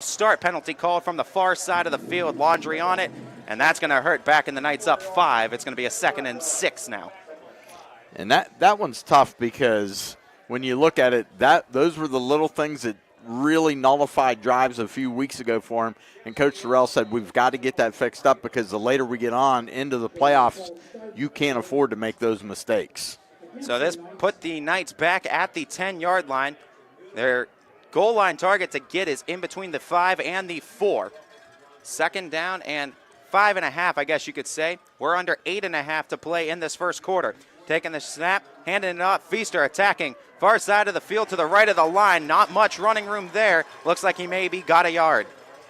start penalty called from the far side of the field. Laundry on it, and that's going to hurt back in the Knights up 5. It's going to be a 2nd and 6 now. And that one's tough because when you look at it, those were the little things that really nullified drives a few weeks ago for him. And Coach Terrell said we've got to get that fixed up because the later we get on into the playoffs, you can't afford to make those mistakes. So this put the Knights back at the 10-yard line. Their goal line target to get is in between the 5 and the 4. 2nd down and 5.5, I guess you could say. We're under 8.5 to play in this first quarter. Taking the snap, handing it off. Feaster attacking far side of the field to the right of the line. Not much running room there. Looks like he maybe got a yard.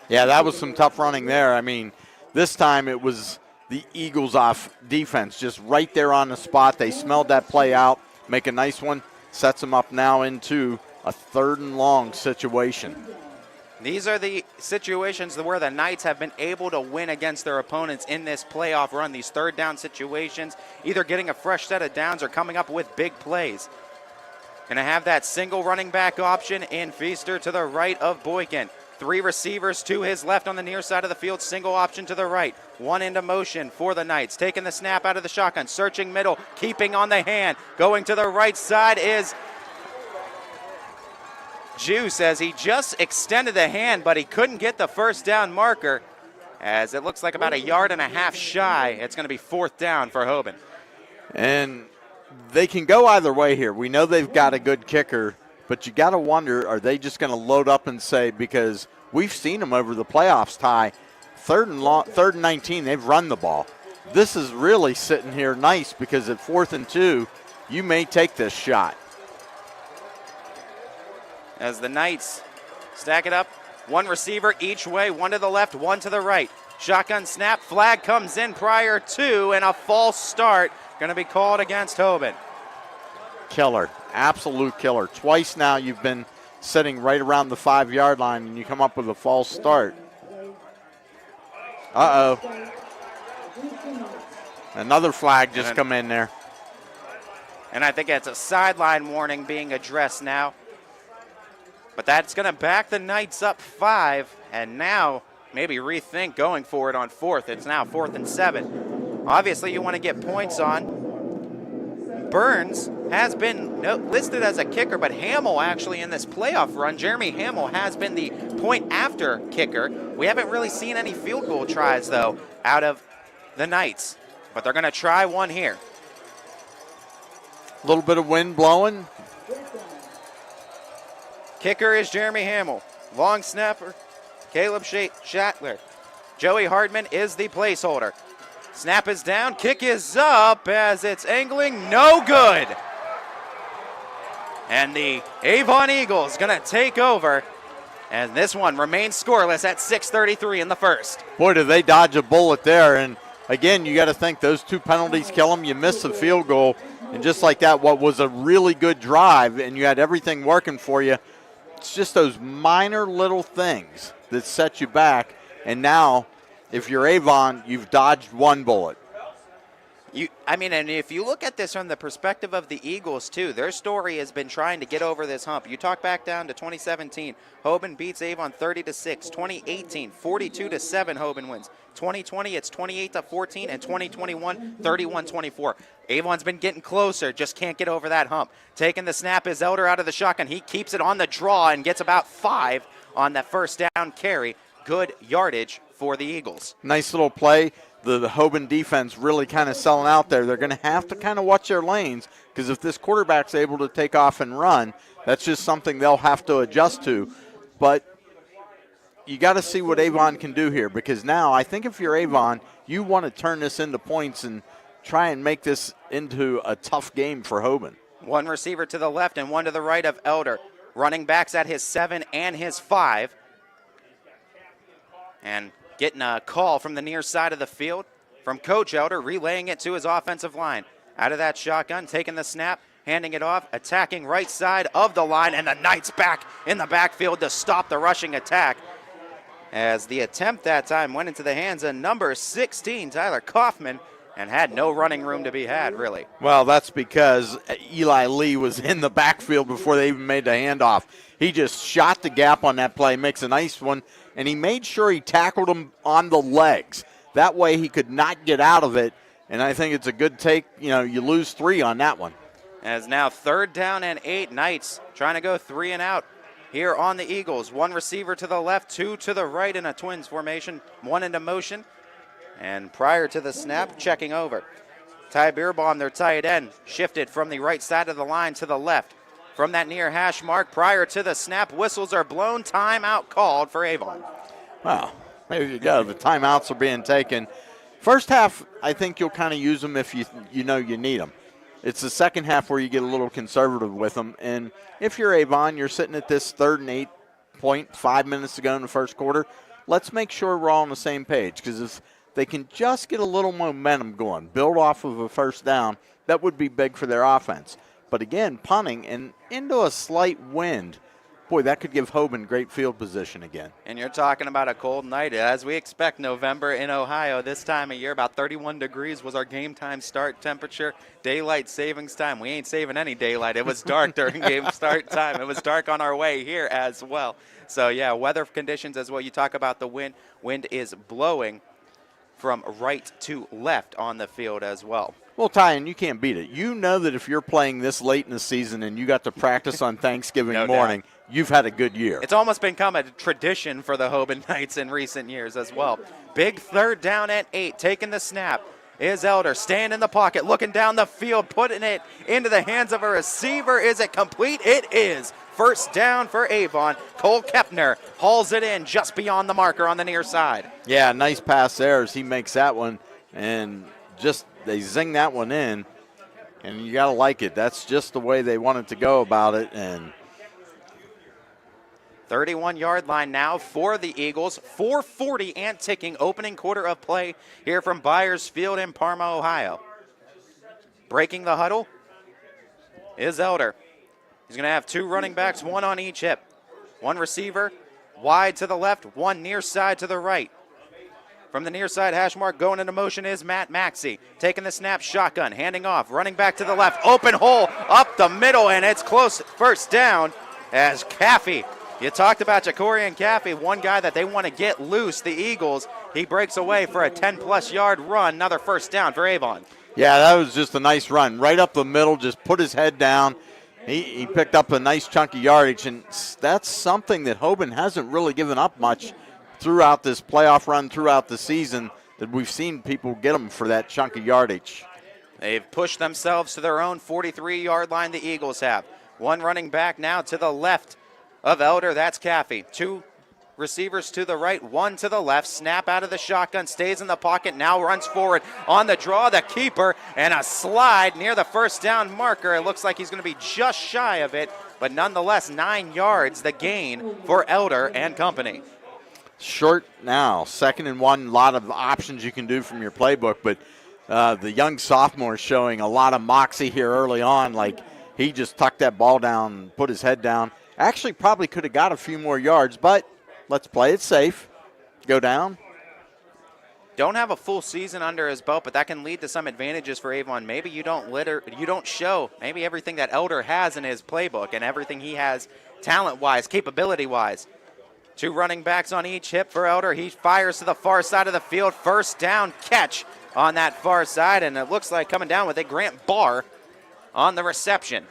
Yeah, that was some tough running there. I mean, this time it was the Eagles off defense, just right there on the spot. They smelled that play out, make a nice one, sets them up now into a 3rd and long situation. These are the situations where the Knights have been able to win against their opponents in this playoff run, these 3rd down situations, either getting a fresh set of downs or coming up with big plays. Going to have that single running back option in Feaster to the right of Boykin. 3 receivers to his left on the near side of the field, single option to the right. 1 into motion for the Knights. Taking the snap out of the shotgun, searching middle, keeping on the hand. Going to the right side is Juice, as he just extended the hand, but he couldn't get the first down marker, as it looks like about 1.5 yards shy. It's going to be 4th down for Hoban. And they can go either way here. We know they've got a good kicker, but you got to wonder, are they just going to load up and say, because we've seen them over the playoffs, Ty, 3rd and 19, they've run the ball. This is really sitting here nice because at 4th and 2, you may take this shot. As the Knights stack it up, 1 receiver each way, 1 to the left, 1 to the right. Shotgun snap, flag comes in prior to, and a false start going to be called against Hoban. Killer, absolute killer. Twice now you've been sitting right around the 5-yard line and you come up with a false start. Uh-oh. Another flag just come in there. And I think it's a sideline warning being addressed now. But that's going to back the Knights up 5, and now maybe rethink going for it on 4th. It's now 4th and 7. Obviously, you want to get points on. Burns has been listed as a kicker, but Hamill actually in this playoff run, Jeremy Hamill has been the point after kicker. We haven't really seen any field goal tries, though, out of the Knights. But they're going to try one here. A little bit of wind blowing. Kicker is Jeremy Hamill. Long snapper, Caleb Shatler. Joey Hardman is the placeholder. Snap is down, kick is up as it's angling, no good. And the Avon Eagles gonna take over, and this one remains scoreless at 6:33 in the first. Boy, did they dodge a bullet there, and again, you got to think those 2 penalties kill them. You miss the field goal, and just like that, what was a really good drive, and you had everything working for you, it's just those minor little things that set you back. And now, if you're Avon, you've dodged 1 bullet. And if you look at this from the perspective of the Eagles, too, their story has been trying to get over this hump. You talk back down to 2017. Hoban beats Avon 30-6. 2018, 42-7, Hoban wins. 2020, it's 28-14, and 2021, 31-24. Avon's been getting closer, just can't get over that hump. Taking the snap is Elder out of the shotgun. He keeps it on the draw and gets about 5 on that first down carry. Good yardage for the Eagles. Nice little play. The Hoban defense really kind of selling out there. They're going to have to kind of watch their lanes because if this quarterback's able to take off and run, that's just something they'll have to adjust to. But you got to see what Avon can do here because now I think if you're Avon, you want to turn this into points and try and make this into a tough game for Hoban. 1 receiver to the left and 1 to the right of Elder. Running backs at his 7 and his 5. And getting a call from the near side of the field from Coach Elder, relaying it to his offensive line. Out of that shotgun, taking the snap, handing it off, attacking right side of the line, and the Knights back in the backfield to stop the rushing attack. As the attempt that time went into the hands of number 16, Tyler Kaufman, and had no running room to be had, really. Well, that's because Eli Lee was in the backfield before they even made the handoff. He just shot the gap on that play, makes a nice one, and he made sure he tackled him on the legs. That way he could not get out of it, and I think it's a good take. You know, you lose 3 on that one. As now 3rd down and 8, Knights trying to go 3 and out here on the Eagles. 1 receiver to the left, 2 to the right in a twins formation, 1 into motion. And prior to the snap, checking over. Ty Beerbaum, their tight end, shifted from the right side of the line to the left. From that near hash mark, prior to the snap, whistles are blown, timeout called for Avon. Wow, there you go. The timeouts are being taken. First half, I think you'll kind of use them if you know you need them. It's the second half where you get a little conservative with them. And if you're Avon, you're sitting at this 3rd and 8 point, 5 minutes to go in the first quarter. Let's make sure we're all on the same page, because if they can just get a little momentum going, build off of a first down, that would be big for their offense. But again, punting and into a slight wind, boy, that could give Hoban great field position again. And you're talking about a cold night. As we expect November in Ohio this time of year, about 31 degrees was our game time start temperature. Daylight savings time. We ain't saving any daylight. It was dark during game start time. It was dark on our way here as well. So, yeah, weather conditions as well. You talk about the wind. Wind is blowing from right to left on the field as well. Well, Ty, and you can't beat it. You know that if you're playing this late in the season and you got to practice on Thanksgiving morning, you've had a good year. It's almost become a tradition for the Hoban Knights in recent years as well. Big 3rd down at 8, taking the snap. Is Elder staying in the pocket, looking down the field, putting it into the hands of a receiver. Is it complete? It is. First down for Avon. Cole Kepner hauls it in just beyond the marker on the near side. Yeah, nice pass there as he makes that one, and just they zing that one in, and you got to like it. That's just the way they wanted to go about it. And 31-yard line now for the Eagles. 4:40 and ticking, opening quarter of play here from Byers Field in Parma, Ohio. Breaking the huddle is Elder. He's going to have 2 running backs, 1 on each hip. 1 receiver wide to the left, 1 near side to the right. From the near side hash mark going into motion is Matt Maxey. Taking the snap, shotgun, handing off, running back to the left. Open hole up the middle, and it's close. First down as Caffey. You talked about Jacorian Caffey, one guy that they want to get loose, the Eagles. He breaks away for a 10-plus yard run. Another first down for Avon. Yeah, that was just a nice run. Right up the middle, just put his head down. He picked up a nice chunky yardage, and that's something that Hoban hasn't really given up much throughout this playoff run, throughout the season, that we've seen people get them for that chunky yardage. They've pushed themselves to their own 43-yard line, the Eagles have. 1 running back now to the left of Elder, that's Caffey. 2 receivers to the right, 1 to the left. Snap out of the shotgun, stays in the pocket, now runs forward on the draw, the keeper, and a slide near the first down marker. It looks like he's going to be just shy of it, but nonetheless, 9 yards the gain for Elder and company. Short now, 2nd and 1, a lot of options you can do from your playbook, but the young sophomore is showing a lot of moxie here early on. Like, he just tucked that ball down, put his head down. Actually probably could have got a few more yards, but let's play it safe. Go down. Don't have a full season under his belt, but that can lead to some advantages for Avon. Maybe you don't show maybe everything that Elder has in his playbook and everything he has talent-wise, capability-wise. 2 running backs on each hip for Elder. He fires to the far side of the field. First down catch on that far side, and it looks like coming down with a Grant Barr on the reception.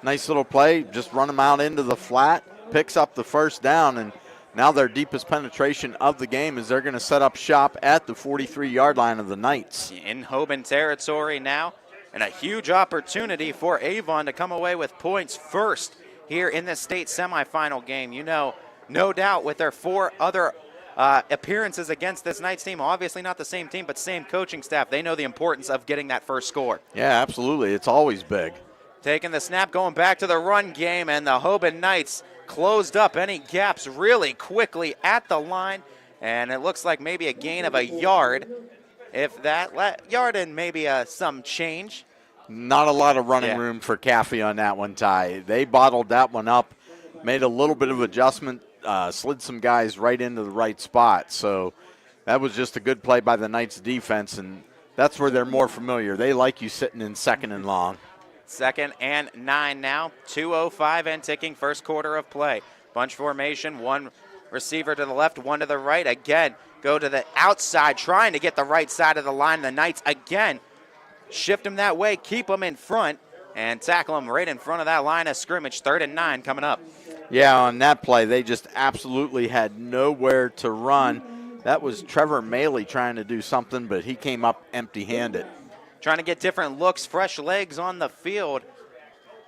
Nice little play. Just run them out into the flat, picks up the first down, and now their deepest penetration of the game is they're going to set up shop at the 43-yard line of the Knights. In Hoban territory now, and a huge opportunity for Avon to come away with points first here in the state semifinal game. You know, no doubt with their 4 other appearances against this Knights team, obviously not the same team, but same coaching staff. They know the importance of getting that first score. Yeah, absolutely. It's always big. Taking the snap, going back to the run game, and the Hoban Knights closed up any gaps really quickly at the line, and it looks like maybe a gain of a yard. If that yard and maybe some change. Not a lot of running room for Caffey on that one, Ty. They bottled that one up, made a little bit of adjustment, slid some guys right into the right spot. So that was just a good play by the Knights defense, and that's where they're more familiar. They like you sitting in second and long. 2nd and 9 now. 2:05 and ticking, first quarter of play. Bunch formation, one receiver to the left, one to the right. Again, go to the outside, trying to get the right side of the line. The Knights again shift them that way, keep them in front, and tackle them right in front of that line of scrimmage. 3rd and 9 coming up. Yeah, on that play, they just absolutely had nowhere to run. That was Trevor Maley trying to do something, but he came up empty-handed. Trying to get different looks, fresh legs on the field.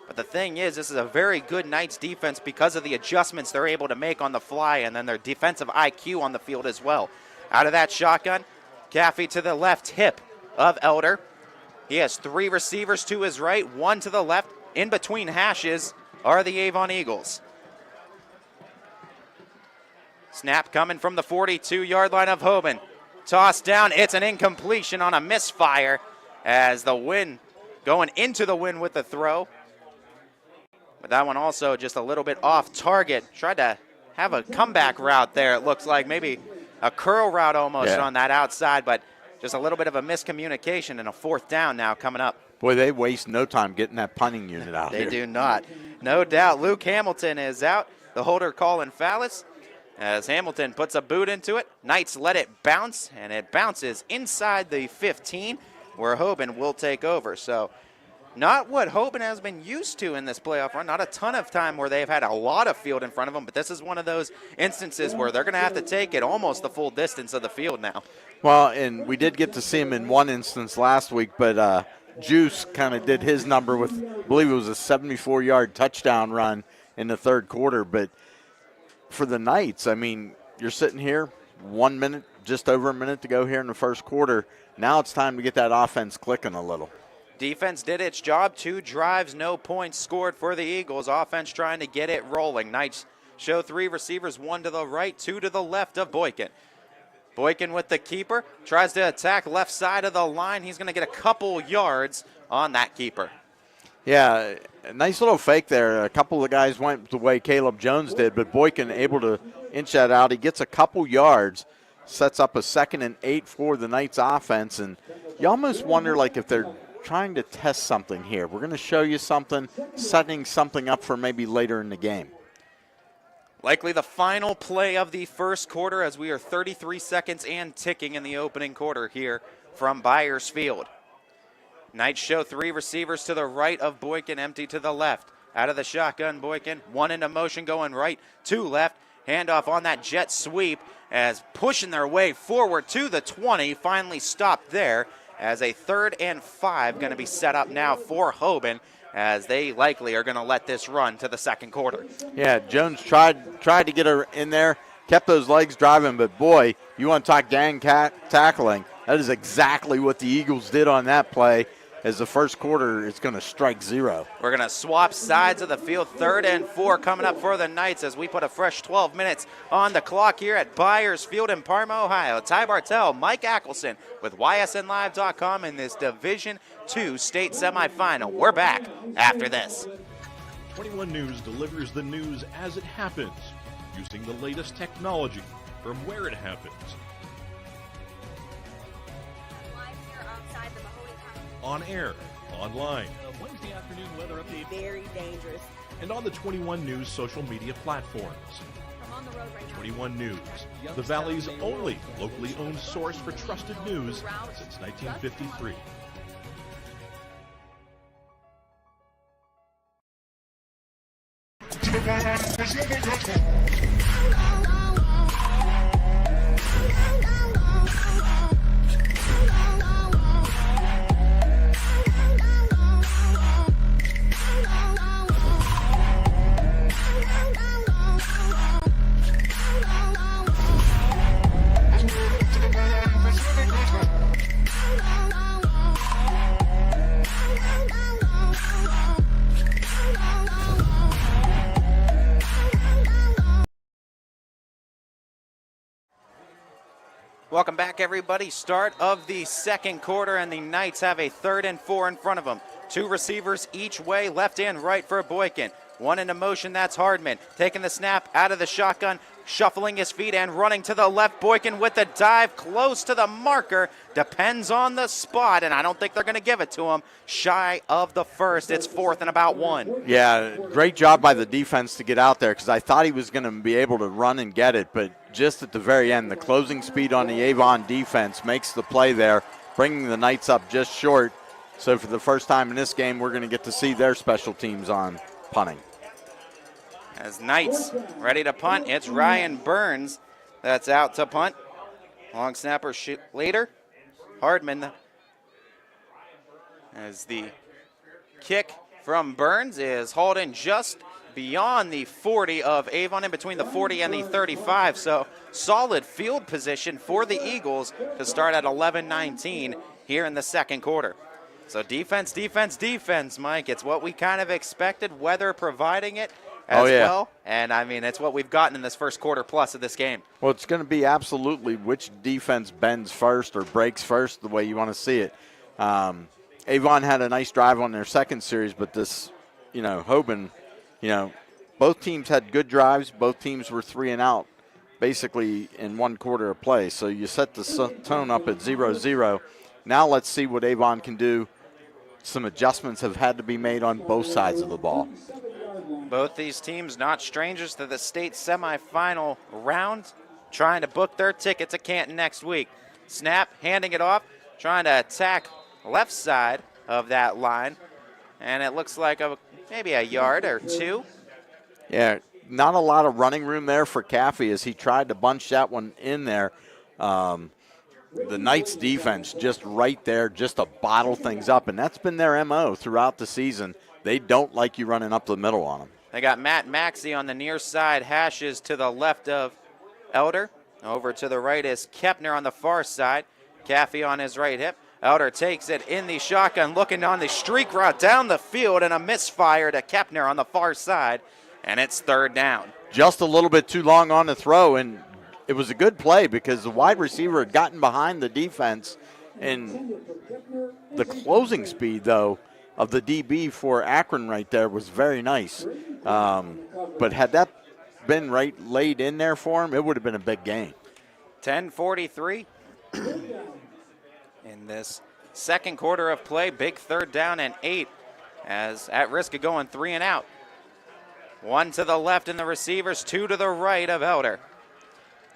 But the thing is, this is a very good Knights defense because of the adjustments they're able to make on the fly and then their defensive IQ on the field as well. Out of that shotgun, Caffey to the left hip of Elder. He has 3 receivers to his right, 1 to the left. In between hashes are the Avon Eagles. Snap coming from the 42-yard line of Hoban. Tossed down, it's an incompletion on a misfire as the wind going into the wind with the throw. But that one also just a little bit off target. Tried to have a comeback route there. It looks like maybe a curl route almost on that outside, but just a little bit of a miscommunication and a 4th down now coming up. Boy, they waste no time getting that punting unit out They here. do not. No doubt. Luke Hamilton is out. The holder calling Fallis as Hamilton puts a boot into it. Knights let it bounce, and it bounces inside the 15 where Hoban will take over. So not what Hoban has been used to in this playoff run. Not a ton of time where they've had a lot of field in front of them, but this is one of those instances where they're going to have to take it almost the full distance of the field now. Well, and we did get to see him in one instance last week, but Juice kind of did his number with, I believe it was a 74-yard touchdown run in the 3rd quarter. But for the Knights, I mean, you're sitting here, 1 minute, just over a minute to go here in the 1st quarter. Now it's time to get that offense clicking a little. Defense did its job. 2 drives, no points scored for the Eagles. Offense trying to get it rolling. Knights show 3 receivers, 1 to the right, 2 to the left of Boykin. Boykin with the keeper, tries to attack left side of the line. He's going to get a couple yards on that keeper. Yeah, a nice little fake there. A couple of guys went the way Caleb Jones did, but Boykin able to inch that out. He gets a couple yards, sets up a 2nd and 8 for the Knights offense, and you almost wonder like if they're trying to test something here. We're going to show you something, setting something up for maybe later in the game. Likely the final play of the 1st quarter as we are 33 seconds and ticking in the opening quarter here from Byers Field. Knights show 3 receivers to the right of Boykin, empty to the left. Out of the shotgun, Boykin, 1 into motion going right, 2 left. Handoff on that jet sweep as pushing their way forward to the 20, finally stopped there as a 3rd and 5 going to be set up now for Hoban, as they likely are going to let this run to the 2nd quarter. Yeah, Jones tried to get her in there, kept those legs driving, but boy, you want to talk gang tackling. That is exactly what the Eagles did on that play, as the 1st quarter is going to strike 0. We're going to swap sides of the field. 3rd and 4 coming up for the Knights as we put a fresh 12 minutes on the clock here at Byers Field in Parma, Ohio. Ty Bartell, Mike Ackelson with YSNLive.com in this Division II state semifinal. We're back after this. 21 News delivers the news as it happens, using the latest technology from where it happens. On air, online, Wednesday afternoon weather update. Very dangerous. and on the 21 News social media platforms. I'm on the road right now. 21 News, the Valley's only locally owned source for trusted news since 1953. Welcome back, everybody. Start of the 2nd quarter, and the Knights have a 3rd and 4 in front of them. 2 receivers each way, left and right for Boykin. 1 into motion, that's Hardman. Taking the snap out of the shotgun, shuffling his feet and running to the left. Boykin with the dive close to the marker. Depends on the spot, and I don't think they're going to give it to him. Shy of the first. It's 4th and about 1. Yeah, great job by the defense to get out there because I thought he was going to be able to run and get it, but just at the very end, the closing speed on the Avon defense makes the play there, bringing the Knights up just short. So for the first time in this game, we're going to get to see their special teams on punting. As Knights ready to punt, it's Ryan Burns that's out to punt. Long snapper later. Hardman as the kick from Burns is hauled in just beyond the 40 of Avon, in between the 40 and the 35. So solid field position for the Eagles to start at 11-19 here in the second quarter. So defense, defense, defense, Mike. It's what we kind of expected, weather providing it as well. And, I mean, it's what we've gotten in this first quarter plus of this game. Well, it's going to be absolutely which defense bends first or breaks first, the way you want to see it. Avon had a nice drive on their second series, but this, Hoban, both teams had good drives. Both teams were 3 and out basically in one quarter of play. So you set the tone up at 0-0. Now let's see what Avon can do. Some adjustments have had to be made on both sides of the ball. Both these teams not strangers to the state semifinal round, trying to book their ticket to Canton next week. Snap, handing it off, trying to attack left side of that line, and it looks like maybe a yard or 2. Yeah, not a lot of running room there for Caffey as he tried to bunch that one in there. The Knights defense just right there just to bottle things up, and that's been their MO throughout the season. They don't like you running up the middle on them. They got Matt Maxey on the near side, hashes to the left of Elder. Over to the right is Kepner on the far side. Caffey on his right hip. Elder takes it in the shotgun, looking on the streak route down the field, and a misfire to Kepner on the far side, and it's 3rd down. Just a little bit too long on the throw, and it was a good play because the wide receiver had gotten behind the defense, and the closing speed, though, of the DB for Akron right there was very nice. But had that been laid in there for him, it would have been a big game. 10:43 in this second quarter of play. Big 3rd down and 8, as at risk of going 3 and out. 1 to the left in the receivers, 2 to the right of Elder.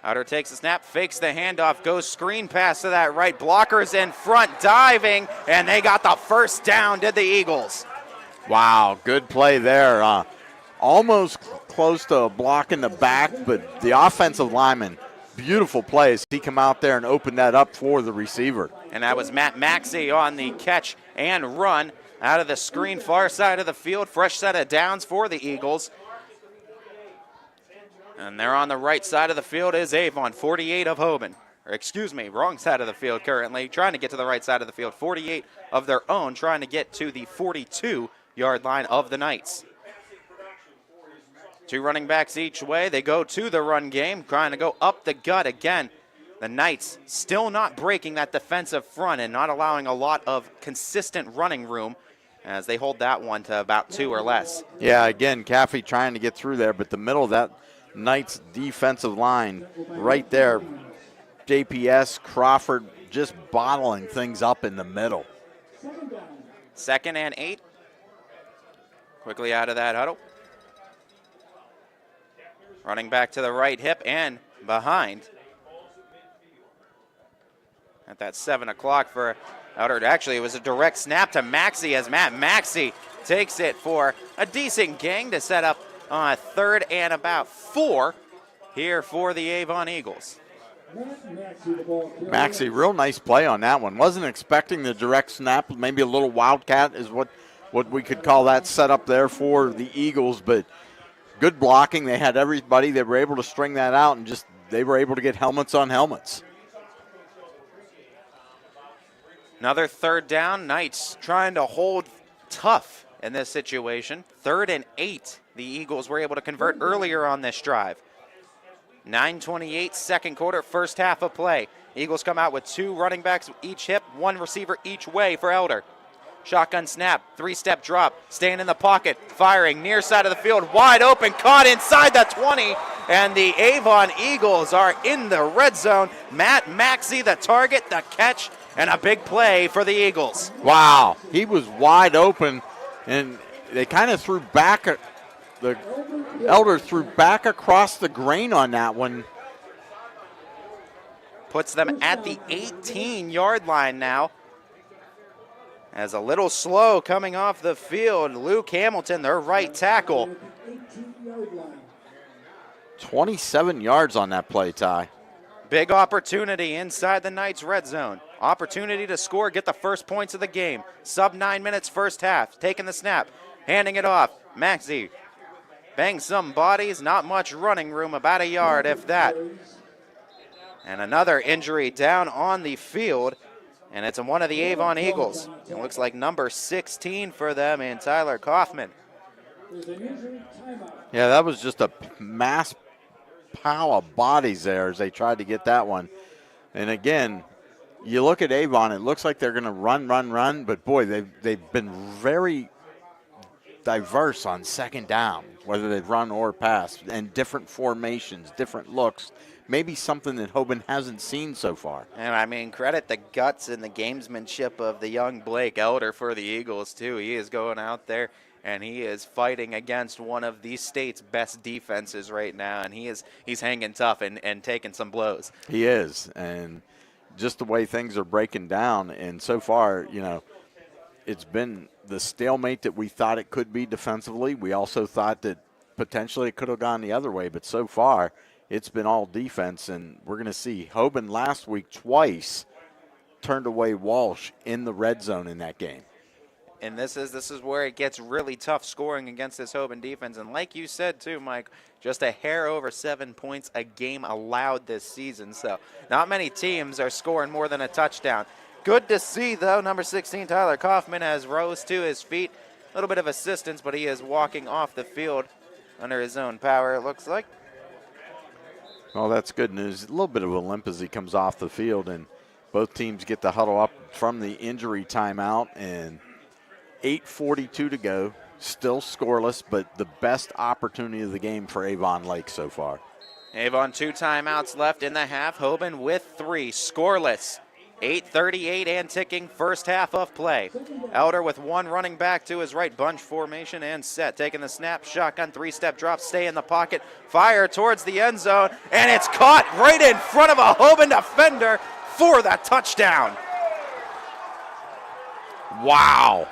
Elder takes the snap, fakes the handoff, goes screen pass to that right. Blockers in front, diving, and they got the first down, did the Eagles. Wow, good play there. Almost close to blocking the back, but the offensive lineman, beautiful plays. He come out there and opened that up for the receiver. And that was Matt Maxey on the catch and run out of the screen, far side of the field. Fresh set of downs for the Eagles. And there on the right side of the field is Avon, 48 of Hoban. Or excuse me, wrong side of the field currently. Trying to get to the right side of the field. 48 of their own, trying to get to the 42-yard line of the Knights. 2 running backs each way. They go to the run game, trying to go up the gut again. The Knights still not breaking that defensive front and not allowing a lot of consistent running room as they hold that one to about 2 or less. Yeah, again, Caffey trying to get through there, but the middle of that Knights defensive line right there, JPS, Crawford just bottling things up in the middle. 2nd and 8. Quickly out of that huddle. Running back to the right hip and behind. At that 7 o'clock for Elder. Actually, it was a direct snap to Maxey as Matt Maxey takes it for a decent gain to set up on 3rd and about 4 here for the Avon Eagles. Maxey, real nice play on that one. Wasn't expecting the direct snap. Maybe a little wildcat is what we could call that set up there for the Eagles, but good blocking. They had everybody. They were able to string that out, and just they were able to get helmets on helmets. Another 3rd down. Knights trying to hold tough in this situation. 3rd and 8. The Eagles were able to convert earlier on this drive. 9:28 second quarter, first half of play. Eagles come out with 2 running backs each hip, 1 receiver each way for Elder. Shotgun snap, 3-step drop, staying in the pocket, firing near side of the field, wide open, caught inside the 20, and the Avon Eagles are in the red zone. Matt Maxey, the target, the catch, and a big play for the Eagles. Wow, he was wide open, and they kind of threw back. The Elder threw back across the grain on that one. Puts them at the 18-yard line now. As a little slow coming off the field, Luke Hamilton, their right tackle. 27 yards on that play, Ty. Big opportunity inside the Knights' red zone. Opportunity to score, get the first points of the game. Sub 9 minutes first half. Taking the snap, handing it off. Maxey bangs some bodies, not much running room, about a yard if that. And another injury down on the field. And it's one of the Avon Eagles. It looks like number 16 for them in Tyler Kaufman. Yeah, that was just a mass pile of bodies there as they tried to get that one. And again, you look at Avon, it looks like they're going to run, but boy, they've been very diverse on second down, whether they've run or pass, and different formations, different looks. Maybe something that Hoban hasn't seen so far. And I mean, credit the guts and the gamesmanship of the young Blake Elder for the Eagles too. He is going out there and he is fighting against one of the state's best defenses right now, and he's hanging tough and taking some blows. He is, and just the way things are breaking down, and so far, you know, it's been the stalemate that we thought it could be defensively. We also thought that potentially it could have gone the other way, but so far it's been all defense, and we're going to see Hoban last week twice turned away Walsh in the red zone in that game. And this is where it gets really tough scoring against this Hoban defense. And like you said too, Mike, just a hair over 7 points a game allowed this season. So not many teams are scoring more than a touchdown. Good to see, though, number 16, Tyler Kaufman, has rose to his feet. A little bit of assistance, but he is walking off the field under his own power, it looks like. Well, that's good news. A little bit of a limp as he comes off the field, and both teams get the huddle up from the injury timeout, and 8:42 to go. Still scoreless, but the best opportunity of the game for Avon Lake so far. Avon 2 timeouts left in the half. Hoban with 3, scoreless. 8:38 and ticking, first half of play. Elder with 1 running back to his right, bunch formation and set. Taking the snap, shotgun, 3-step drop, stay in the pocket, fire towards the end zone, and it's caught right in front of a Hoban defender for the touchdown. Wow.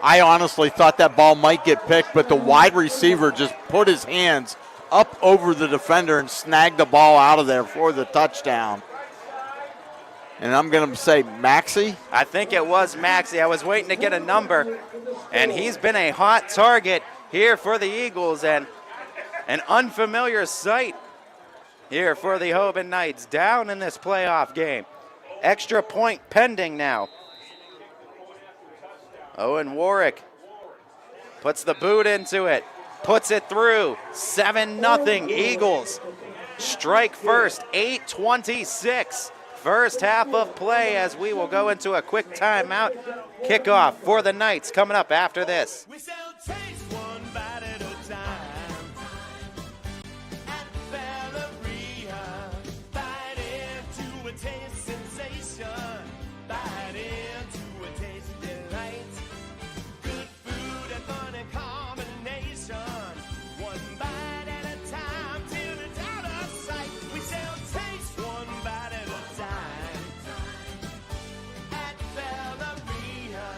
I honestly thought that ball might get picked, but the wide receiver just put his hands up over the defender and snagged the ball out of there for the touchdown. And I'm going to say Maxey? I think it was Maxey. I was waiting to get a number, and he's been a hot target here for the Eagles, and an unfamiliar sight here for the Hoban Knights down in this playoff game. Extra point pending now. Owen Warwick puts the boot into it, puts it through. 7-0 Eagles. Strike first, 8:26. First half of play as we will go into a quick timeout. Kickoff for the Knights coming up after this. We sell taste one bite at a time. At Valeria, bite into a taste sensation. Bite into a taste delight. Good food and fun and combination. One bite at a time till it's out of sight. We sell taste one bite at a time. At Valeria.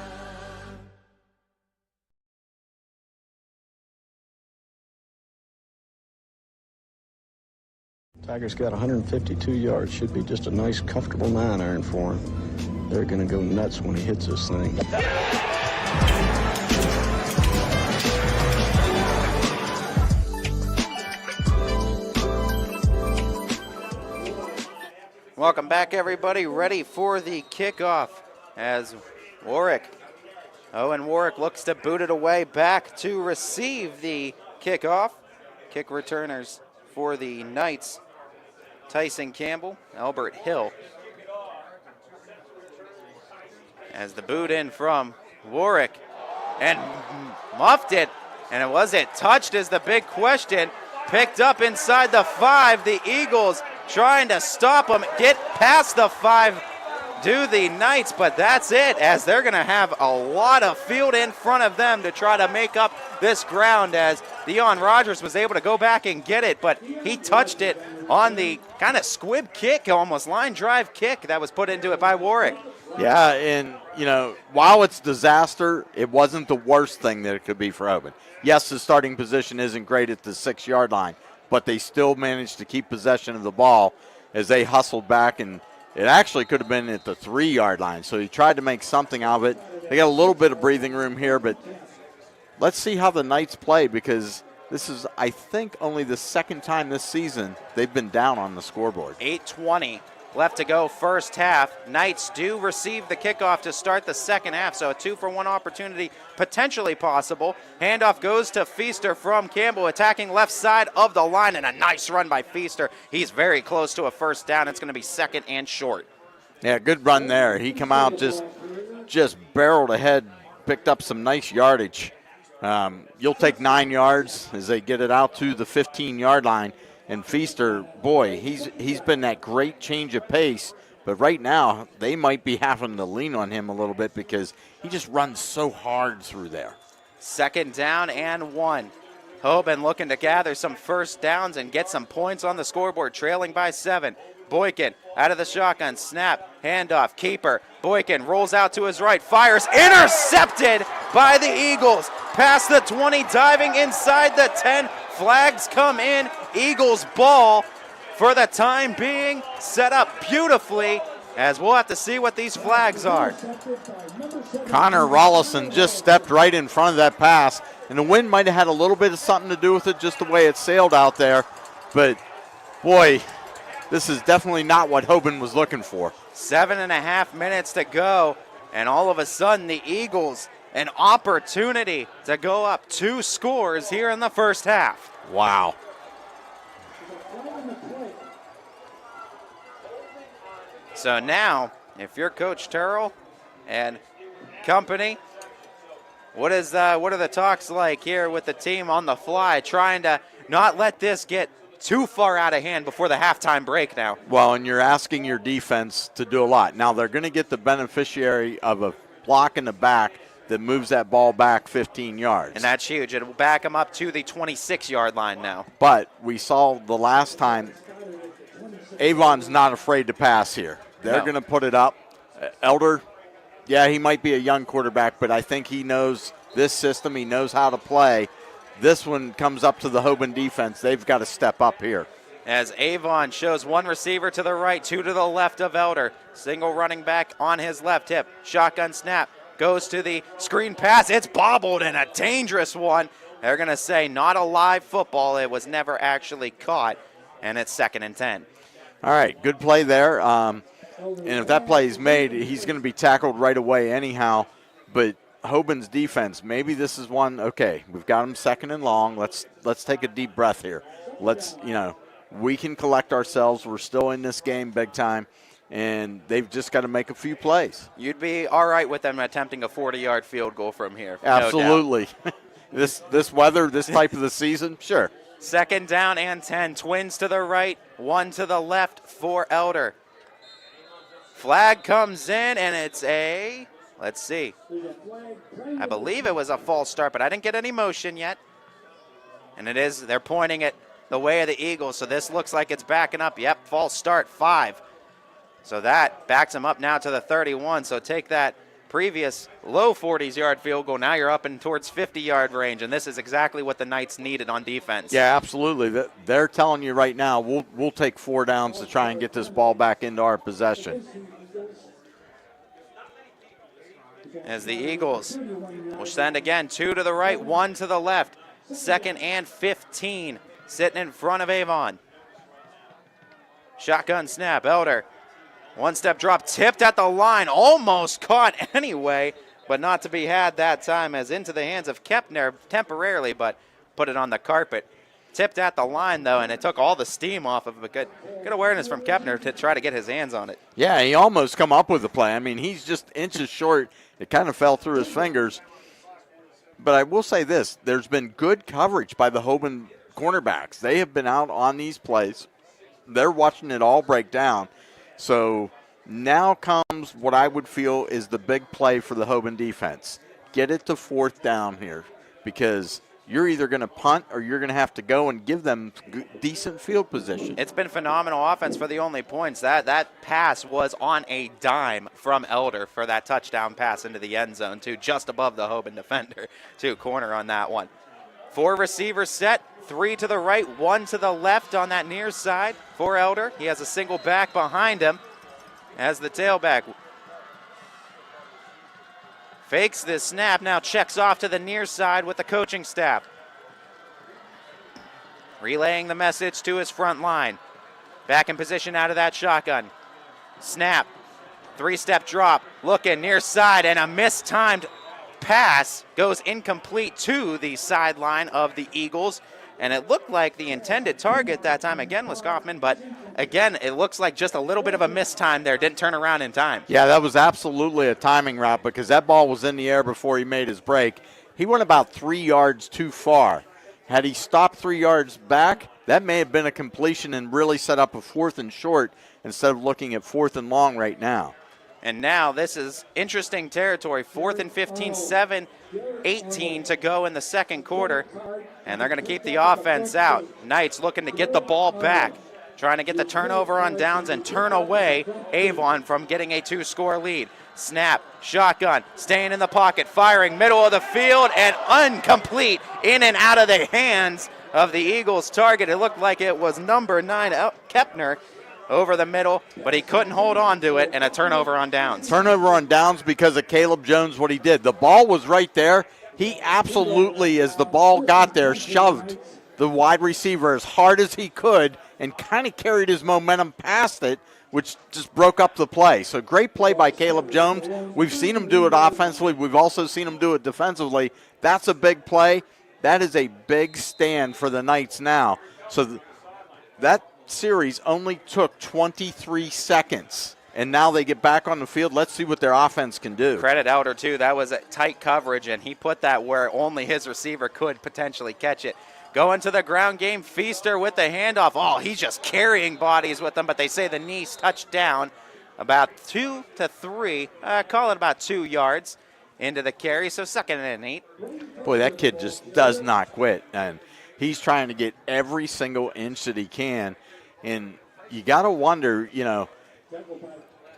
Tigers got 152 yards. Should be just a nice, comfortable 9-iron for him. They're going to go nuts when he hits this thing. Welcome back, everybody. Ready for the kickoff as Owen Warwick looks to boot it away back to receive the kickoff. Kick returners for the Knights: Tyson Campbell, Albert Hill. As the boot in from Warwick, and muffed it, and it touched is the big question. picked up inside the 5. The Eagles trying to stop them, get past the 5, do the Knights, but that's it, as they're going to have a lot of field in front of them to try to make up this ground, as Deion Rogers was able to go back and get it, but he touched it on the kind of squib kick, almost line drive kick that was put into it by Warwick. Yeah, and, while it's disaster, it wasn't the worst thing that it could be for Hoban. Yes, the starting position isn't great at the 6-yard line, but they still managed to keep possession of the ball as they hustled back, and it actually could have been at the 3-yard line. So he tried to make something of it. They got a little bit of breathing room here, but let's see how the Knights play, because this is, I think, only the second time this season they've been down on the scoreboard. 8:20 left to go first half. Knights do receive the kickoff to start the second half, so a 2-for-1 opportunity potentially possible. Handoff goes to Feaster from Campbell, attacking left side of the line, and a nice run by Feaster. He's very close to a first down. It's going to be second and short. Yeah, good run there. He come out just barreled ahead, picked up some nice yardage. You'll take 9 yards as they get it out to the 15-yard line. And Feaster, boy, he's been that great change of pace. But right now, they might be having to lean on him a little bit because he just runs so hard through there. Second down and 1. Hoban looking to gather some first downs and get some points on the scoreboard, trailing by 7. Boykin out of the shotgun, snap, handoff, keeper. Boykin rolls out to his right, fires, intercepted by the Eagles. Past the 20, diving inside the 10. Flags come in. Eagles ball for the time being, set up beautifully, as we'll have to see what these flags are. Connor Rollison just stepped right in front of that pass, and the wind might have had a little bit of something to do with it, just the way it sailed out there. But, boy, this is definitely not what Hoban was looking for. 7.5 minutes to go, and all of a sudden the Eagles, an opportunity to go up 2 scores here in the first half. Wow. So now, if you're Coach Turrell and company, what are the talks like here with the team on the fly, trying to not let this get too far out of hand before the halftime break now? Well, and you're asking your defense to do a lot. Now, they're going to get the beneficiary of a block in the back that moves that ball back 15 yards. And that's huge. It'll back them up to the 26-yard line now. But we saw the last time, Avon's not afraid to pass here. They're going to put it up. Elder, yeah, he might be a young quarterback, but I think he knows this system. He knows how to play. This one comes up to the Hoban defense. They've got to step up here. As Avon shows 1 receiver to the right, 2 to the left of Elder. Single running back on his left hip. Shotgun snap. Goes to the screen pass. It's bobbled, and a dangerous one. They're going to say not a live football. It was never actually caught, and it's 2nd and 10. All right, good play there. And if that play is made, he's going to be tackled right away anyhow. But Hoban's defense, maybe this is one, okay, we've got him 2nd and long. Let's take a deep breath here. We can collect ourselves. We're still in this game big time. And they've just got to make a few plays. You'd be all right with them attempting a 40-yard field goal from here. Absolutely. No This weather, this type of the season, sure. 2nd down and 10. Twins to the right, 1 to the left for Elder. Flag comes in, and it's let's see. I believe it was a false start, but I didn't get any motion yet. And they're pointing it the way of the Eagles, so this looks like it's backing up. Yep, false start, 5. So that backs them up now to the 31. So take that previous low 40s-yard field goal. Now you're up in towards 50-yard range, and this is exactly what the Knights needed on defense. Yeah, absolutely. They're telling you right now, we'll take 4 downs to try and get this ball back into our possession. As the Eagles will send again, 2 to the right, 1 to the left. 2nd and 15, sitting in front of Avon. Shotgun snap, Elder. 1-step drop, tipped at the line, almost caught anyway, but not to be had that time, as into the hands of Kepner temporarily, but put it on the carpet. Tipped at the line, though, and it took all the steam off of it. Good awareness from Kepner to try to get his hands on it. Yeah, he almost come up with the play. I mean, he's just inches short. It kind of fell through his fingers. But I will say this, there's been good coverage by the Hoban cornerbacks. They have been out on these plays. They're watching it all break down. So now comes what I would feel is the big play for the Hoban defense. Get it to 4th down here, because you're either going to punt or you're going to have to go and give them decent field position. It's been phenomenal offense for the only points. That pass was on a dime from Elder for that touchdown pass into the end zone, too, just above the Hoban defender, too. Corner on that one. 4 receivers set, 3 to the right, 1 to the left on that near side for Elder. He has a single back behind him as the tailback fakes this snap, now checks off to the near side with the coaching staff. Relaying the message to his front line. Back in position out of that shotgun. Snap, 3-step drop, looking near side, and a mistimed pass goes incomplete to the sideline of the Eagles. And it looked like the intended target that time again was Kaufman, but again, it looks like just a little bit of a mistime there. Didn't turn around in time. Yeah, that was absolutely a timing route, because that ball was in the air before he made his break. He went about 3 yards too far. Had he stopped 3 yards back, that may have been a completion and really set up a 4th and short instead of looking at 4th and long right now. And now this is interesting territory. 4th and 15, 7-18 to go in the second quarter. And they're going to keep the offense out. Knights looking to get the ball back, trying to get the turnover on downs and turn away Avon from getting a 2-score lead. Snap, shotgun, staying in the pocket, firing middle of the field, and incomplete, in and out of the hands of the Eagles target. It looked like it was number 9, Kepner, over the middle, but he couldn't hold on to it, and a turnover on downs. Turnover on downs because of Caleb Jones, what he did. The ball was right there. He absolutely, as the ball got there, shoved the wide receiver as hard as he could and kind of carried his momentum past it, which just broke up the play. So great play by Caleb Jones. We've seen him do it offensively. We've also seen him do it defensively. That's a big play. That is a big stand for the Knights now. So that series only took 23 seconds, and now they get back on the field. Let's see what their offense can do. Credit Elder, too. That was a tight coverage, and he put that where only his receiver could potentially catch it. Going to the ground game, Feaster with the handoff. Oh, he's just carrying bodies with them, but they say the knees touched down about 2 to 3, call it about 2 yards into the carry, so 2nd and 8. Boy, that kid just does not quit, and he's trying to get every single inch that he can. And you got to wonder,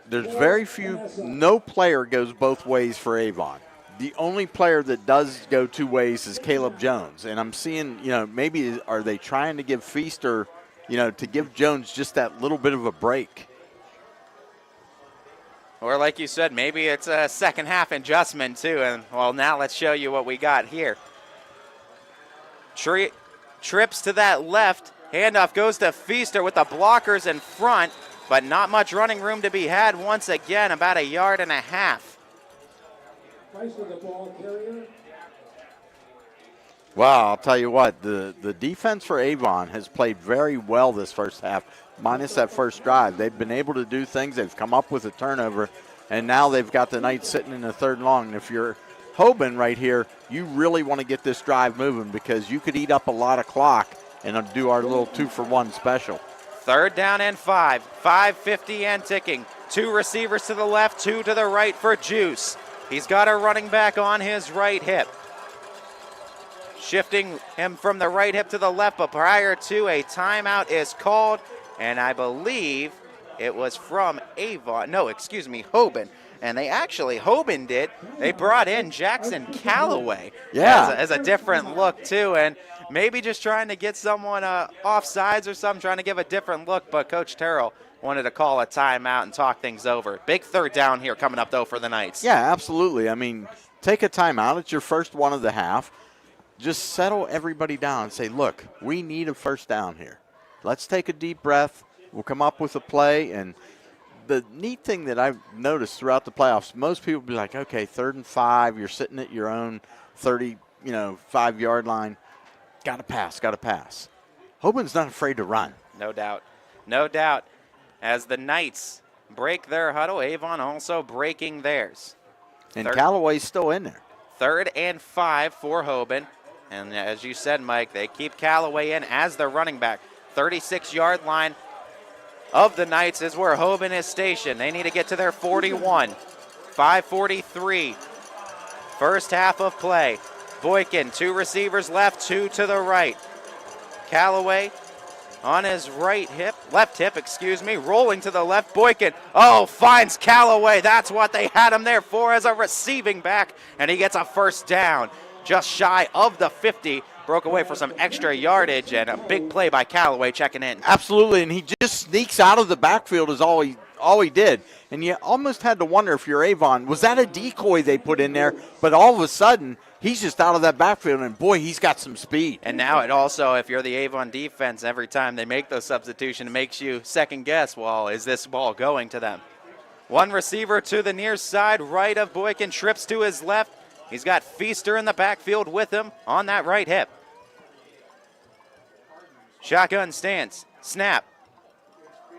there's very few, no player goes both ways for Avon. The only player that does go 2 ways is Caleb Jones. And I'm seeing, maybe are they trying to give Feaster, to give Jones just that little bit of a break? Or like you said, maybe it's a second half adjustment too. And well, now let's show you what we got here. Trips to that left. Handoff goes to Feaster with the blockers in front, but not much running room to be had once again, about 1.5 yards. Wow, I'll tell you what, the defense for Avon has played very well this first half, minus that first drive. They've been able to do things. They've come up with a turnover, and now they've got the Knights sitting in the 3rd and long. And if you're Hoban right here, you really want to get this drive moving, because you could eat up a lot of clock and do our little 2-for-1 special. 3rd down and 5. 5:50 and ticking. 2 receivers to the left, 2 to the right for Juice. He's got a running back on his right hip. Shifting him from the right hip to the left, but prior to a timeout is called, and I believe it was from Avon. No, excuse me, Hoban. And Hoban did. They brought in Jackson Calloway as a different look, too. And maybe just trying to get someone off sides or something, trying to give a different look. But Coach Terrell wanted to call a timeout and talk things over. Big 3rd down here coming up, though, for the Knights. Yeah, absolutely. I mean, take a timeout. It's your first one of the half. Just settle everybody down and say, look, we need a 1st down here. Let's take a deep breath. We'll come up with a play. And the neat thing that I've noticed throughout the playoffs, most people be like, okay, 3rd and 5, you're sitting at your own 5-yard line. Got to pass. Hoban's not afraid to run. No doubt. As the Knights break their huddle, Avon also breaking theirs. And Callaway's still in there. 3rd and 5 for Hoban. And as you said, Mike, they keep Callaway in as their running back. 36-yard line of the Knights is where Hoban is stationed. They need to get to their 41. 5:43. First half of play. Boykin, 2 receivers left, 2 to the right. Callaway on his left hip, rolling to the left. Boykin, finds Callaway. That's what they had him there for, as a receiving back, and he gets a first down. Just shy of the 50, broke away for some extra yardage, and a big play by Callaway checking in. Absolutely, and he just sneaks out of the backfield is all he did. And you almost had to wonder, if you're Avon, was that a decoy they put in there? But all of a sudden, he's just out of that backfield, and boy, he's got some speed. And now it also, if you're the Avon defense, every time they make those substitutions, it makes you second guess, well, is this ball going to them? One receiver to the near side, right of Boykin, trips to his left. He's got Feaster in the backfield with him on that right hip. Shotgun stance, snap.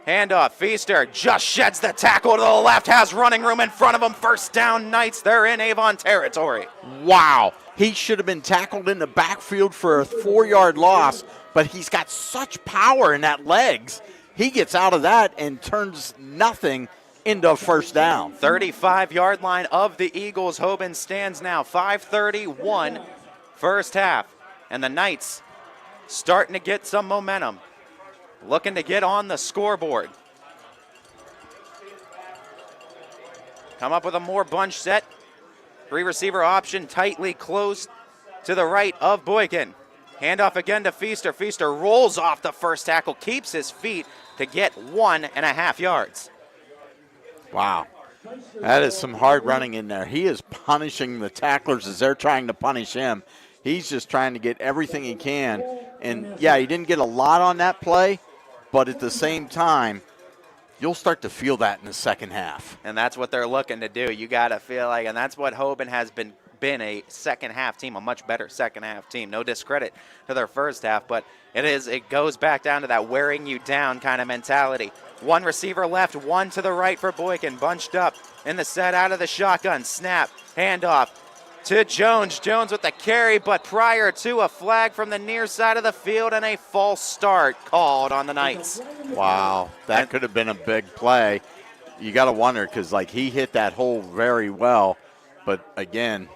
Handoff, Feaster just sheds the tackle to the left, has running room in front of him. First down, Knights. They're in Avon territory. Wow. He should have been tackled in the backfield for a 4-yard loss, but he's got such power in that legs. He gets out of that and turns nothing into a first down. 35-yard line of the Eagles. Hoban stands now. 5:31 first half. And the Knights starting to get some momentum. Looking to get on the scoreboard. Come up with a more bunch set. 3-receiver option tightly closed to the right of Boykin. Handoff again to Feaster. Feaster rolls off the first tackle, keeps his feet to get 1.5 yards. Wow. That is some hard running in there. He is punishing the tacklers as they're trying to punish him. He's just trying to get everything he can. And, yeah, he didn't get a lot on that play, but at the same time, you'll start to feel that in the second half. And that's what they're looking to do. You got to feel like, and that's what Hoban has been a second half team, a much better second half team. No discredit to their first half, but it goes back down to that wearing you down kind of mentality. One receiver left, one to the right for Boykin, bunched up in the set out of the shotgun. Snap, handoff to Jones. Jones with the carry, but prior to a flag from the near side of the field and a false start called on the Knights. Wow, that could have been a big play. You got to wonder, because he hit that hole very well, but again,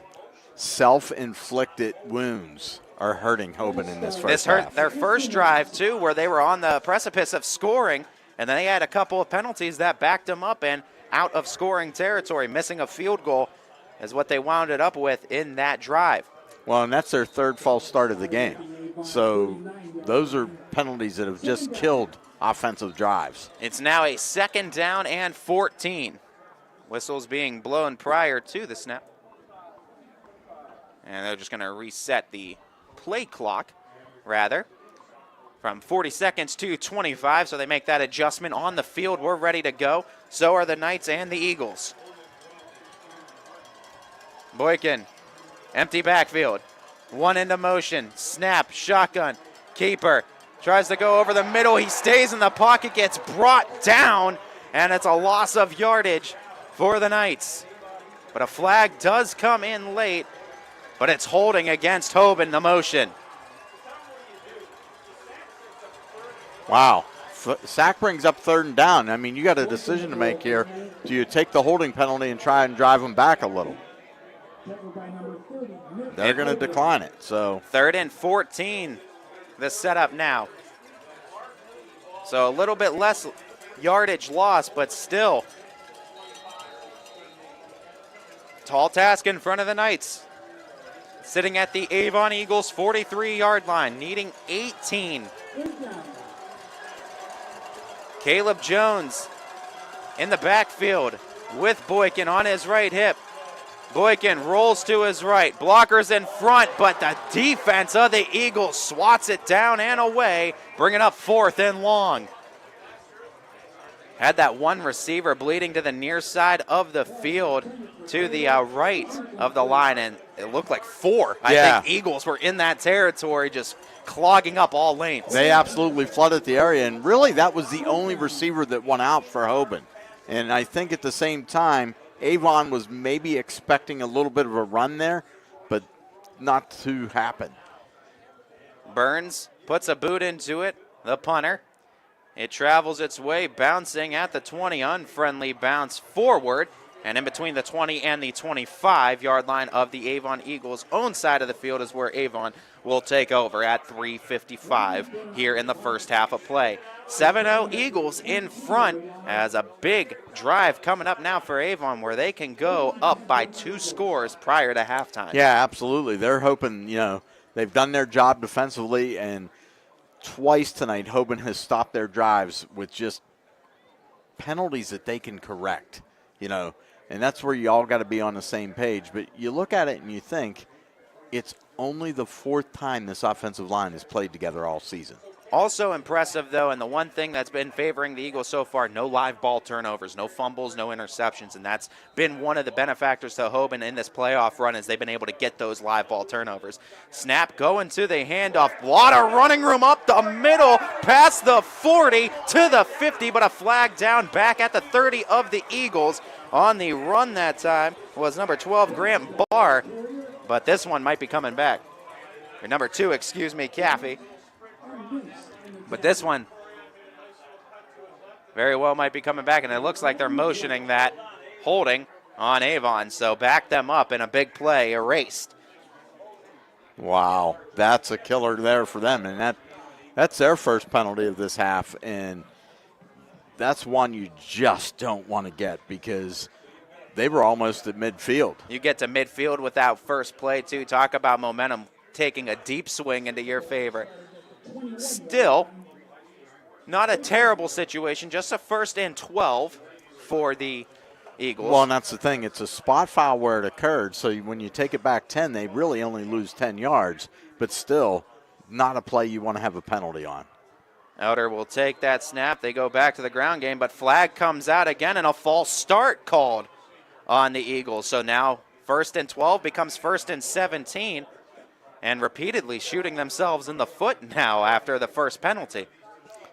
self-inflicted wounds are hurting Hoban in this first half. This hurt their first drive too, where they were on the precipice of scoring, and then they had a couple of penalties that backed them up and out of scoring territory. Missing a field goal is what they wound it up with in that drive. Well, and that's their third false start of the game. So those are penalties that have just killed offensive drives. It's now a 2nd down and 14. Whistles being blown prior to the snap. And they're just going to reset the play clock, from 40 seconds to 25. So they make that adjustment on the field. We're ready to go. So are the Knights and the Eagles. Boykin, empty backfield. One into motion. Snap, shotgun. Keeper tries to go over the middle. He stays in the pocket, gets brought down, and it's a loss of yardage for the Knights. But a flag does come in late, but it's holding against Hoban, the motion. Wow. Sack brings up 3rd and down. I mean, you got a decision to make here. Do you take the holding penalty and try and drive them back a little? They're going to decline it. So 3rd and 14, the setup now. So a little bit less yardage loss, but still. Tall task in front of the Knights. Sitting at the Avon Eagles 43-yard line, needing 18. Caleb Jones in the backfield with Boykin on his right hip. Boykin rolls to his right. Blockers in front, but the defense of the Eagles swats it down and away, bringing up 4th and long. Had that one receiver bleeding to the near side of the field to the right of the line, and it looked like 4. I think Eagles were in that territory, just clogging up all lanes. They absolutely flooded the area, and really that was the only receiver that went out for Hoban. And I think at the same time, Avon was maybe expecting a little bit of a run there, but not to happen. Burns puts a boot into it, the punter. It travels its way, bouncing at the 20, unfriendly bounce forward, and in between the 20 and the 25-yard line of the Avon Eagles' own side of the field is where Avon will take over at 3:55 here in the first half of play. 7-0 Eagles in front as a big drive coming up now for Avon where they can go up by 2 scores prior to halftime. Yeah, absolutely. They're hoping, they've done their job defensively, and twice tonight Hoban has stopped their drives with just penalties that they can correct, and that's where you all got to be on the same page. But you look at it and you think it's only the 4th time this offensive line has played together all season. Also impressive, though, and the one thing that's been favoring the Eagles so far, no live ball turnovers, no fumbles, no interceptions, and that's been one of the benefactors to Hoban in this playoff run as they've been able to get those live ball turnovers. Snap going to the handoff. A lot of running room up the middle, past the 40 to the 50, but a flag down back at the 30 of the Eagles. On the run that time was number 12, Grant Barr, but this one might be coming back. Or number 2, Caffey. But this one very well might be coming back, and it looks like they're motioning that holding on Avon. So back them up in a big play, erased. Wow, that's a killer there for them, and that's their first penalty of this half, and that's one you just don't want to get because they were almost at midfield. You get to midfield without first play, too. Talk about momentum taking a deep swing into your favor. Still, not a terrible situation, just a 1st and 12 for the Eagles. Well, and that's the thing. It's a spot foul where it occurred, so when you take it back 10, they really only lose 10 yards, but still not a play you want to have a penalty on. Elder will take that snap. They go back to the ground game, but flag comes out again and a false start called on the Eagles. So now 1st and 12 becomes 1st and 17. And repeatedly shooting themselves in the foot now after the first penalty.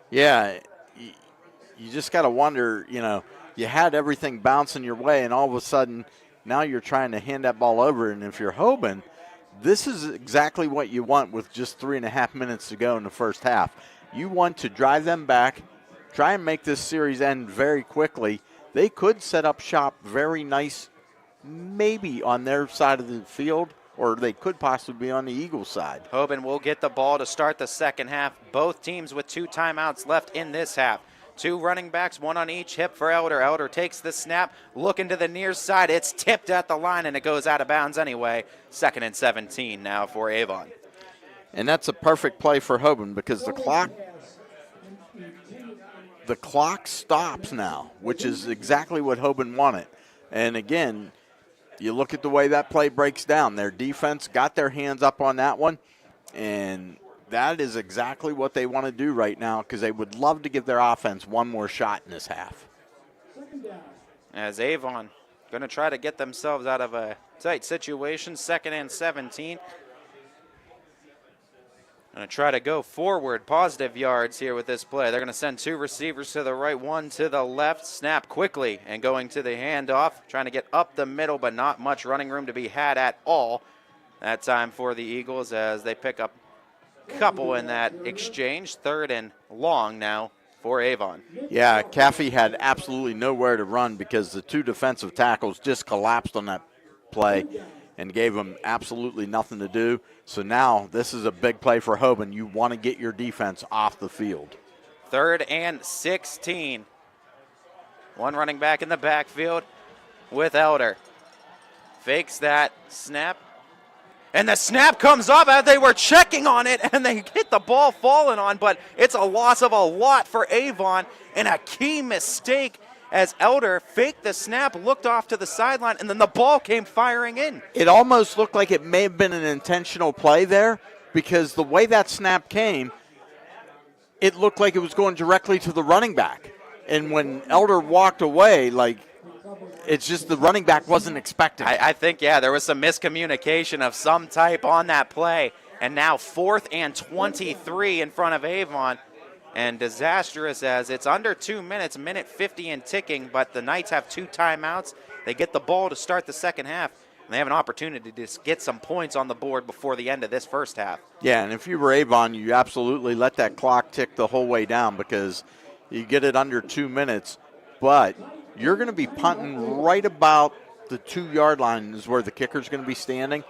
Yeah, you just got to wonder, you had everything bouncing your way, and all of a sudden now you're trying to hand that ball over. And if you're Hoban, this is exactly what you want with just 3.5 minutes to go in the first half. You want to drive them back, try and make this series end very quickly. They could set up shop very nice, maybe on their side of the field, or they could possibly be on the Eagles side. Hoban will get the ball to start the second half. Both teams with 2 timeouts left in this half. 2 running backs, 1 on each hip for Elder. Elder takes the snap, looking to the near side. It's tipped at the line, and it goes out of bounds anyway. 2nd and 17 now for Avon. And that's a perfect play for Hoban because the clock stops now, which is exactly what Hoban wanted. And again, you look at the way that play breaks down. Their defense got their hands up on that one, and that is exactly what they want to do right now because they would love to give their offense one more shot in this half. As Avon going to try to get themselves out of a tight situation, 2nd and 17. Going to try to go forward, positive yards here with this play. They're going to send 2 receivers to the right, 1 to the left. Snap quickly and going to the handoff, trying to get up the middle, but not much running room to be had at all. That time for the Eagles as they pick up a couple in that exchange. 3rd and long now for Avon. Yeah, Caffey had absolutely nowhere to run because the 2 defensive tackles just collapsed on that play and gave them absolutely nothing to do. So now this is a big play for Hoban. You want to get your defense off the field. 3rd and 16. 1 running back in the backfield with Elder. Fakes that snap. And the snap comes up as they were checking on it, and they hit the ball falling on, but it's a loss of a lot for Avon and a key mistake as Elder faked the snap, looked off to the sideline, and then the ball came firing in. It almost looked like it may have been an intentional play there because the way that snap came, it looked like it was going directly to the running back. And when Elder walked away, it's just the running back wasn't expecting it. I think, there was some miscommunication of some type on that play. And now 4th and 23 in front of Avon. And disastrous as it's under 2 minutes, minute 50 and ticking, but the Knights have 2 timeouts. They get the ball to start the second half. And they have an opportunity to just get some points on the board before the end of this first half. Yeah, and if you were Avon, you absolutely let that clock tick the whole way down because you get it under 2 minutes, but you're going to be punting right about the 2-yard line is where the kicker's going to be standing.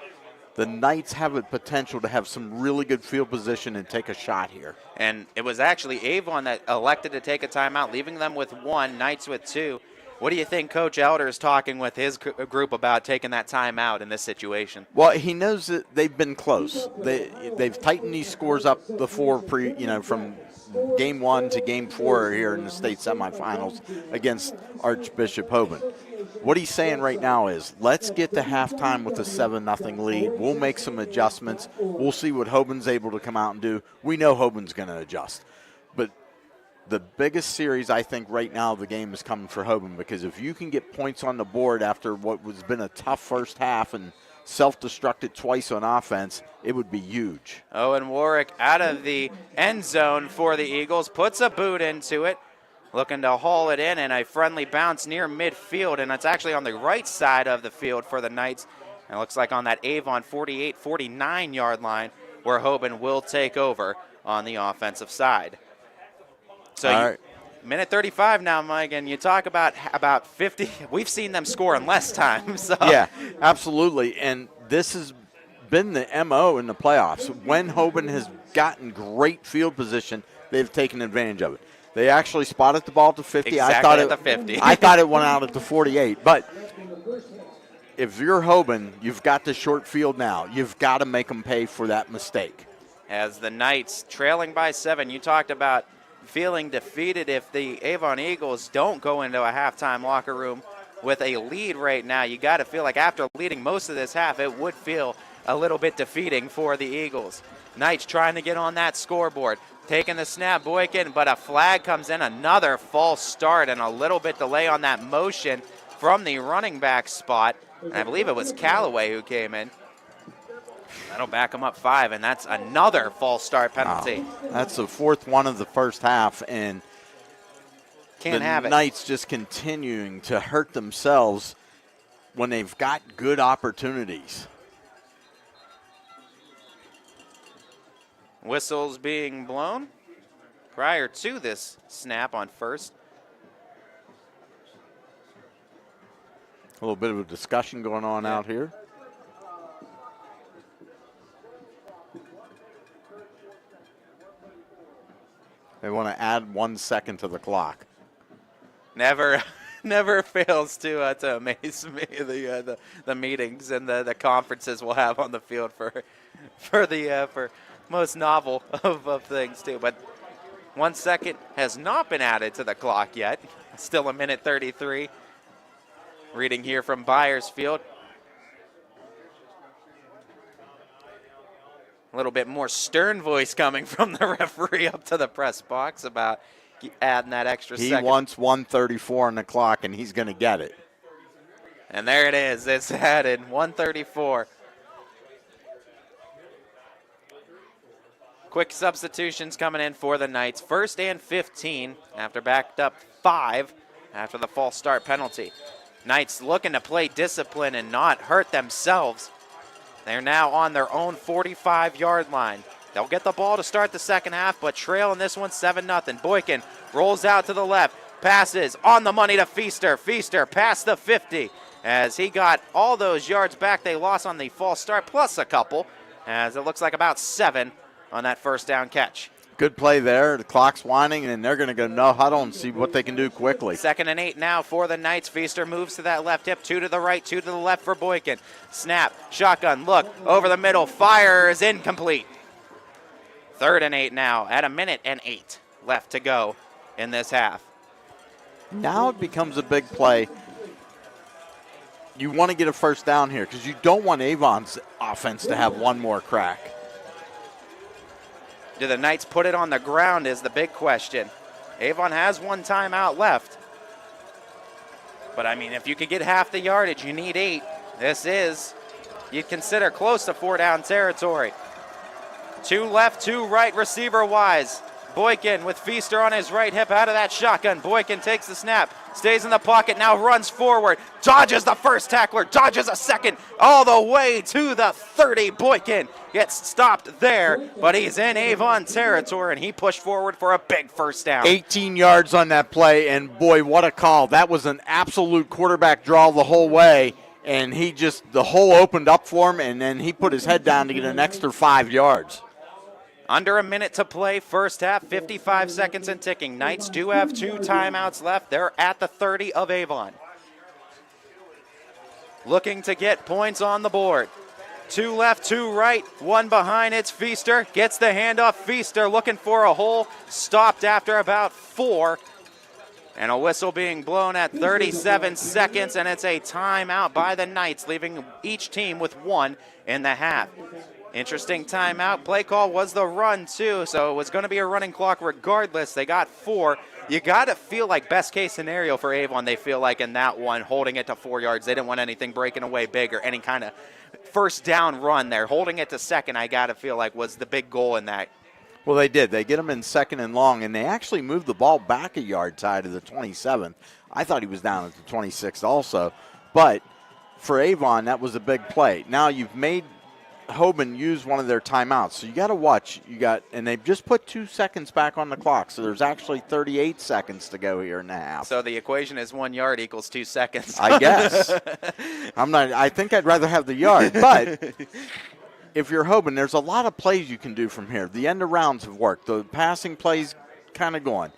The Knights have a potential to have some really good field position and take a shot here. And it was actually Avon that elected to take a timeout, leaving them with 1, Knights with 2. What do you think Coach Elder is talking with his group about taking that timeout in this situation? Well, he knows that they've been close. They've tightened these scores up before, from game 1 to game 4 here in the state semifinals against Archbishop Hoban. What he's saying right now is, let's get to halftime with a 7-0 lead. We'll make some adjustments. We'll see what Hoban's able to come out and do. We know Hoban's going to adjust. But the biggest series, I think, right now, the game is coming for Hoban, because if you can get points on the board after what has been a tough first half and self-destructed twice on offense, it would be huge. Owen Warwick out of the end zone for the Eagles, puts a boot into it, looking to haul it in, and a friendly bounce near midfield, and it's actually on the right side of the field for the Knights. And it looks like on that Avon 48, 49-yard line where Hoban will take over on the offensive side. So minute 35 now, Mike, and you talk about 50. We've seen them score in less time. So. Yeah, absolutely. And this has been the MO in the playoffs. When Hoban has gotten great field position, they've taken advantage of it. They actually spotted the ball at the 50. Exactly at the 50. I thought it went out at the 48. But if you're Hoban, you've got the short field now. You've got to make them pay for that mistake. As the Knights trailing by 7, you talked about feeling defeated if the Avon Eagles don't go into a halftime locker room with a lead right now. You got to feel like after leading most of this half, it would feel a little bit defeating for the Eagles. Knights trying to get on that scoreboard. Taking the snap, Boykin, but a flag comes in, another false start, and a little bit delay on that motion from the running back spot. And I believe it was Callaway who came in. That'll back him up 5, and that's another false start penalty. Wow. That's the 4th one of the first half, and Can't have it. Knights just continuing to hurt themselves when they've got good opportunities. Whistles being blown prior to this snap on first. A little bit of a discussion going on out here. They want to add 1 second to the clock. Never fails to amaze me the meetings and the conferences we'll have on the field for most novel of things too. But 1 second has not been added to the clock yet. Still a minute 33. Reading here from Byersfield. A little bit more stern voice coming from the referee up to the press box about adding that extra second. He wants 1:34 on the clock, and he's going to get it. And there it is. It's added, 1:34. Quick substitutions coming in for the Knights. 1st and 15 after backed up 5 after the false start penalty. Knights looking to play discipline and not hurt themselves. They're now on their own 45-yard line. They'll get the ball to start the second half, but trail in this one 7-0. Boykin rolls out to the left, passes on the money to Feaster. Feaster past the 50 as he got all those yards back they lost on the false start, plus a couple, as it looks like about 7 on that first down catch. Good play there. The clock's winding, and they're going to go no huddle and see what they can do quickly. 2nd and 8 now for the Knights. Feaster moves to that left hip, 2 to the right, 2 to the left for Boykin. Snap, shotgun, look, over the middle, fire is incomplete. 3rd and 8 now at 1:08 left to go in this half. Now it becomes a big play. You want to get a first down here because you don't want Avon's offense to have one more crack. Do the Knights put it on the ground is the big question. Avon has 1 timeout left. But, I mean, if you could get half the yardage, you need 8. This is, you'd consider close to 4 down territory. 2 left, 2 right, receiver-wise. Boykin with Feaster on his right hip out of that shotgun. Boykin takes the snap, stays in the pocket, now runs forward, dodges the first tackler, dodges a second, all the way to the 30. Boykin gets stopped there, but he's in Avon territory, and he pushed forward for a big first down. 18 yards on that play, and boy, what a call. That was an absolute quarterback draw the whole way, and the hole opened up for him, and then he put his head down to get an extra 5 yards. Under a minute to play, first half, 55 seconds and ticking. Knights do have 2 timeouts left. They're at the 30 of Avon. Looking to get points on the board. 2 left, 2 right, 1 behind. It's Feaster. Gets the handoff. Feaster looking for a hole. Stopped after about 4. And a whistle being blown at 37 seconds, and it's a timeout by the Knights, leaving each team with 1 in the half. Interesting timeout. Play call was the run, too, so it was going to be a running clock regardless. They got 4. You got to feel like best case scenario for Avon, they feel like in that one, holding it to 4 yards. They didn't want anything breaking away big or any kind of first down run there. Holding it to second, I got to feel like was the big goal in that. Well, they did. They get him in second and long, and they actually moved the ball back a yard side of the 27th. I thought he was down at the 26th also. But for Avon, that was a big play. Now you've made Hoban use one of their timeouts, so you got to watch. And they've just put 2 seconds back on the clock, so there's actually 38 seconds to go here in the half. So the equation is 1 yard equals 2 seconds. I guess. I think I'd rather have the yard, but if you're Hoban, there's a lot of plays you can do from here. The end of rounds have worked. The passing plays kind of going.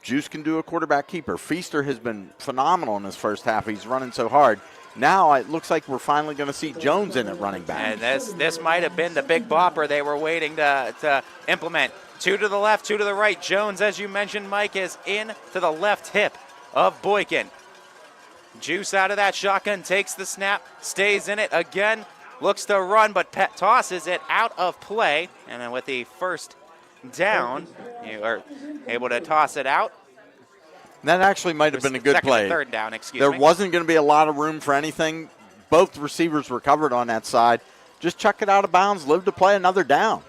Juice can do a quarterback keeper. Feaster has been phenomenal in this first half. He's running so hard. Now it looks like we're finally going to see Jones in at running back. And this might have been the big bopper they were waiting to implement. 2 to the left, 2 to the right. Jones, as you mentioned, Mike, is in to the left hip of Boykin. Juice out of that shotgun, takes the snap, stays in it again, looks to run, but tosses it out of play. And then with the first down, you are able to toss it out. That actually might have been a good play. Third down, excuse me. me. There wasn't going to be a lot of room for anything. Both receivers were covered on that side. Just chuck it out of bounds, live to play another down.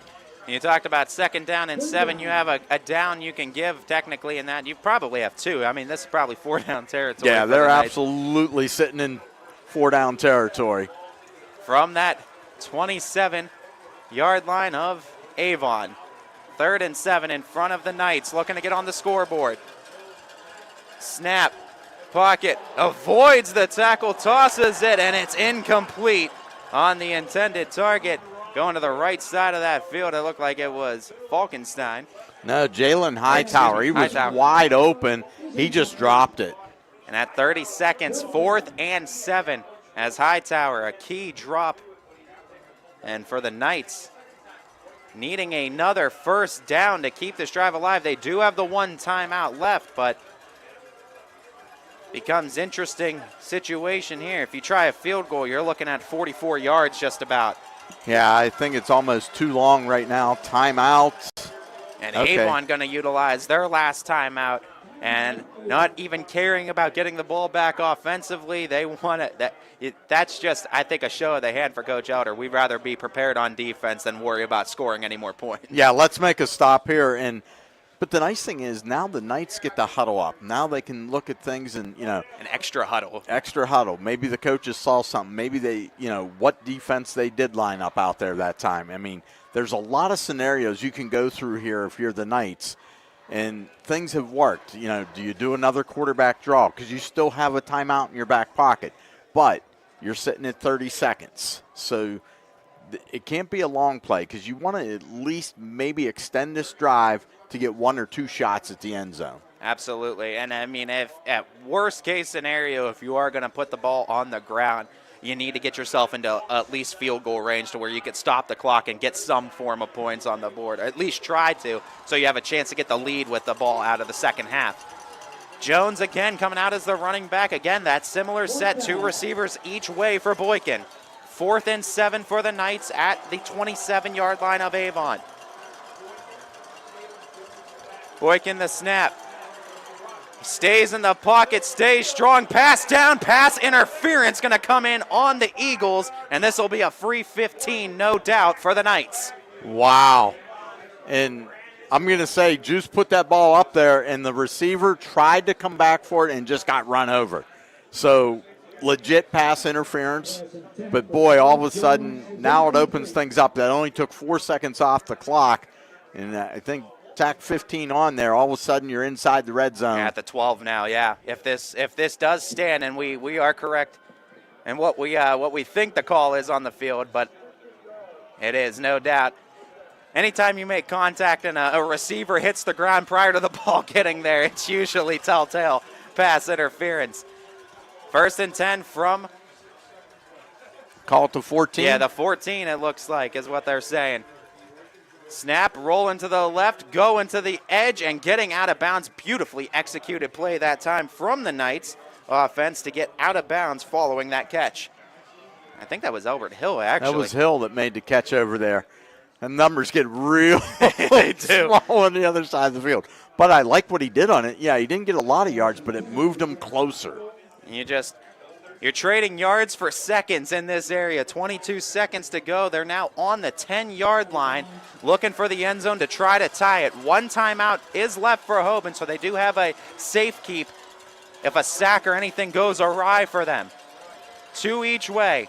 You talked about second down and 7. You have a down you can give technically in that. You probably have 2. I mean, this is probably 4 down territory. Yeah, they're absolutely sitting in 4 down territory. From that 27-yard line of Avon. 3rd and 7 in front of the Knights, looking to get on the scoreboard. Snap, pocket, avoids the tackle, tosses it, and it's incomplete on the intended target. Going to the right side of that field, it looked like it was Falkenstein. No, Jalen Hightower. He was wide open. He just dropped it. And at 30 seconds, 4th and 7 as Hightower, a key drop. And for the Knights, needing another first down to keep this drive alive. They do have the 1 timeout left, but becomes interesting situation here. If you try a field goal, you're looking at 44 yards just about. Yeah, I think it's almost too long right now. Timeout. And Avon going to utilize their last timeout and not even caring about getting the ball back offensively. They want it. That's just, I think, a show of the hand for Coach Elder. We'd rather be prepared on defense than worry about scoring any more points. Yeah, let's make a stop here. But the nice thing is now the Knights get to huddle up. Now they can look at things and, an extra huddle. Extra huddle. Maybe the coaches saw something. Maybe they, what defense they did line up out there that time. I mean, there's a lot of scenarios you can go through here if you're the Knights. And things have worked. Do you do another quarterback draw? Because you still have a timeout in your back pocket. But you're sitting at 30 seconds. So it can't be a long play because you want to at least maybe extend this drive to get 1 or 2 shots at the end zone. Absolutely. And, I mean, if at worst case scenario, if you are going to put the ball on the ground, you need to get yourself into at least field goal range to where you could stop the clock and get some form of points on the board, or at least try to, so you have a chance to get the lead with the ball out of the second half. Jones again coming out as the running back. Again, that similar set, 2 receivers each way for Boykin. 4th and 7 for the Knights at the 27-yard line of Avon. Boykin the snap. Stays in the pocket, stays strong, pass down, pass interference going to come in on the Eagles, and this will be a free 15, no doubt, for the Knights. Wow. And I'm going to say Juice put that ball up there, and the receiver tried to come back for it and just got run over. So legit pass interference. But, boy, all of a sudden, now it opens things up. That only took 4 seconds off the clock. And I think tack 15 on there, all of a sudden you're inside the red zone. At the 12 now, yeah. If this does stand, and we are correct in what we think the call is on the field, but it is, no doubt. Anytime you make contact and a receiver hits the ground prior to the ball getting there, it's usually telltale pass interference. 1st and 10 from... Call it to 14? Yeah, the 14 it looks like is what they're saying. Snap, roll into the left, go into the edge, and getting out of bounds. Beautifully executed play that time from the Knights offense to get out of bounds following that catch. I think that was Albert Hill, actually. That was Hill that made the catch over there. And numbers get real They do. small on the other side of the field. But I like what he did on it. Yeah, he didn't get a lot of yards, but it moved him closer. You're trading yards for seconds in this area. 22 seconds to go. They're now on the 10-yard line, looking for the end zone to try to tie it. 1 timeout is left for Hoban, so they do have a safe keep if a sack or anything goes awry for them. 2 each way.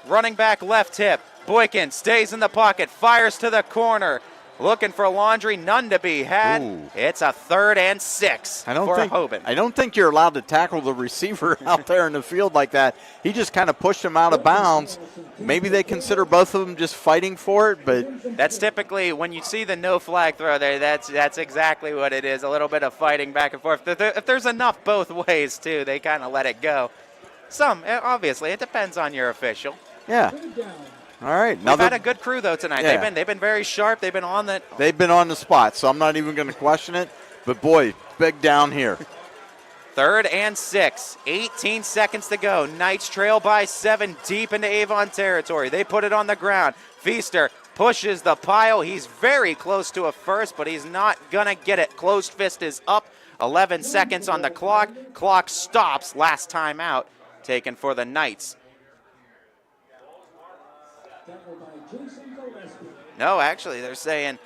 Running back left hip. Boykin stays in the pocket, fires to the corner. Looking for Laundry, none to be had. Ooh. It's a 3rd and 6 for Hoban. I don't think you're allowed to tackle the receiver out there in the field like that. He just kind of pushed him out of bounds. Maybe they consider both of them just fighting for it, but That's typically, when you see the no flag throw there, that's exactly what it is, a little bit of fighting back and forth. If there's enough both ways, too, they kind of let it go. Obviously, it depends on your official. yeah. All right. We've had a good crew, though, tonight. Yeah. They've been very sharp. They've been on the... They've been on the spot, so I'm not even going to question it. But, boy, big down here. 3rd and 6, 18 seconds to go. Knights trail by 7 deep into Avon territory. They put it on the ground. Feaster pushes the pile. He's very close to a first, but he's not going to get it. Closed fist is up. 11 seconds on the clock. Clock stops. Last time out taken for the Knights. No, actually, they're saying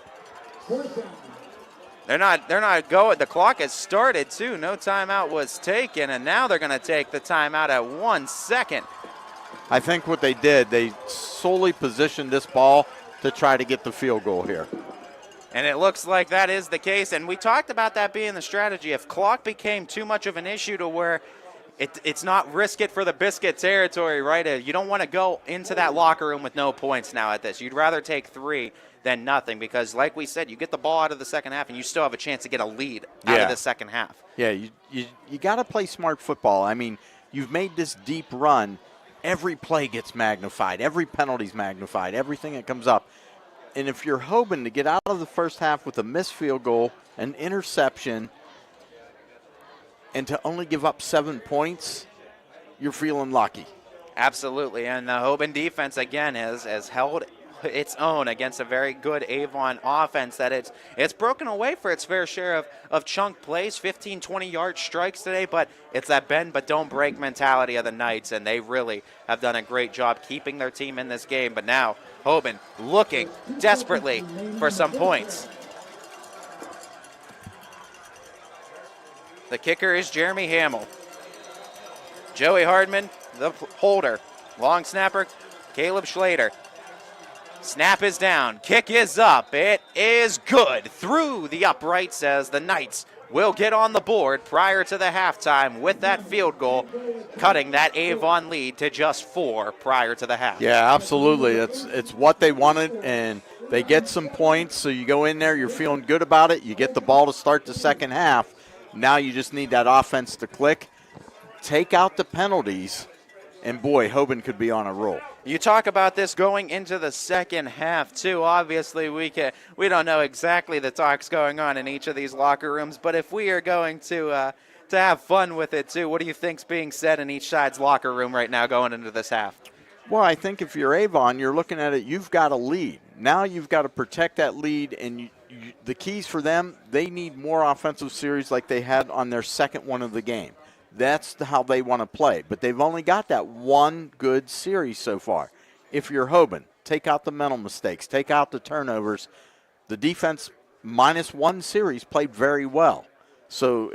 they're not going. The clock has started, too. No timeout was taken, and now they're going to take the timeout at 1 second. I think what they did, they solely positioned this ball to try to get the field goal here. And it looks like that is the case, and we talked about that being the strategy. If clock became too much of an issue to where it's not risk it for the biscuit territory, right? You don't want to go into that locker room with no points now at this. You'd rather take 3 than nothing because, like we said, you get the ball out of the second half and you still have a chance to get a lead out of the second half. Yeah, you got to play smart football. I mean, you've made this deep run. Every play gets magnified. Every penalty's magnified. Everything that comes up. And if you're Hoban to get out of the first half with a missed field goal, an interception, and to only give up 7 points, you're feeling lucky. Absolutely, and the Hoban defense, again, has held its own against a very good Avon offense that it's broken away for its fair share of chunk plays, 15, 20-yard strikes today, but it's that bend but don't break mentality of the Knights, and they really have done a great job keeping their team in this game. But now Hoban looking desperately for some points. The kicker is Jeremy Hamill. Joey Hardman, the holder. Long snapper, Caleb Schlater. Snap is down. Kick is up. It is good. Through the uprights as the Knights will get on the board prior to the halftime with that field goal, cutting that Avon lead to just 4 prior to the half. Yeah, absolutely. It's what they wanted, and they get some points. So you go in there, you're feeling good about it. You get the ball to start the second half. Now you just need that offense to click. Take out the penalties, and boy, Hoban could be on a roll. You talk about this going into the second half, too. Obviously, we don't know exactly the talks going on in each of these locker rooms, but if we are going to have fun with it, too, what do you think's being said in each side's locker room right now going into this half? Well, I think if you're Avon, you're looking at it, you've got a lead. Now you've got to protect that lead, and the keys for them, they need more offensive series like they had on their second one of the game. That's how they want to play. But they've only got that one good series so far. If you're Hoban, take out the mental mistakes, take out the turnovers. The defense -1 series played very well. So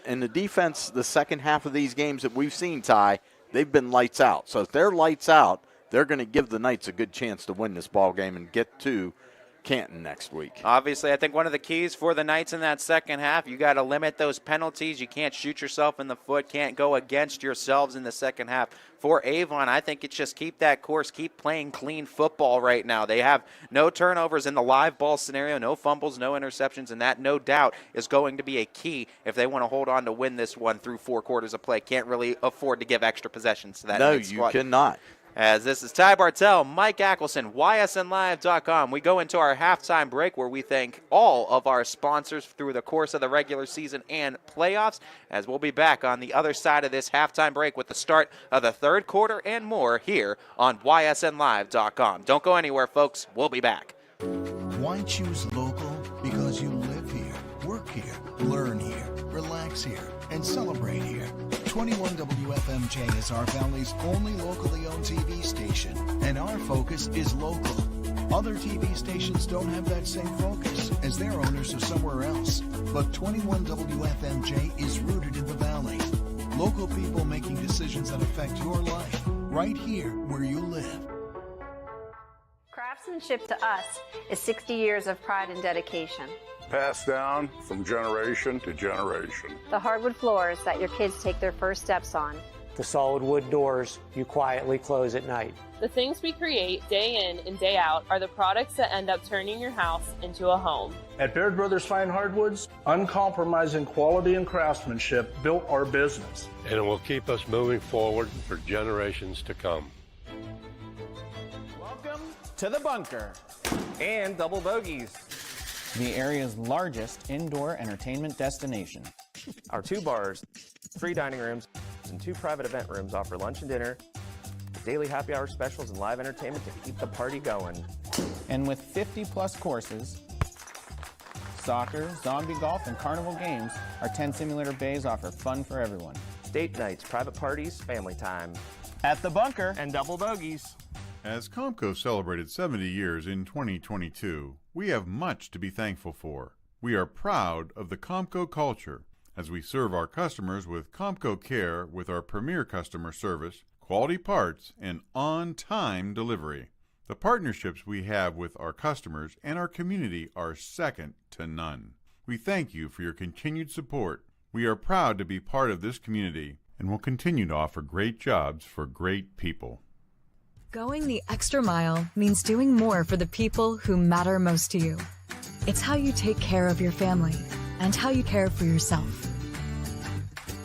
in the defense, the second half of these games that we've seen, Ty, they've been lights out. So if they're lights out, they're going to give the Knights a good chance to win this ball game and get to Canton next week. Obviously, I think one of the keys for the Knights in that second half, you got to limit those penalties. You can't shoot yourself in the foot, can't go against yourselves in the second half. For Avon, I think it's just keep that course, keep playing clean football right now. They have no turnovers in the live ball scenario, no fumbles, no interceptions, and that no doubt is going to be a key if they want to hold on to win this one through 4 quarters of play. Can't really afford to give extra possessions to that Knights squad. No, you cannot. As this is Ty Bartell, Mike Ackelson, YSNLive.com. We go into our halftime break where we thank all of our sponsors through the course of the regular season and playoffs, as we'll be back on the other side of this halftime break with the start of the third quarter and more here on YSNLive.com. Don't go anywhere, folks. We'll be back. Why choose local? Because you live here, work here, learn here, relax here, and celebrate here. 21 WFMJ is our Valley's only locally owned TV station, and our focus is local. Other TV stations don't have that same focus, as their owners are somewhere else. But 21 WFMJ is rooted in the Valley. Local people making decisions that affect your life, right here where you live. Craftsmanship to us is 60 years of pride and dedication. Passed down from generation to generation. The hardwood floors that your kids take their first steps on. The solid wood doors you quietly close at night. The things we create day in and day out are the products that end up turning your house into a home. At Baird Brothers Fine Hardwoods, uncompromising quality and craftsmanship built our business. And it will keep us moving forward for generations to come. Welcome to the Bunker and Double Bogies, the area's largest indoor entertainment destination. Our 2 bars, 3 dining rooms, and 2 private event rooms offer lunch and dinner, daily happy hour specials, and live entertainment to keep the party going. And with 50-plus courses, soccer, zombie golf, and carnival games, our 10 simulator bays offer fun for everyone. Date nights, private parties, family time. At the Bunker and Double Bogies. As Comco celebrated 70 years in 2022, we have much to be thankful for. We are proud of the Comco culture as we serve our customers with Comco Care with our premier customer service, quality parts, and on-time delivery. The partnerships we have with our customers and our community are second to none. We thank you for your continued support. We are proud to be part of this community and will continue to offer great jobs for great people. Going the extra mile means doing more for the people who matter most to you. It's how you take care of your family and how you care for yourself.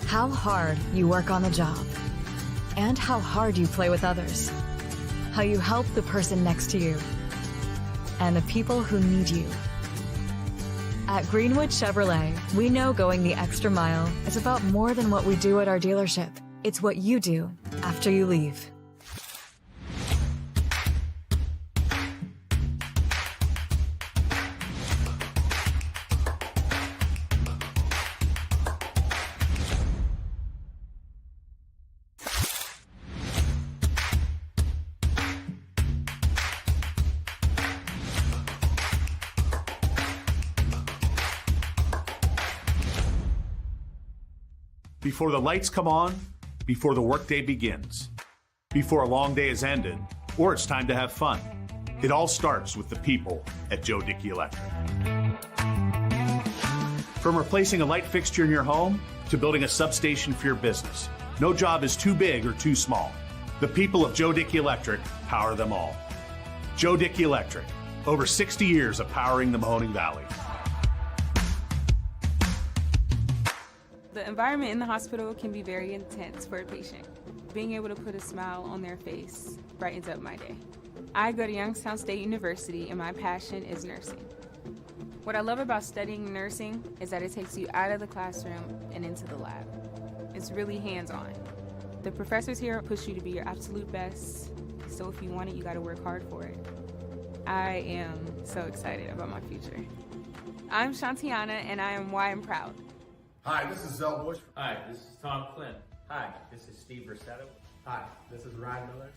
How hard you work on the job and how hard you play with others. How you help the person next to you and the people who need you. At Greenwood Chevrolet, we know going the extra mile is about more than what we do at our dealership. It's what you do after you leave. Before the lights come on, before the workday begins, before a long day is ended, or it's time to have fun. It all starts with the people at Joe Dickey Electric. From replacing a light fixture in your home to building a substation for your business, no job is too big or too small. The people of Joe Dickey Electric power them all. Joe Dickey Electric, over 60 years of powering the Mahoning Valley. The environment in the hospital can be very intense for a patient. Being able to put a smile on their face brightens up my day. I go to Youngstown State University and my passion is nursing. What I love about studying nursing is that it takes you out of the classroom and into the lab. It's really hands-on. The professors here push you to be your absolute best, so if you want it, you gotta work hard for it. I am so excited about my future. I'm Shantiana and I am why I'm proud. Hi, this is Zell Bush. Hi, this is Tom Flynn. Hi, this is Steve Versetto. Hi, this is Ryan Miller.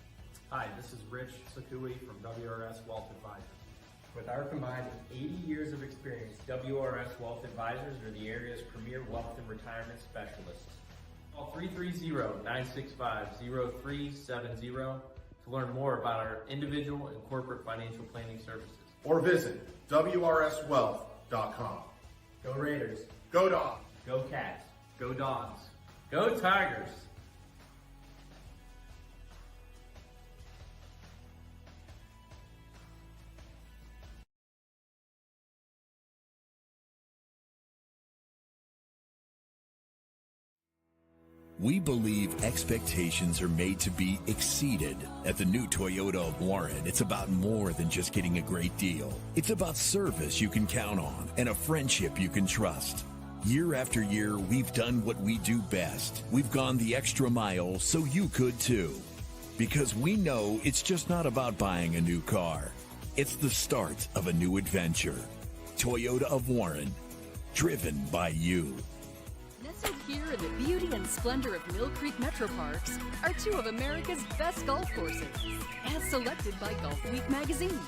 Hi, this is Rich Sakui from WRS Wealth Advisors. With our combined 80 years of experience, WRS Wealth Advisors are the area's premier wealth and retirement specialists. Call 330-965-0370 to learn more about our individual and corporate financial planning services. Or visit WRSwealth.com. Go Raiders. Go Dogs. Go Cats. Go Dogs. Go Tigers. We believe expectations are made to be exceeded. At the new Toyota of Warren, it's about more than just getting a great deal. It's about service you can count on and a friendship you can trust. Year after year, we've done what we do best. We've gone the extra mile so you could too. Because we know it's just not about buying a new car. It's the start of a new adventure. Toyota of Warren, driven by you. Nestled here in the beauty and splendor of Mill Creek Metro Parks are two of America's best golf courses, as selected by Golf Week magazine.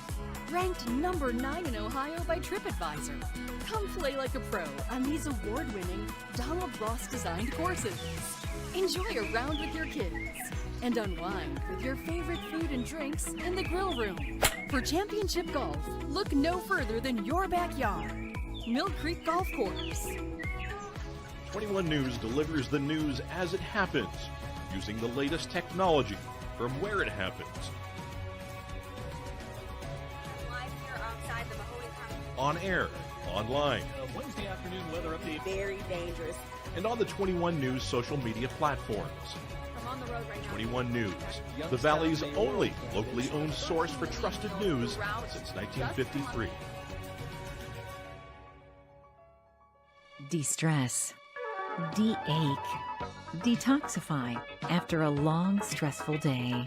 Ranked number 9 in Ohio by TripAdvisor. Come play like a pro on these award-winning Donald Ross-designed courses. Enjoy a round with your kids and unwind with your favorite food and drinks in the grill room. For championship golf, look no further than your backyard. Mill Creek Golf Course. 21 News delivers the news as it happens, using the latest technology from where it happens. Live here outside the Mahoney County. On air, online, Wednesday afternoon weather update. Very dangerous. and on the 21 News social media platforms. I'm on the road right now. 21 News, the Valley's only locally owned source for trusted news since 1953. De-stress. De-ache. Detoxify after a long, stressful day.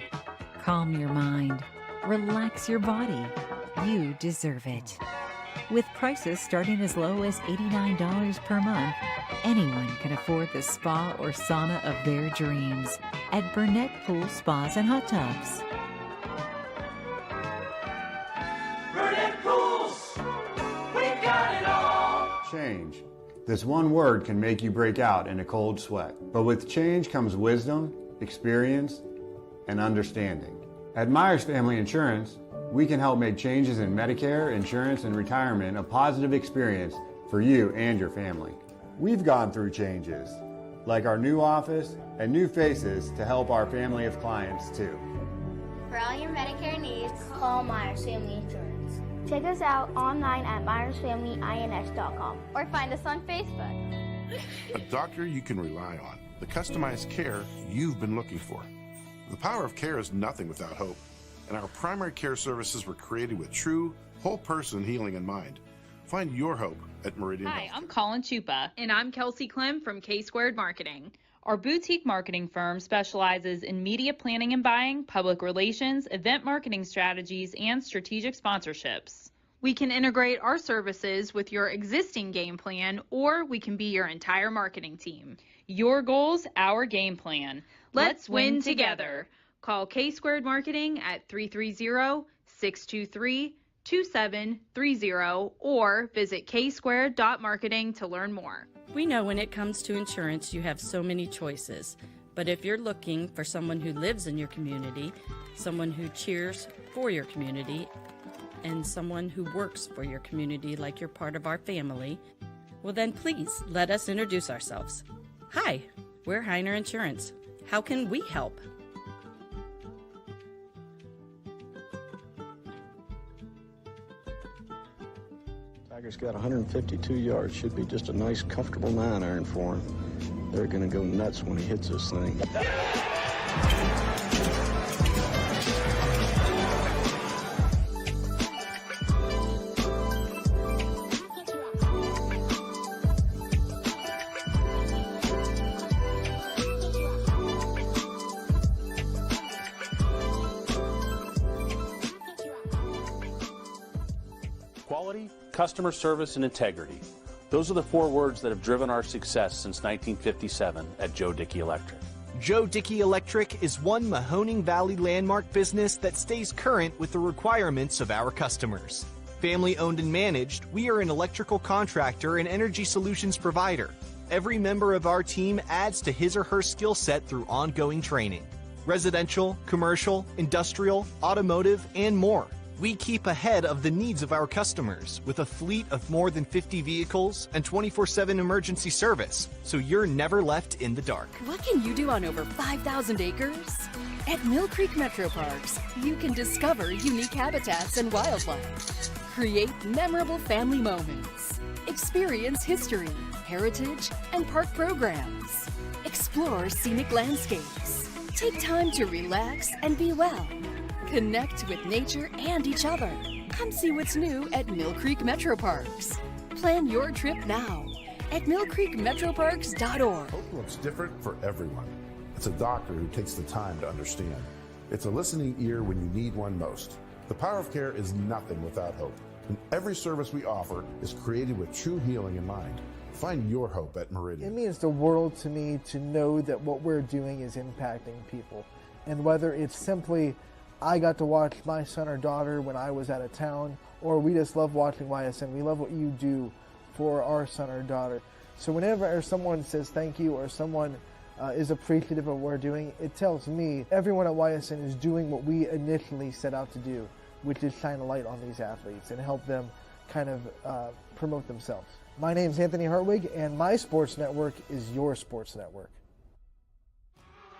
Calm your mind. Relax your body. You deserve it. With prices starting as low as $89 per month, anyone can afford the spa or sauna of their dreams at Burnett Pool Spas and Hot Tubs. Burnett Pools, we've got it all. Change. This one word can make you break out in a cold sweat. But with change comes wisdom, experience, and understanding. At Myers Family Insurance, we can help make changes in Medicare, insurance, and retirement a positive experience for you and your family. We've gone through changes, like our new office and new faces to help our family of clients too. For all your Medicare needs, call Myers Family Insurance. Check us out online at MyersFamilyINS.com or find us on Facebook. A doctor you can rely on. The customized care you've been looking for. The power of care is nothing without hope. And our primary care services were created with true, whole person healing in mind. Find your hope at Meridian Hi, Health. I'm Colin Chupa. And I'm Kelsey Clem from K-Squared Marketing. Our boutique marketing firm specializes in media planning and buying, public relations, event marketing strategies, and strategic sponsorships. We can integrate our services with your existing game plan, or we can be your entire marketing team. Your goals, our game plan. Let's win together. Call K-Squared Marketing at 330-623-2730 or visit ksquared.marketing to learn more. We know when it comes to insurance, you have so many choices. But if you're looking for someone who lives in your community, someone who cheers for your community, and someone who works for your community like you're part of our family, well then please let us introduce ourselves. Hi, we're Heiner Insurance. How can we help? Tiger's got 152 yards. Should be just a nice, comfortable 9-iron for him. They're going to go nuts when he hits this thing. Quality, customer service, and integrity. Those are the 4 words that have driven our success since 1957 at Joe Dickey Electric. Joe Dickey Electric is one Mahoning Valley landmark business that stays current with the requirements of our customers. Family owned and managed, we are an electrical contractor and energy solutions provider. Every member of our team adds to his or her skill set through ongoing training. Residential, commercial, industrial, automotive, and more. We keep ahead of the needs of our customers with a fleet of more than 50 vehicles and 24/7 emergency service, so you're never left in the dark. What can you do on over 5,000 acres? At Mill Creek Metro Parks, you can discover unique habitats and wildlife, create memorable family moments, experience history, heritage, and park programs, explore scenic landscapes, take time to relax and be well, connect with nature and each other. Come see what's new at Mill Creek Metro Parks. Plan your trip now at millcreekmetroparks.org. Hope looks different for everyone. It's a doctor who takes the time to understand. It's a listening ear when you need one most. The power of care is nothing without hope. And every service we offer is created with true healing in mind. Find your hope at Meridian. It means the world to me to know that what we're doing is impacting people. And whether it's simply, I got to watch my son or daughter when I was out of town, or we just love watching YSN. We love what you do for our son or daughter. So whenever someone says thank you or someone is appreciative of what we're doing, it tells me everyone at YSN is doing what we initially set out to do, which is shine a light on these athletes and help them kind of promote themselves. My name's Anthony Hartwig, and my sports network is your sports network.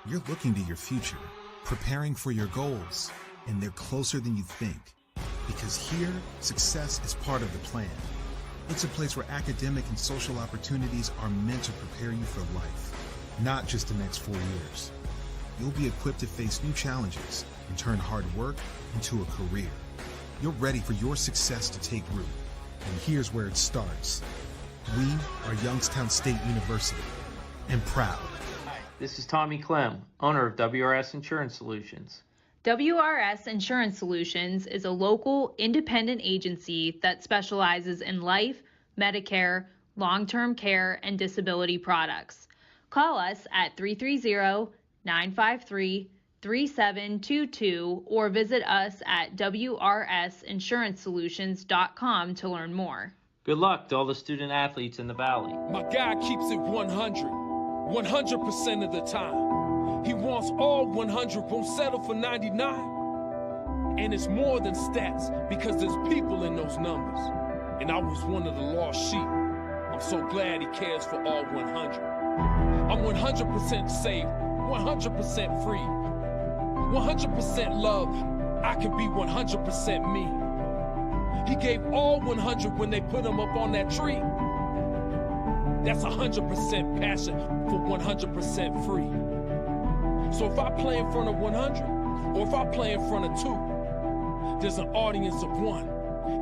You're looking to your future, preparing for your goals, and they're closer than you think. Because here, success is part of the plan. It's a place where academic and social opportunities are meant to prepare you for life, not just the next 4 years. You'll be equipped to face new challenges and turn hard work into a career. You're ready for your success to take root. And here's where it starts. We are Youngstown State University, and proud. Hi, this is Tommy Clem, owner of WRS Insurance Solutions. WRS Insurance Solutions is a local, independent agency that specializes in life, Medicare, long-term care, and disability products. Call us at 330-953-3722 or visit us at wrsinsurancesolutions.com to learn more. Good luck to all the student athletes in the Valley. My guy keeps it 100% of the time. He wants all 100, won't settle for 99. And it's more than stats because there's people in those numbers. And I was one of the lost sheep. I'm so glad he cares for all 100. I'm 100% safe, 100% free, 100% love. I can be 100% me. He gave all 100 when they put him up on that tree. That's 100% passion for 100% free. So if I play in front of 100, or if I play in front of 2, there's an audience of 1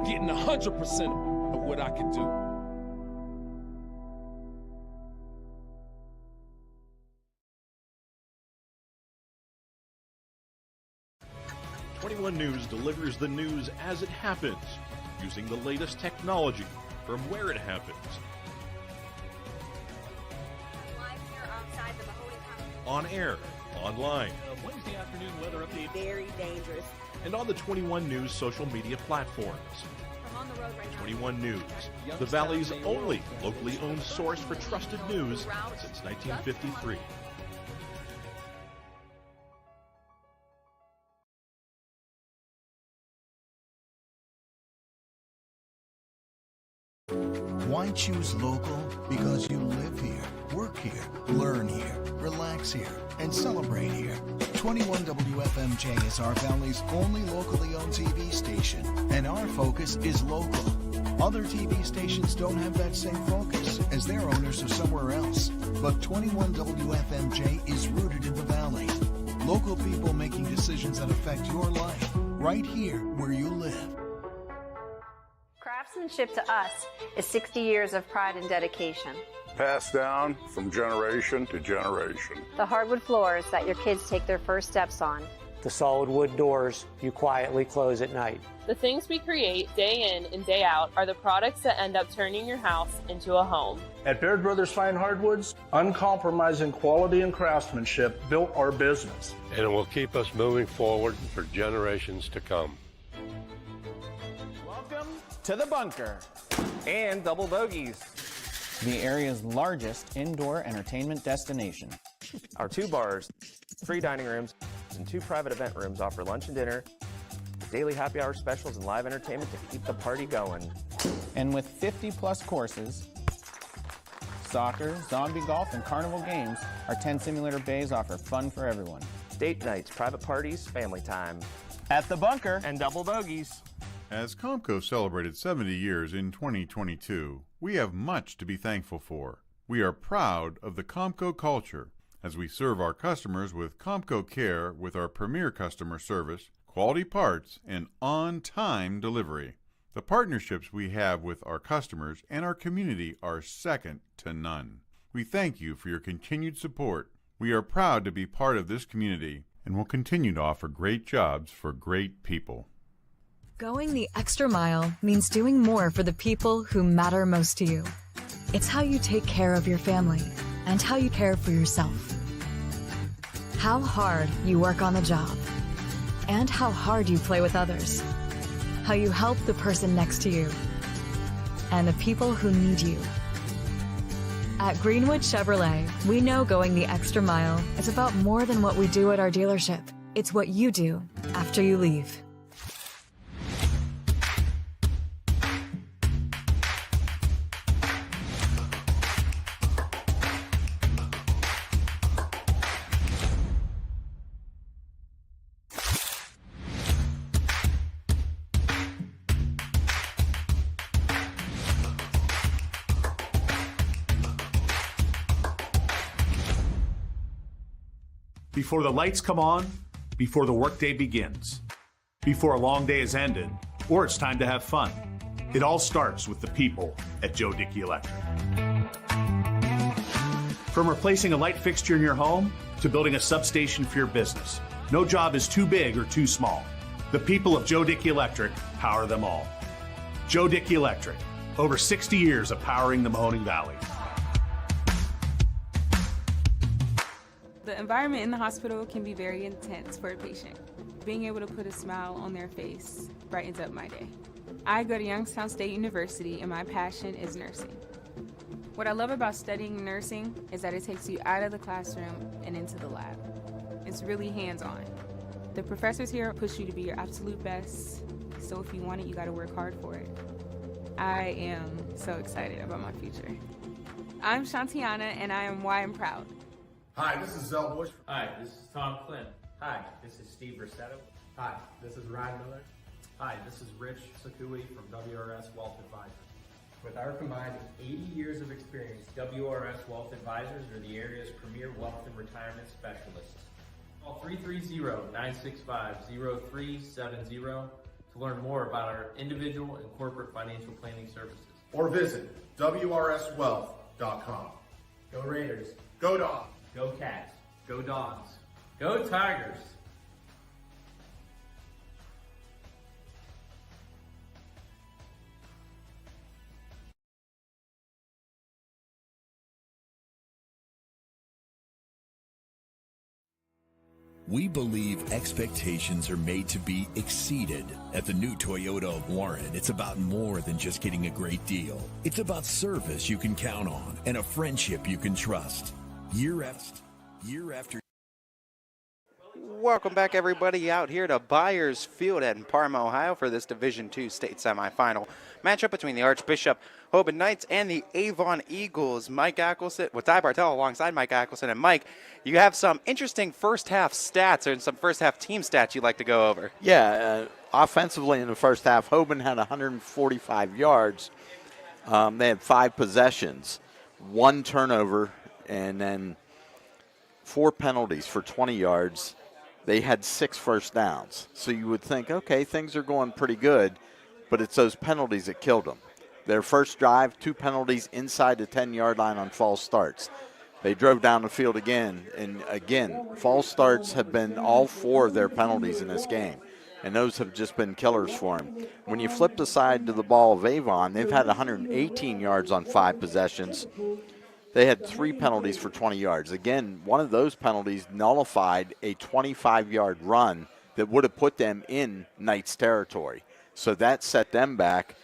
getting 100% of what I can do. News delivers the news as it happens, using the latest technology from where it happens. Live here outside the Mahoney County. On air, online, Wednesday afternoon weather update. Very dangerous. and on the 21 News social media platforms. I'm on the road right now. 21 News, the Valley's only locally owned source for trusted news since 1953. Why choose local? Because you live here, work here, learn here, relax here, and celebrate here. 21 WFMJ is our Valley's only locally owned TV station, and our focus is local. Other TV stations don't have that same focus, as their owners are somewhere else. But 21 WFMJ is rooted in the Valley. Local people making decisions that affect your life, right here where you live. Craftsmanship to us is 60 years of pride and dedication. Passed down from generation to generation. The hardwood floors that your kids take their first steps on. The solid wood doors you quietly close at night. The things we create day in and day out are the products that end up turning your house into a home. At Baird Brothers Fine Hardwoods, uncompromising quality and craftsmanship built our business. And it will keep us moving forward for generations to come. Welcome to the bunker, and double bogeys. The area's largest indoor entertainment destination. Our 2 bars, 3 dining rooms, and 2 private event rooms offer lunch and dinner, daily happy hour specials, and live entertainment to keep the party going. And with 50-plus courses, soccer, zombie golf, and carnival games, our 10 simulator bays offer fun for everyone. Date nights, private parties, family time. At the bunker and double bogeys. As Comco celebrated 70 years in 2022, we have much to be thankful for. We are proud of the Comco culture as we serve our customers with Comco Care with our premier customer service, quality parts, and on-time delivery. The partnerships we have with our customers and our community are second to none. We thank you for your continued support. We are proud to be part of this community and will continue to offer great jobs for great people. Going the extra mile means doing more for the people who matter most to you. It's how you take care of your family and how you care for yourself. How hard you work on the job and how hard you play with others. How you help the person next to you and the people who need you. At Greenwood Chevrolet, we know going the extra mile is about more than what we do at our dealership. It's what you do after you leave. Before the lights come on, before the workday begins, before a long day is ended, or it's time to have fun. It all starts with the people at Joe Dickey Electric. From replacing a light fixture in your home to building a substation for your business, no job is too big or too small. The people of Joe Dickey Electric power them all. Joe Dickey Electric, over 60 years of powering the Mahoning Valley. The environment in the hospital can be very intense for a patient. Being able to put a smile on their face brightens up my day. I go to Youngstown State University and my passion is nursing. What I love about studying nursing is that it takes you out of the classroom and into the lab. It's really hands-on. The professors here push you to be your absolute best, so if you want it, you gotta work hard for it. I am so excited about my future. I'm Shantiana and I am why I'm proud. Hi, this is Zell Bush. Hi, this is Tom Clint. Hi, this is Steve Rossetto. Hi, this is Ryan Miller. Hi, this is Rich Sakui from WRS Wealth Advisors. With our combined 80 years of experience, WRS Wealth Advisors are the area's premier wealth and retirement specialists. Call 330-965-0370 to learn more about our individual and corporate financial planning services. Or visit WRSwealth.com. Go Raiders. Go Dogs. Go Cats. Go Dogs. Go Tigers. We believe expectations are made to be exceeded. At the new Toyota of Warren, it's about more than just getting a great deal. It's about service you can count on and a friendship you can trust. Year after. Welcome back, everybody, out here to Byers Field in Parma, Ohio for this Division II state semifinal matchup between the Archbishop Hoban Knights and the Avon Eagles. Mike Ackelson, with Ty Bartel alongside Mike Ackelson. And Mike, you have some interesting first half stats or some first half team stats you'd like to go over. Yeah, offensively in the first half, Hoban had 145 yards. They had 5 possessions, 1 turnover, and then 4 penalties for 20 yards. They had 6 first downs. So you would think, okay, things are going pretty good, but it's those penalties that killed them. Their first drive, 2 penalties inside the 10-yard line on false starts. They drove down the field again, and again, false starts have been all 4 of their penalties in this game, and those have just been killers for them. When you flip the side to the ball of Avon, they've had 118 yards on 5 possessions. They had 3 penalties for 20 yards. Again, one of those penalties nullified a 25-yard run that would have put them in Knights territory. So that set them back.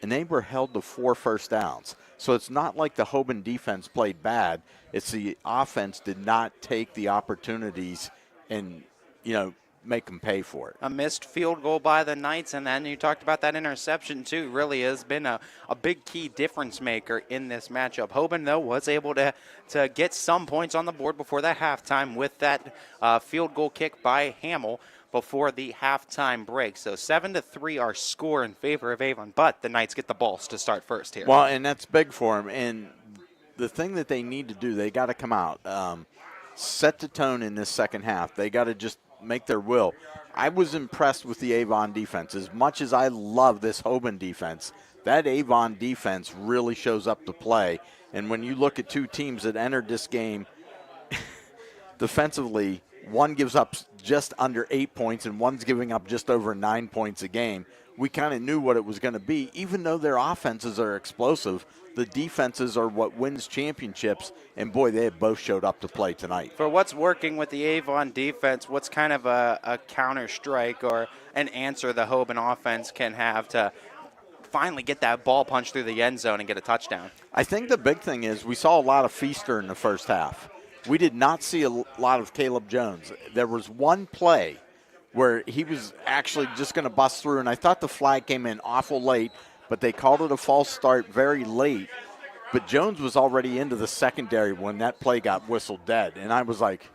and they were held to 4 first downs. So it's not like the Hoban defense played bad. It's the offense did not take the opportunities and, make them pay for it. A missed field goal by the Knights, and then you talked about that interception too. Really has been a big key difference maker in this matchup. Hoban, though, was able to get some points on the board before that halftime with that field goal kick by Hamill before the halftime break. So 7-3 our score in favor of Avon, but the Knights get the balls to start first here. Well, and that's big for them. And the thing that they need to do, they got to come out, set the tone in this second half. They got to just make their will. I was impressed with the Avon defense. As much as I love this Hoban defense, that Avon defense really shows up to play. And when you look at two teams that entered this game defensively, one gives up just under 8 points and one's giving up just over 9 points a game. We kind of knew what it was going to be. Even though their offenses are explosive, the defenses are what wins championships, and boy, they have both showed up to play tonight. For what's working with the Avon defense, what's kind of a counter strike or an answer the Hoban offense can have to finally get that ball punched through the end zone and get a touchdown? I think the big thing is we saw a lot of Feaster in the first half. We did not see a lot of Caleb Jones. There was one play where he was actually just going to bust through, and I thought the flag came in awful late, but they called it a false start very late. But Jones was already into the secondary when that play got whistled dead. And I was like,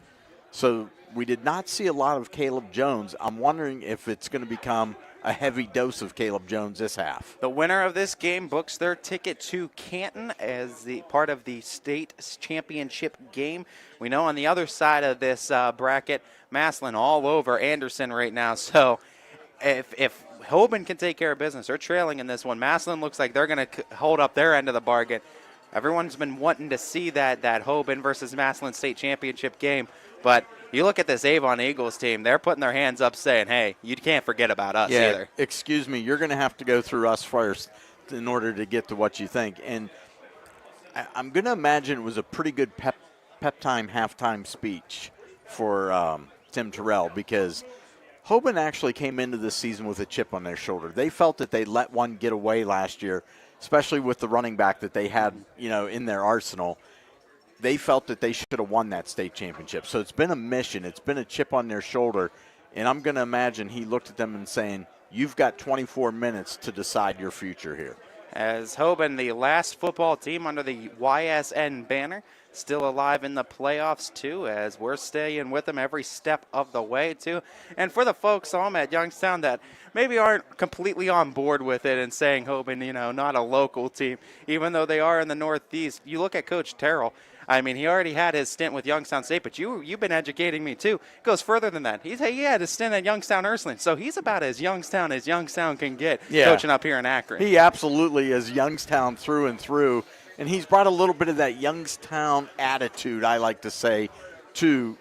so we did not see a lot of Caleb Jones. I'm wondering if it's going to become a heavy dose of Caleb Jones this half. The winner of this game books their ticket to Canton as the part of the state championship game. We know on the other side of this bracket, Massillon all over Anderson right now. So if Hoban can take care of business, they're trailing in this one. Massillon looks like they're going to hold up their end of the bargain. Everyone's been wanting to see that Hoban versus Massillon state championship game. But you look at this Avon Eagles team, they're putting their hands up saying, hey, you can't forget about us either. Excuse me, you're going to have to go through us first in order to get to what you think. And I'm going to imagine it was a pretty good pep time halftime speech for Tim Terrell, because Hoban actually came into this season with a chip on their shoulder. They felt that they let one get away last year, especially with the running back that they had, in their arsenal. They felt that they should have won that state championship. So it's been a mission. It's been a chip on their shoulder. And I'm going to imagine he looked at them and saying, you've got 24 minutes to decide your future here. As Hoban, the last football team under the YSN banner, still alive in the playoffs too, as we're staying with them every step of the way too. And for the folks home at Youngstown that maybe aren't completely on board with it and saying Hoban, not a local team, even though they are in the Northeast, you look at Coach Terrell. I mean, he already had his stint with Youngstown State, but you've been educating me too. It goes further than that. He had his stint at Youngstown Ursuline, so he's about as Youngstown can get, coaching up here in Akron. He absolutely is Youngstown through and through, and he's brought a little bit of that Youngstown attitude, I like to say, to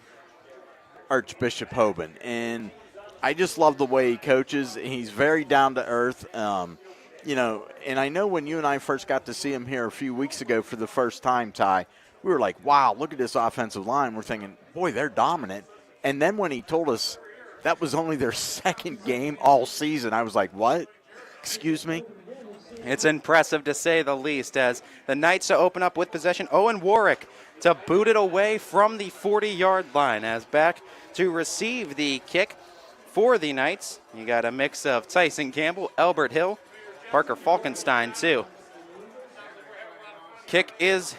Archbishop Hoban. And I just love the way he coaches. He's very down to earth. And I know when you and I first got to see him here a few weeks ago for the first time, Ty, we were like, wow, look at this offensive line. We're thinking, boy, they're dominant. And then when he told us that was only their second game all season, I was like, what? Excuse me? It's impressive to say the least, as the Knights to open up with possession. Owen Warwick to boot it away from the 40-yard line, as back to receive the kick for the Knights. You got a mix of Tyson Campbell, Albert Hill, Parker Falkenstein too. Kick is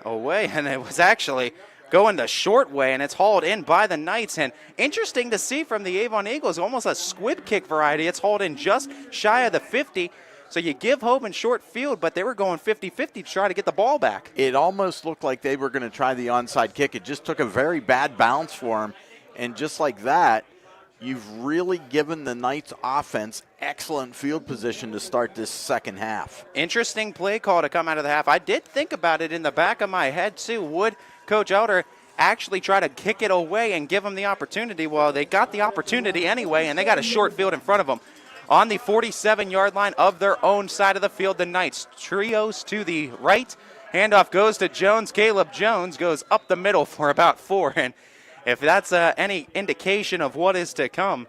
away, and it was actually going the short way, and it's hauled in by the Knights. And interesting to see from the Avon Eagles, almost a squib kick variety. It's hauled in just shy of the 50. So you give Hoban short field, but they were going 50-50 to try to get the ball back. It almost looked like they were going to try the onside kick. It just took a very bad bounce for him. And just like that, you've really given the Knights offense excellent field position to start this second half. Interesting play call to come out of the half. I did think about it in the back of my head, too. Would Coach Elder actually try to kick it away and give them the opportunity? Well, they got the opportunity anyway, and they got a short field in front of them. On the 47-yard line of their own side of the field, the Knights trios to the right. Handoff goes to Jones. Caleb Jones goes up the middle for about 4. And if that's any indication of what is to come,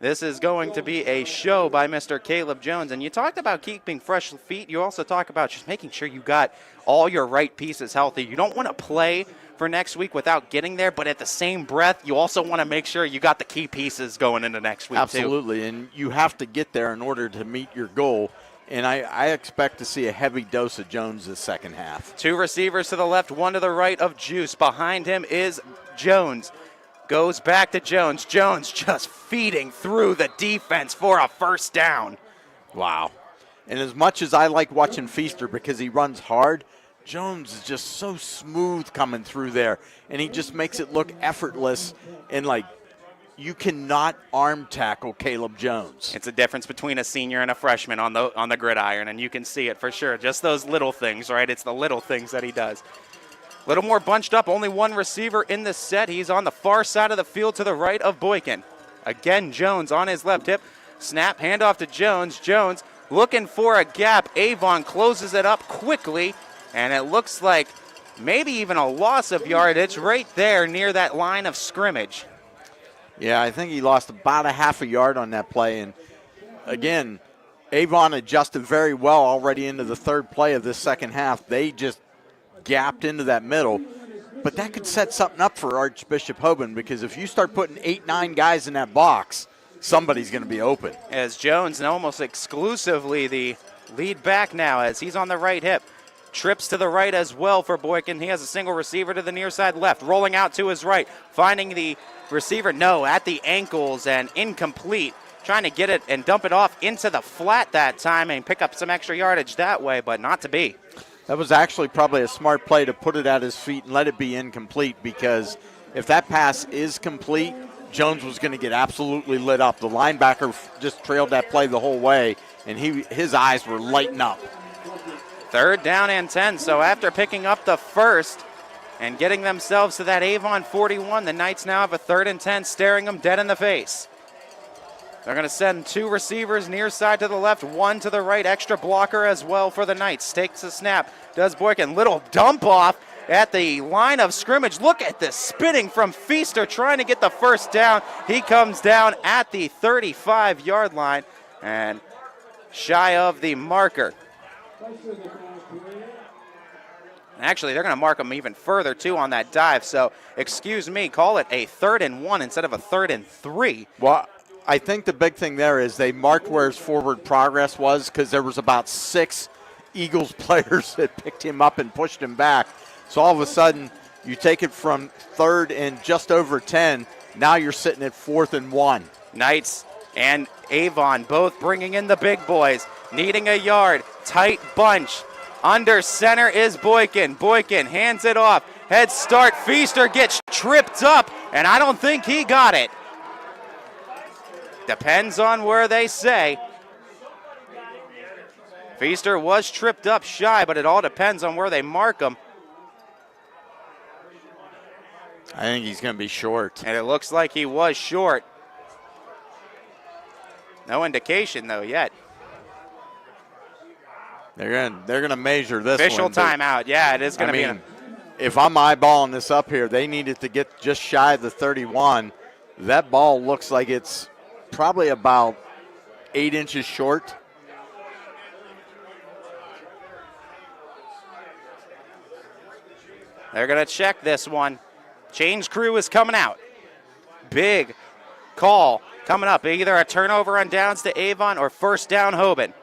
This is going to be a show by Mr. Caleb Jones. And you talked about keeping fresh feet. You also talk about just making sure you got all your right pieces healthy. You don't want to play for next week without getting there, but at the same breath, you also want to make sure you got the key pieces going into next week, Absolutely, too. And you have to get there in order to meet your goal. And I expect to see a heavy dose of Jones this second half. 2 receivers to the left, 1 to the right of Juice. Behind him is Jones. Goes back to Jones. Jones just feeding through the defense for a first down. Wow. And as much as I like watching Feaster because he runs hard, Jones is just so smooth coming through there. And he just makes it look effortless. And, like, you cannot arm tackle Caleb Jones. It's a difference between a senior and a freshman on the gridiron, and you can see it for sure. Just those little things, right? It's the little things that he does. A little more bunched up, only 1 receiver in the set. He's on the far side of the field to the right of Boykin. Again, Jones on his left hip. Snap, handoff to Jones. Jones looking for a gap. Avon closes it up quickly, and it looks like maybe even a loss of yardage right there near that line of scrimmage. Yeah, I think he lost about a half a yard on that play. And, again, Avon adjusted very well already into the third play of this second half. They just gapped into that middle. But that could set something up for Archbishop Hoban, because if you start putting 8-9 guys in that box, somebody's going to be open. As Jones, and almost exclusively the lead back now as he's on the right hip. Trips to the right as well for Boykin. He has a single receiver to the near side left. Rolling out to his right. Finding the receiver, no, at the ankles and incomplete. Trying to get it and dump it off into the flat that time and pick up some extra yardage that way, but not to be. That was actually probably a smart play to put it at his feet and let it be incomplete, because if that pass is complete, Jones was going to get absolutely lit up. The linebacker just trailed that play the whole way, and his eyes were lighting up. 3rd down and 10, so after picking up the first and getting themselves to that Avon 41, the Knights now have a 3rd and 10 staring them dead in the face. They're going to send 2 receivers near side to the left, 1 to the right, extra blocker as well for the Knights. Takes a snap, does Boykin, little dump off at the line of scrimmage. Look at this spinning from Feaster trying to get the first down. He comes down at the 35-yard line and shy of the marker. Actually, they're going to mark him even further, too, on that dive. So, excuse me, call it a 3rd and 1 instead of a 3rd and 3. Well, I think the big thing there is they marked where his forward progress was, because there was about 6 Eagles players that picked him up and pushed him back. So all of a sudden, you take it from 3rd and just over 10. Now you're sitting at 4th and 1. Knights and Avon both bringing in the big boys, needing a yard. Tight bunch. Under center is Boykin. Boykin hands it off. Head start. Feaster gets tripped up, and I don't think he got it. Depends on where they say. Feaster was tripped up shy, but it all depends on where they mark him. I think he's going to be short. And it looks like he was short. No indication, though, yet. They're gonna measure this Official one. Timeout. Yeah, it is going to be. If I'm eyeballing this up here, they needed to get just shy of the 31. That ball looks like it's probably about 8 inches short. They're going to check this one. Change crew is coming out. Big call coming up. Either a turnover on downs to Avon or first down Hoban.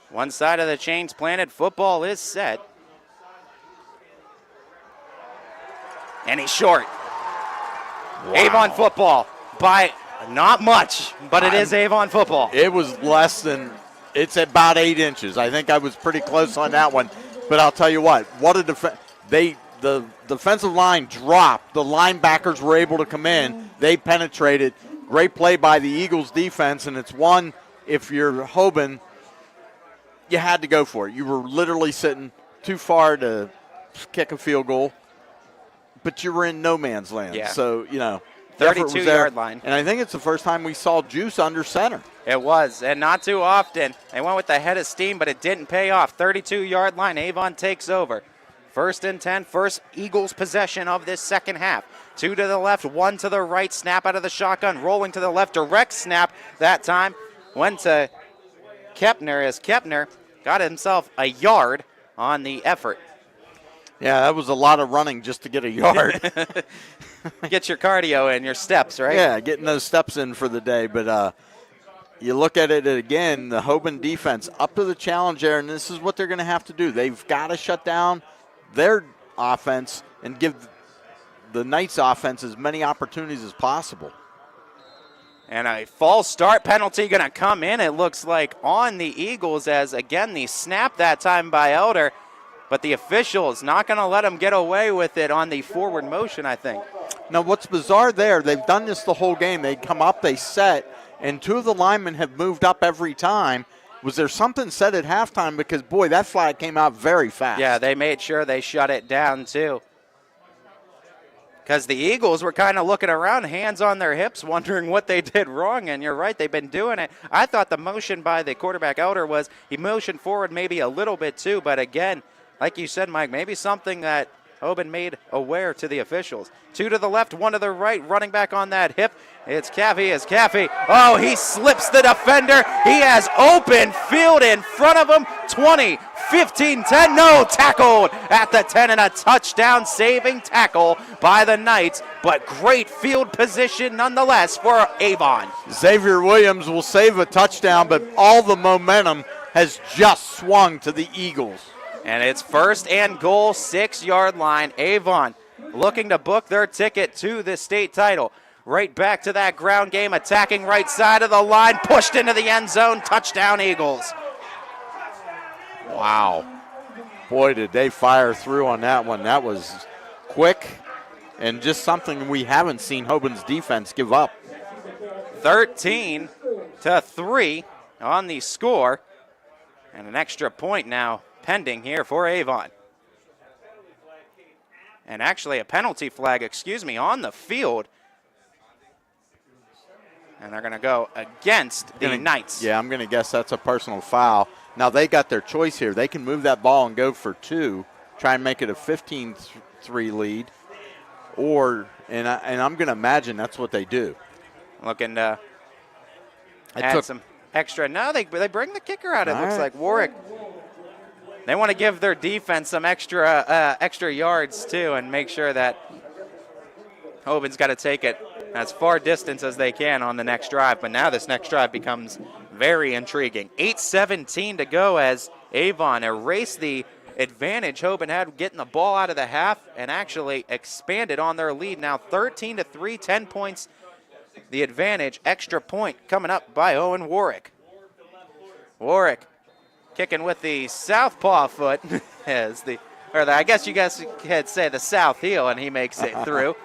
One side of the chains planted. Football is set. And he's short. Wow. Avon football by not much, but it is Avon football. It was less than, it's about 8 inches. I think I was pretty close on that one. But I'll tell you what a the defensive line dropped. The linebackers were able to come in. They penetrated. Great play by the Eagles defense, and it's one, if you're Hoban, you had to go for it. You were literally sitting too far to kick a field goal, but you were in no man's land. Yeah. So, 32-yard line. And I think it's the first time we saw Juice under center. It was, and not too often. They went with the head of steam, but it didn't pay off. 32-yard line, Avon takes over. First and 10, first Eagles possession of this second half. 2 to the left, 1 to the right, snap out of the shotgun, rolling to the left, direct snap that time. Went to Kepner as Kepner got himself a yard on the effort. Yeah, that was a lot of running just to get a yard. Get your cardio in, your steps, right? Yeah, getting those steps in for the day. But you look at it again, the Hoban defense up to the challenge there, and this is what they're going to have to do. They've got to shut down their offense and give the Knights offense as many opportunities as possible. And a false start penalty going to come in, it looks like, on the Eagles, as, again, the snap that time by Elder. But the officials not going to let them get away with it on the forward motion, I think. Now, what's bizarre there, they've done this the whole game. They come up, they set, and 2 of the linemen have moved up every time. Was there something said at halftime? Because, boy, that flag came out very fast. Yeah, they made sure they shut it down, too. Because the Eagles were kind of looking around, hands on their hips, wondering what they did wrong. And you're right, they've been doing it. I thought the motion by the quarterback Elder was he motioned forward maybe a little bit, too. But, again, like you said, Mike, maybe something that Hoban made aware to the officials. 2 to the left, 1 to the right, running back on that hip. It's Caffey. Oh, he slips the defender. He has open field in front of him. 20, 15, 10. No, tackled at the 10 and a touchdown saving tackle by the Knights. But great field position nonetheless for Avon. Xavier Williams will save a touchdown, but all the momentum has just swung to the Eagles. And it's 1st and goal, 6-yard line. Avon looking to book their ticket to the state title. Right back to that ground game, attacking right side of the line, pushed into the end zone, touchdown Eagles. Wow. Boy, did they fire through on that one. That was quick and just something we haven't seen Hoban's defense give up. 13-3 on the score. And an extra point now pending here for Avon. And actually a penalty flag, on the field. And they're going to go against the Knights. Yeah, I'm going to guess that's a personal foul. Now, they got their choice here. They can move that ball and go for 2, try and make it a 15-3 lead. And I'm going to imagine that's what they do. Looking to add some extra. No, they bring the kicker out, it looks like. Warwick. They want to give their defense some extra yards, too, and make sure that Hoban's got to take it as far distance as they can on the next drive. But now this next drive becomes very intriguing. 8:17 to go as Avon erased the advantage Hoban had getting the ball out of the half and actually expanded on their lead. Now 13-3, 10 points the advantage. Extra point coming up by Owen Warwick. Warwick kicking with the southpaw foot I guess you guys could say the south heel, and he makes it through.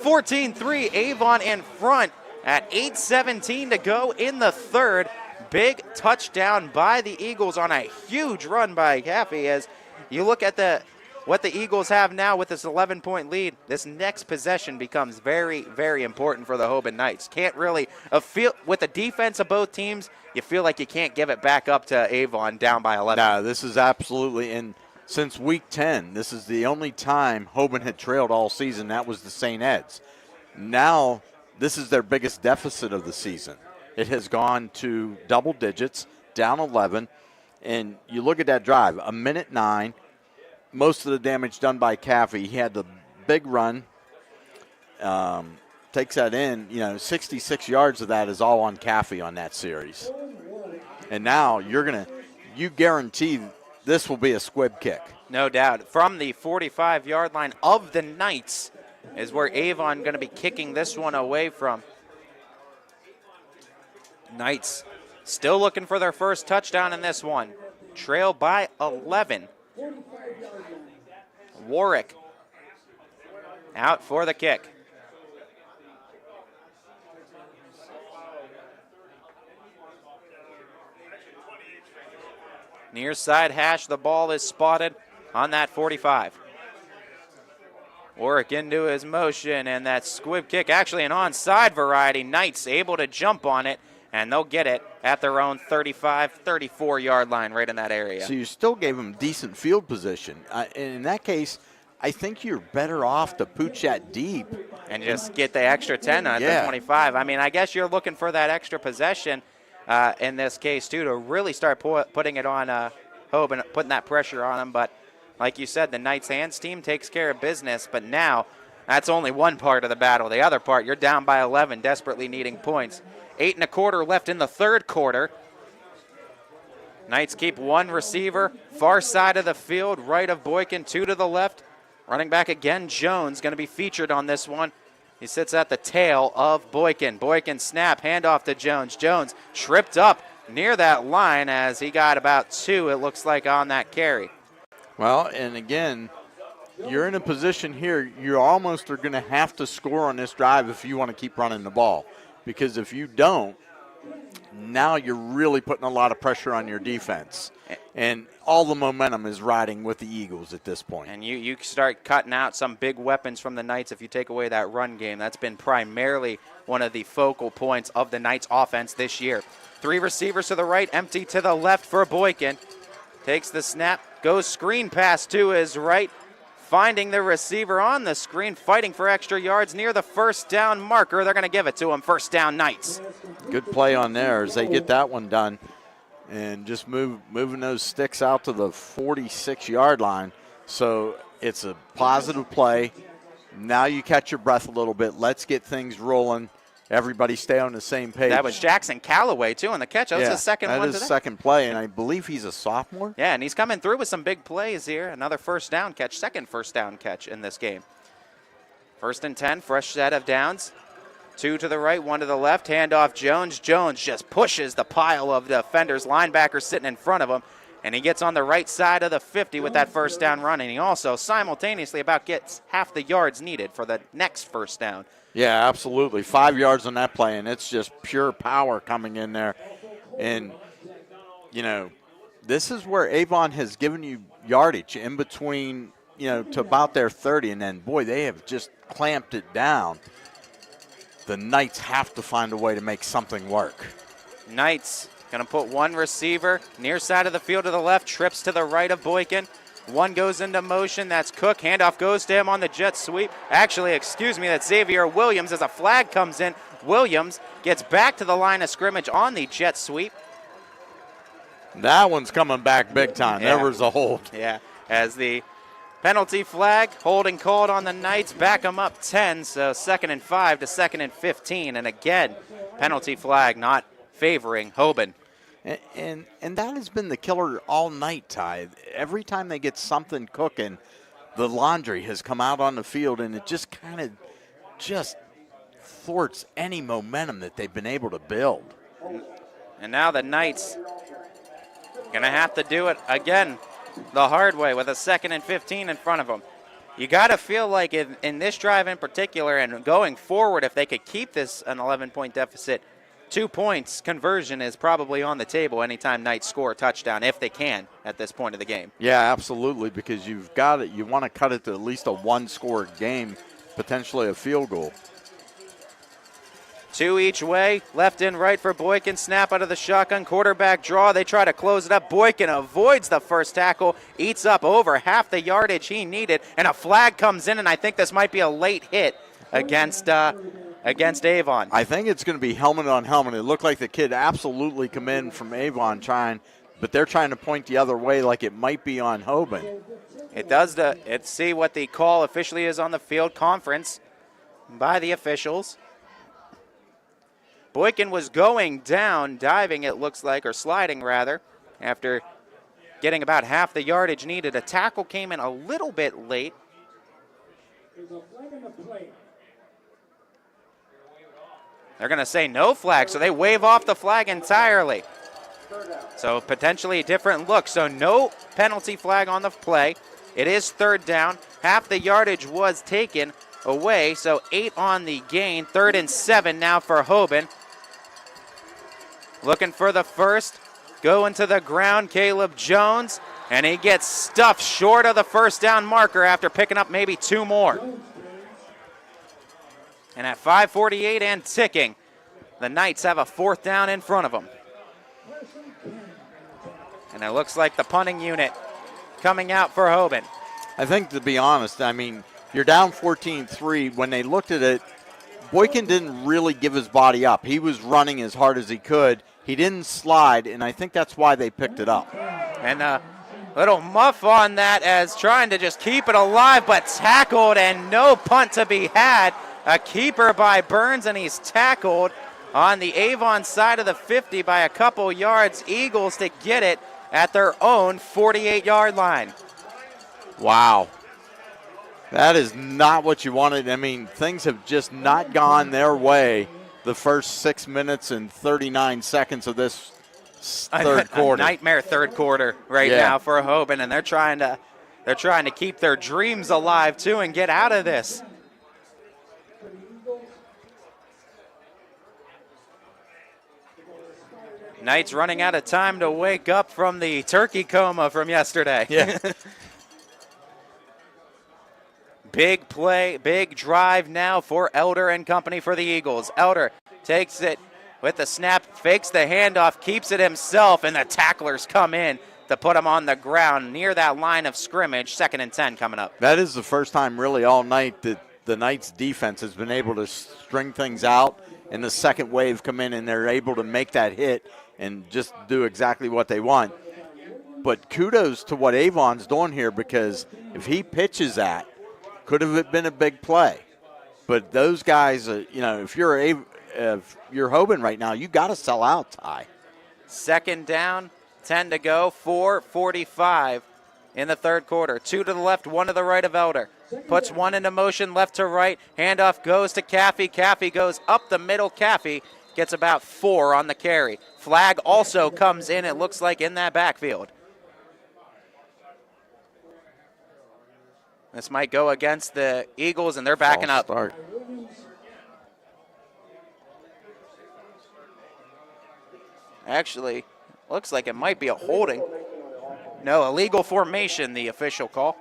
14-3, Avon in front at 8:17 to go in the third. Big touchdown by the Eagles on a huge run by Caffey. As you look at what the Eagles have now with this 11-point lead, this next possession becomes very, very important for the Hoban Knights. Can't really feel with the defense of both teams, you feel like you can't give it back up to Avon down by 11. No, this is absolutely, and since week 10, this is the only time Hoban had trailed all season. That was the St. Ed's. Now, this is their biggest deficit of the season. It has gone to double digits, down 11, and you look at that drive, 1:09. Most of the damage done by Caffey. He had the big run, takes that in. 66 yards of that is all on Caffey on that series. And now you guarantee this will be a squib kick. No doubt. From the 45-yard line of the Knights is where Avon going to be kicking this one away from. Knights still looking for their first touchdown in this one. Trail by 11. Warwick out for the kick. Near side hash, the ball is spotted on that 45. Warwick into his motion, and that squib kick, actually an onside variety. Knights able to jump on it and they'll get it at their own 35, 34-yard line right in that area. So you still gave them decent field position. And in that case, I think you're better off to pooch that deep. And just get the extra 10 at the 25. I mean, I guess you're looking for that extra possession in this case, too, to really start putting it on Hoban, putting that pressure on him. But like you said, the Knights hands team takes care of business. But now that's only one part of the battle. The other part, you're down by 11, desperately needing points. 8 1/4 left in the third quarter. Knights keep one receiver, far side of the field, right of Boykin, 2 to the left. Running back again, Jones, going to be featured on this one. He sits at the tail of Boykin. Boykin snap, handoff to Jones. Jones tripped up near that line as he got about 2, it looks like, on that carry. Well, and again, you're in a position here, you almost are going to have to score on this drive if you want to keep running the ball. Because if you don't, now you're really putting a lot of pressure on your defense. And all the momentum is riding with the Eagles at this point. And you start cutting out some big weapons from the Knights if you take away that run game. That's been primarily one of the focal points of the Knights offense this year. 3 receivers to the right, empty to the left for Boykin. Takes the snap, goes screen pass to his right, finding the receiver on the screen, fighting for extra yards near the first down marker. They're going to give it to him. First down, Knights. Good play on there as they get that one done. And just moving those sticks out to the 46-yard line. So it's a positive play. Now you catch your breath a little bit. Let's get things rolling. Everybody stay on the same page. That was Jackson Calloway, too, on the catch. That was his second one today. That is his second play, and I believe he's a sophomore. Yeah, and he's coming through with some big plays here. Another first down catch, second first down catch in this game. 1st and 10, fresh set of downs. 2 to the right, 1 to the left. Handoff Jones. Jones just pushes the pile of defenders, linebackers sitting in front of him, and he gets on the right side of the 50 with that first down run, and he also simultaneously about gets half the yards needed for the next first down. Yeah, absolutely. 5 yards on that play, and it's just pure power coming in there. And, you know, this is where Avon has given you yardage in between, you know, to about their 30, and then, boy, they have just clamped it down. The Knights have to find a way to make something work. Knights going to put one receiver near side of the field to the left, trips to the right of Boykin. One goes into motion. That's Cook. Handoff goes to him on the jet sweep. Actually, excuse me, that's Xavier Williams as a flag comes in. Williams gets back to the line of scrimmage on the jet sweep. That one's coming back big time. Yeah. There was a hold. Yeah, as the penalty flag, holding called on the Knights, back them up 10, so 2nd and 5 to 2nd and 15. And again, penalty flag not favoring Hoban. And that has been the killer all night, Ty. Every time they get something cooking, the laundry has come out on the field, and it just kind of just thwarts any momentum that they've been able to build. And now the Knights going to have to do it again the hard way with a 2nd and 15 in front of them. You got to feel like in this drive in particular and going forward, if they could keep this an 11-point deficit, 2 points conversion is probably on the table anytime Knights score a touchdown, if they can at this point of the game. Yeah, absolutely, because you've got it. You want to cut it to at least a one-score game, potentially a field goal. 2 each way, left and right for Boykin. Snap out of the shotgun, quarterback draw. They try to close it up. Boykin avoids the first tackle, eats up over half the yardage he needed, and a flag comes in, and I think this might be a late hit against Avon. I think it's going to be helmet on helmet. It looked like the kid absolutely come in from Avon but they're trying to point the other way like it might be on Hoban. It does. Let's see what the call officially is on the field conference by the officials. Boykin was going down, diving it looks like, or sliding rather, after getting about half the yardage needed. A tackle came in a little bit late. They're going to say no flag, so they wave off the flag entirely. So potentially a different look. So no penalty flag on the play. It is 3rd down. Half the yardage was taken away, so 8 on the gain. 3rd and 7 now for Hoban. Looking for the first. Going to the ground, Caleb Jones, and he gets stuffed short of the first down marker after picking up maybe 2 more. And at 5:48 and ticking, the Knights have a 4th down in front of them. And it looks like the punting unit coming out for Hoban. I think, to be honest, I mean, you're down 14-3. When they looked at it, Boykin didn't really give his body up. He was running as hard as he could. He didn't slide, and I think that's why they picked it up. And a little muff on that as trying to just keep it alive, but tackled and no punt to be had. A keeper by Burns, and he's tackled on the Avon side of the 50 by a couple yards. Eagles to get it at their own 48-yard line. Wow. That is not what you wanted. I mean, things have just not gone their way the first 6 minutes and 39 seconds of this third quarter. A nightmare third quarter now for Hoban, and they're trying to keep their dreams alive too and get out of this. Knights running out of time to wake up from the turkey coma from yesterday. Yeah. Big play, big drive now for Elder and company for the Eagles. Elder takes it with the snap, fakes the handoff, keeps it himself, and the tacklers come in to put him on the ground near that line of scrimmage. 2nd and 10 coming up. That is the first time really all night that the Knights defense has been able to string things out, and the second wave come in and they're able to make that hit and just do exactly what they want. But kudos to what Avon's doing here, because if he pitches that, could have been a big play. But those guys, if you're Hoban right now, you got to sell out, Ty. 2nd down, 10 to go, 4:45 in the third quarter. 2 to the left, 1 to the right of Elder. Puts 1 into motion, left to right. Handoff goes to Caffey. Caffey goes up the middle. Caffey gets about 4 on the carry. Flag also comes in, it looks like, in that backfield. This might go against the Eagles, and they're backing up. Start. Actually, looks like it might be a holding. No, illegal formation, the official call.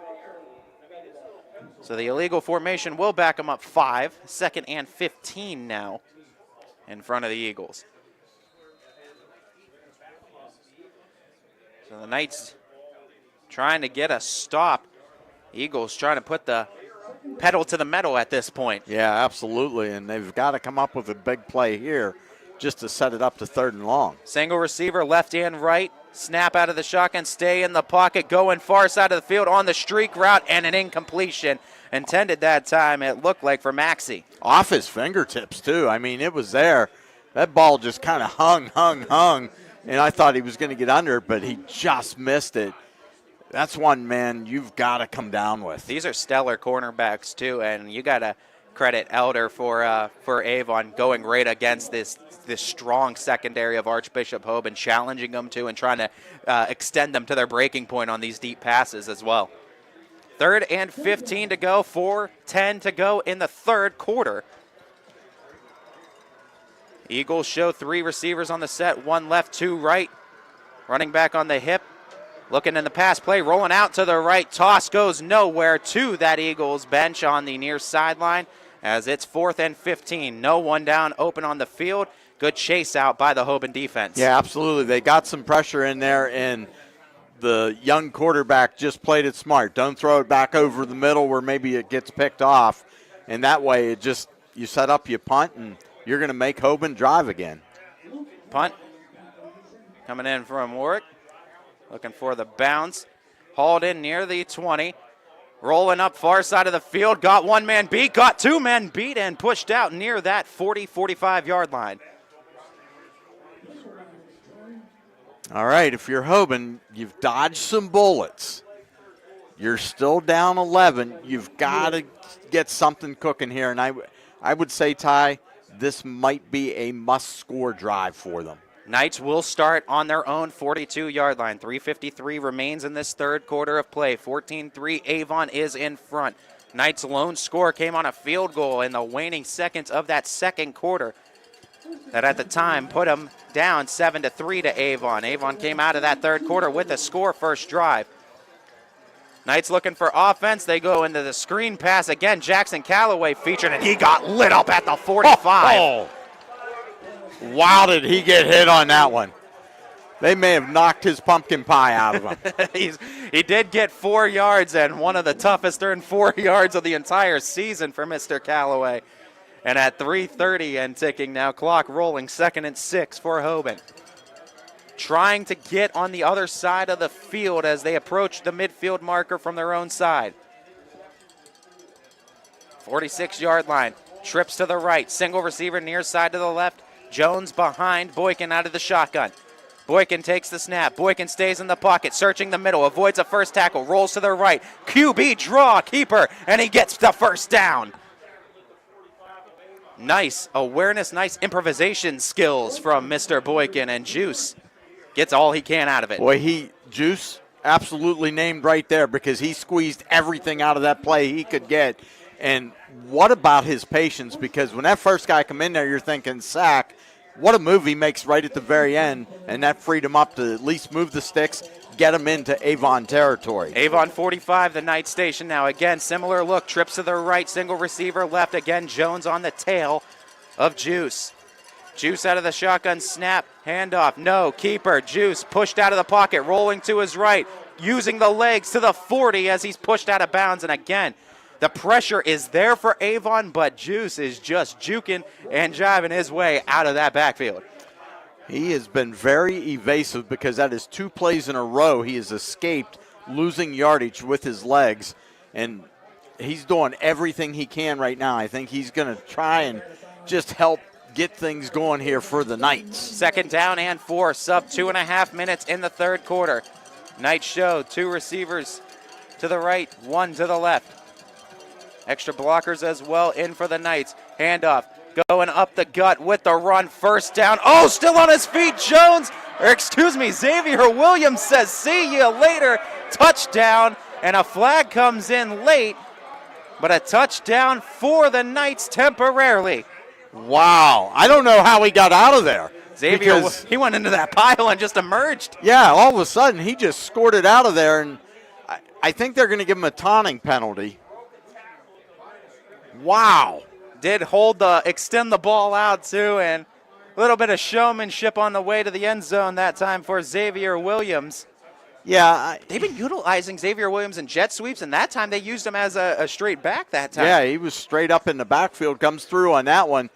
So the illegal formation will back them up 5. 2nd and 15 now in front of the Eagles. So the Knights trying to get a stop. Eagles trying to put the pedal to the metal at this point. Yeah, absolutely, and they've got to come up with a big play here just to set it up to 3rd and long. Single receiver, left and right. Snap out of the shotgun, stay in the pocket, going far side of the field on the streak route, and an incompletion. Intended that time, it looked like, for Maxey. Off his fingertips, too. I mean, it was there. That ball just kind of hung, and I thought he was going to get under it, but he just missed it. That's one, man, you've got to come down with. These are stellar cornerbacks, too, and you got to credit Elder for Avon going right against this strong secondary of Archbishop Hoban, challenging them to and trying to extend them to their breaking point on these deep passes as well. 3rd and 15 to go, 4:10 to go in the third quarter. Eagles show 3 receivers on the set, 1 left, 2 right. Running back on the hip. Looking in the pass play, rolling out to the right. Toss goes nowhere to that Eagles bench on the near sideline as it's 4th and 15. No one down, open on the field. Good chase out by the Hoban defense. Yeah, absolutely. They got some pressure in there, and the young quarterback just played it smart. Don't throw it back over the middle where maybe it gets picked off. And that way it just, you set up, you punt, and you're going to make Hoban drive again. Punt coming in from Warwick. Looking for the bounce. Hauled in near the 20. Rolling up far side of the field. Got 1 man beat. Got 2 men beat and pushed out near that 45-yard line. All right, if you're Hoban, you've dodged some bullets. You're still down 11. You've got to get something cooking here. And I would say, Ty, this might be a must-score drive for them. Knights will start on their own 42-yard line. 3:53 remains in this third quarter of play. 14-3, Avon is in front. Knights' lone score came on a field goal in the waning seconds of that second quarter. That at the time put them down 7-3 to Avon. Avon came out of that third quarter with a score first drive. Knights looking for offense. They go into the screen pass again. Jackson Calloway featured, and he got lit up at the 45. Wow, did he get hit on that one. They may have knocked his pumpkin pie out of him. He did get 4 yards, and one of the toughest earned 4 yards of the entire season for Mr. Callaway. And at 3:30 and ticking now, clock rolling, 2nd and 6 for Hoban. Trying to get on the other side of the field as they approach the midfield marker from their own side. 46-yard line, trips to the right, single receiver near side to the left. Jones behind, Boykin out of the shotgun. Boykin takes the snap. Boykin stays in the pocket, searching the middle, avoids a first tackle, rolls to the right. QB draw, keeper, and he gets the first down. Nice awareness, nice improvisation skills from Mr. Boykin, and Juice gets all he can out of it. Boy, Juice absolutely named right there because he squeezed everything out of that play he could get. And what about his patience? Because when that first guy come in there, you're thinking sack. What a move he makes right at the very end, and that freed him up to at least move the sticks, get him into Avon territory. Avon 45, the night station now. Again, similar look, trips to the right, single receiver left. Again, Jones on the tail of Juice. Juice out of the shotgun, snap, handoff, no, keeper. Juice pushed out of the pocket, rolling to his right, using the legs to the 40 as he's pushed out of bounds, and again, the pressure is there for Avon, but Juice is just juking and jiving his way out of that backfield. He has been very evasive because that is 2 plays in a row. He has escaped losing yardage with his legs, and he's doing everything he can right now. I think he's going to try and just help get things going here for the Knights. 2nd down and 4, sub 2.5 minutes in the 3rd quarter. Knights show 2 receivers to the right, 1 to the left. Extra blockers as well in for the Knights. Handoff, going up the gut with the run, 1st down. Oh, still on his feet, Xavier Williams says, see you later. Touchdown, and a flag comes in late, but a touchdown for the Knights temporarily. Wow, I don't know how he got out of there. Xavier, he went into that pile and just emerged. Yeah, all of a sudden he just scored it out of there, and I think they're going to give him a taunting penalty. Wow. Did extend the ball out too, and a little bit of showmanship on the way to the end zone that time for Xavier Williams. Yeah. They've been utilizing Xavier Williams in jet sweeps, and that time they used him as a straight back that time. Yeah, he was straight up in the backfield, comes through on that one.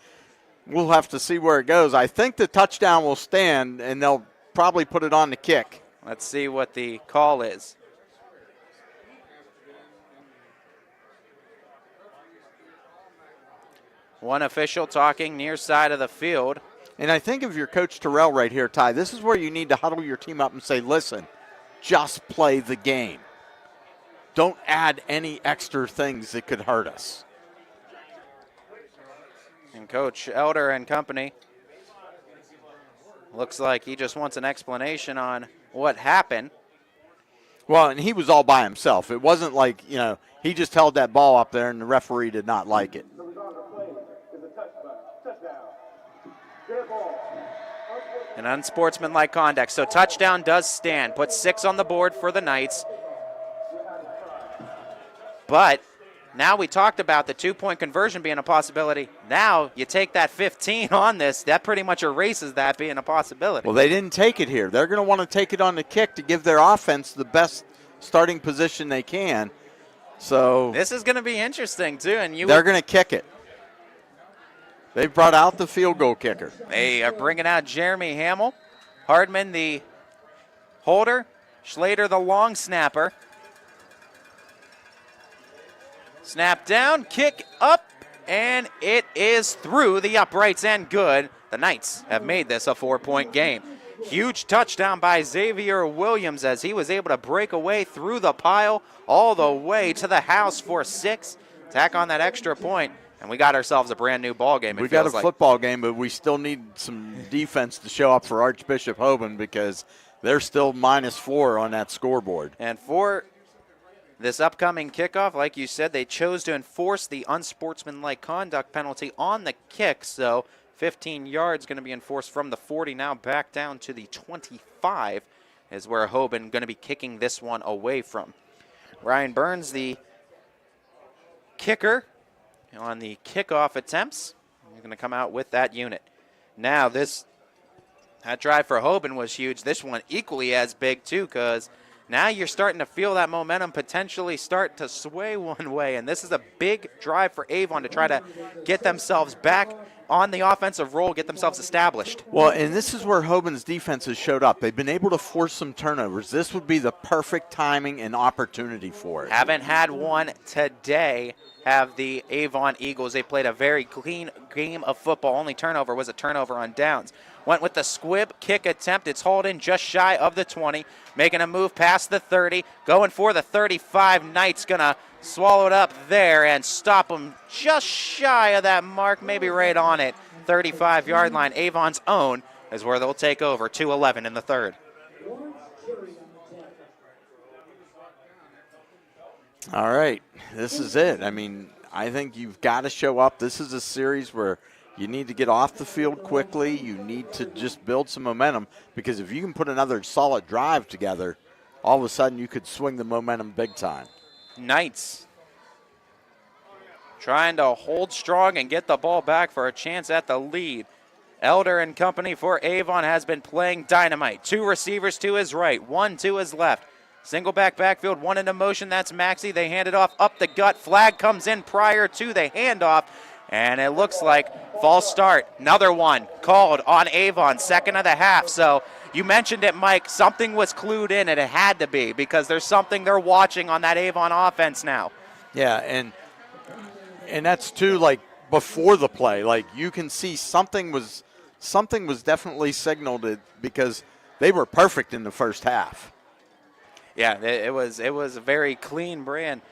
We'll have to see where it goes. I think the touchdown will stand, and they'll probably put it on the kick. Let's see what the call is. One official talking near side of the field. And I think if you're Coach Terrell right here, Ty, this is where you need to huddle your team up and say, listen, just play the game. Don't add any extra things that could hurt us. And Coach Elder and company, looks like he just wants an explanation on what happened. Well, and he was all by himself. It wasn't like, he just held that ball up there and the referee did not like it. An unsportsmanlike conduct. So touchdown does stand. Puts 6 on the board for the Knights. But now we talked about the 2-point conversion being a possibility. Now you take that 15 on this. That pretty much erases that being a possibility. Well, they didn't take it here. They're going to want to take it on the kick to give their offense the best starting position they can. So this is going to be interesting, too. And they're going to kick it. They brought out the field goal kicker. They are bringing out Jeremy Hamill. Hardman, the holder. Schlater, the long snapper. Snap down, kick up, and it is through the uprights and good. The Knights have made this a 4-point game. Huge touchdown by Xavier Williams as he was able to break away through the pile all the way to the house for 6. Tack on that extra point. And we got ourselves a brand new ball game. We got a football game, but we still need some defense to show up for Archbishop Hoban because they're still -4 on that scoreboard. And for this upcoming kickoff, like you said, they chose to enforce the unsportsmanlike conduct penalty on the kick. So 15 yards going to be enforced from the 40 now back down to the 25 is where Hoban going to be kicking this one away from. Ryan Burns, the kicker, on the kickoff attempts. He's going to come out with that unit. Now that drive for Hoban was huge. This one equally as big too, because now you're starting to feel that momentum potentially start to sway one way, and this is a big drive for Avon to try to get themselves back on the offensive roll, get themselves established. Well, and this is where Hoban's defense has showed up. They've been able to force some turnovers. This would be the perfect timing and opportunity for it. Haven't had one today, have the Avon Eagles. They played a very clean game of football. Only turnover was a turnover on downs. Went with the squib kick attempt. It's hauled in just shy of the 20. Making a move past the 30. Going for the 35. Knight's going to swallow it up there and stop them just shy of that mark, maybe right on it. 35-yard line. Avon's own is where they'll take over. 2:11 in the third. All right, this is it. I mean, I think you've got to show up. This is a series where you need to get off the field quickly. You need to just build some momentum, because if you can put another solid drive together, all of a sudden you could swing the momentum big time. Knights trying to hold strong and get the ball back for a chance at the lead. Elder and company for Avon has been playing dynamite. 2 receivers to his right, 1 to his left. Single backfield, 1 into motion. That's Maxey. They hand it off up the gut. Flag comes in prior to the handoff, and it looks like false start. Another one called on Avon, second of the half. So you mentioned it, Mike. Something was clued in, and it had to be, because there's something they're watching on that Avon offense now. Yeah, and that's too, like, before the play. Like, you can see something was definitely signaled, because they were perfect in the first half. Yeah, it was a very clean brand.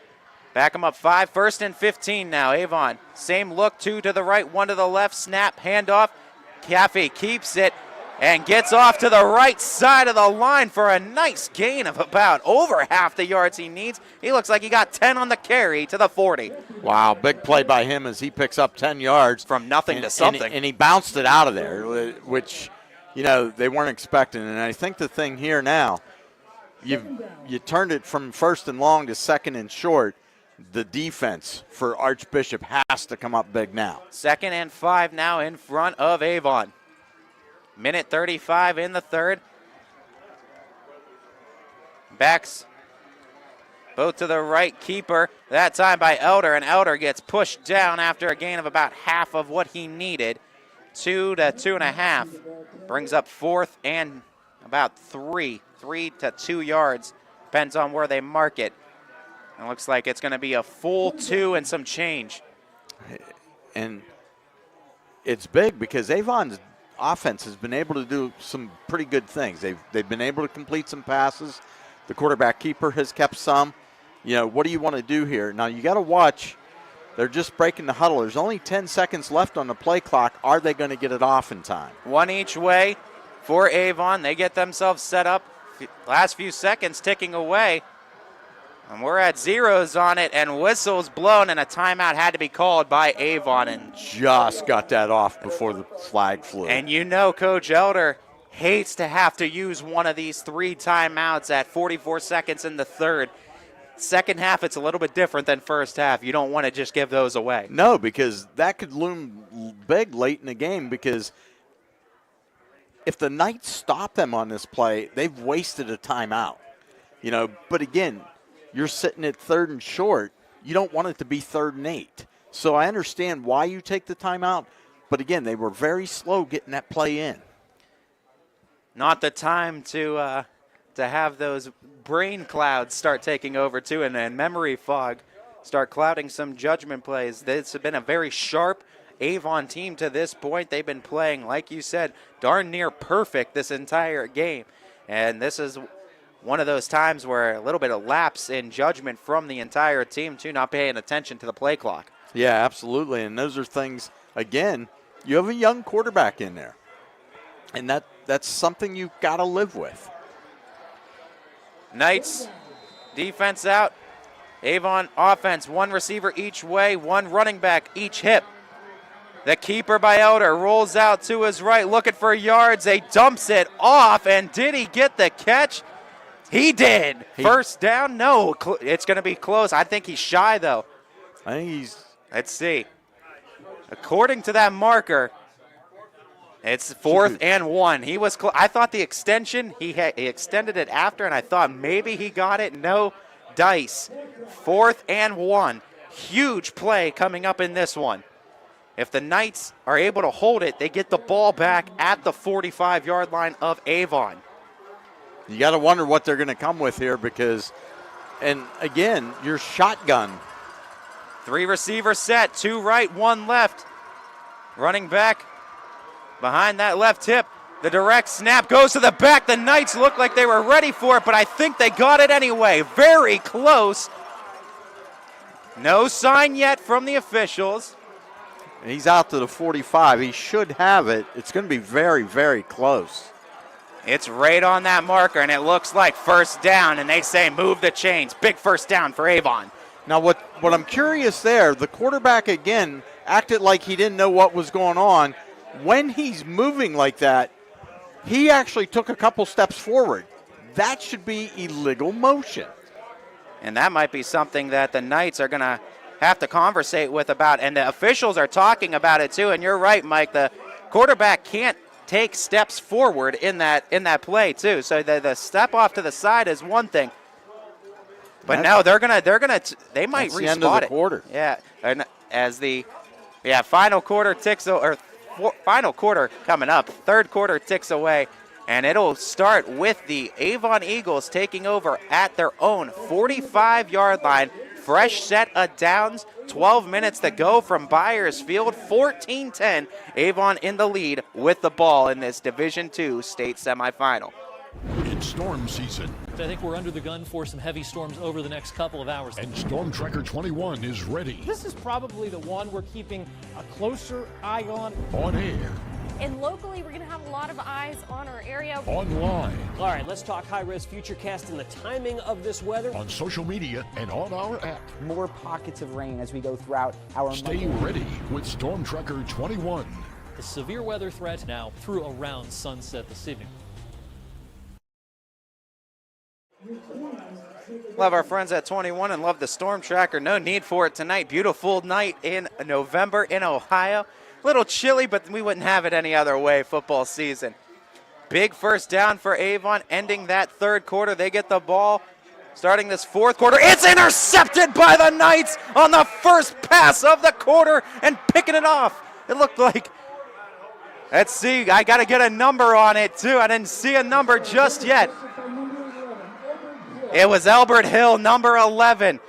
Back them up 5, 1st and 15 now. Avon, same look, 2 to the right, 1 to the left, snap, handoff. Caffey keeps it and gets off to the right side of the line for a nice gain of about over half the yards he needs. He looks like he got 10 on the carry to the 40. Wow, big play by him as he picks up 10 yards. From nothing to something. And he bounced it out of there, which, they weren't expecting. And I think the thing here now, you turned it from 1st and long to 2nd and short. The defense for Archbishop has to come up big now. 2nd and 5 now in front of Avon. Minute 35 in the third. Backs both to the right, keeper that time by Elder, and Elder gets pushed down after a gain of about half of what he needed. 2 to 2.5. Brings up 4th and about 3 to 2 yards. Depends on where they mark it. It looks like it's going to be a full 2 and some change. And it's big because Avon's offense has been able to do some pretty good things. They've been able to complete some passes. The quarterback keeper has kept some. What do you want to do here? Now, you got to watch. They're just breaking the huddle. There's only 10 seconds left on the play clock. Are they going to get it off in time? 1 each way for Avon. They get themselves set up. Last few seconds ticking away. And we're at zeros on it, and whistles blown, and a timeout had to be called by Avon. And just got that off before the flag flew. And Coach Elder hates to have to use one of these 3 timeouts at 44 seconds in the third. Second half, it's a little bit different than first half. You don't want to just give those away. No, because that could loom big late in the game, because if the Knights stop them on this play, they've wasted a timeout. But again, you're sitting at 3rd and short. You don't want it to be 3rd and 8. So I understand why you take the timeout, but again, they were very slow getting that play in. Not the time to have those brain clouds start taking over too, and memory fog start clouding some judgment plays. This has been a very sharp Avon team to this point. They've been playing, like you said, darn near perfect this entire game. And this is one of those times where a little bit of lapse in judgment from the entire team, too, not paying attention to the play clock. Yeah, absolutely. And those are things, again, you have a young quarterback in there. And that's something you've got to live with. Knights, defense out. Avon offense, 1 receiver each way, 1 running back each hip. The keeper by Elder rolls out to his right, looking for yards. He dumps it off, and did he get the catch? He did. First down? No, it's going to be close. I think he's shy, though. I think he's... Let's see. According to that marker, It's 4th and 1. He was. I thought the extension. He extended it after, and I thought maybe he got it. No dice. 4th and 1. Huge play coming up in this one. If the Knights are able to hold it, they get the ball back at the 45-yard line of Avon. You got to wonder what they're going to come with here because, and again, your shotgun. 3 receivers set, 2 right, 1 left. Running back behind that left hip. The direct snap goes to the back. The Knights look like they were ready for it, but I think they got it anyway. Very close. No sign yet from the officials. He's out to the 45. He should have it. It's going to be very, very close. It's right on that marker, and it looks like first down, and they say move the chains. Big first down for Avon. Now, what I'm curious there, the quarterback, again, acted like he didn't know what was going on. When he's moving like that, he actually took a couple steps forward. That should be illegal motion. And that might be something that the Knights are going to have to conversate with about, and the officials are talking about it too. And you're right, Mike, the quarterback can't take steps forward in that play too. So the step off to the side is one thing. But no, they might the end of respot the it. Quarter. Yeah, and as the final quarter final quarter coming up, third quarter ticks away, and it'll start with the Avon Eagles taking over at their own 45-yard line. Fresh set of downs, 12 minutes to go from Byers Field, 14-10. Avon in the lead with the ball in this Division II state semifinal. It's storm season. I think we're under the gun for some heavy storms over the next couple of hours. And Storm Tracker 21 is ready. This is probably the one we're keeping a closer eye on. On air. And locally, we're going to have a lot of eyes on our area. Online. All right, let's talk high-res futurecast and the timing of this weather. On social media and on our app. More pockets of rain as we go throughout our Stay ready with Storm Tracker 21. The severe weather threat now through around sunset this evening. Love our friends at 21 and love the Storm Tracker. No need for it tonight. Beautiful night in November in Ohio. A little chilly, but we wouldn't have it any other way football season. Big first down for Avon, ending that third quarter. They get the ball. Starting this fourth quarter, it's intercepted by the Knights on the first pass of the quarter and picking it off. It looked like, let's see, I got to get a number on it too. I didn't see a number just yet. It was Albert Hill, number 11.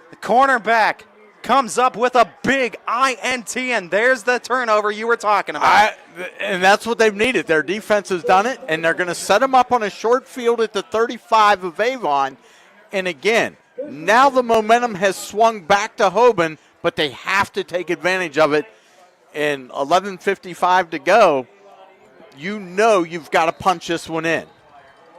The cornerback comes up with a big INT, and there's the turnover you were talking about. And that's what they've needed. Their defense has done it, and they're going to set them up on a short field at the 35 of Avon. And again, now the momentum has swung back to Hoban, but they have to take advantage of it. And 11:55 to go, you know you've got to punch this one in.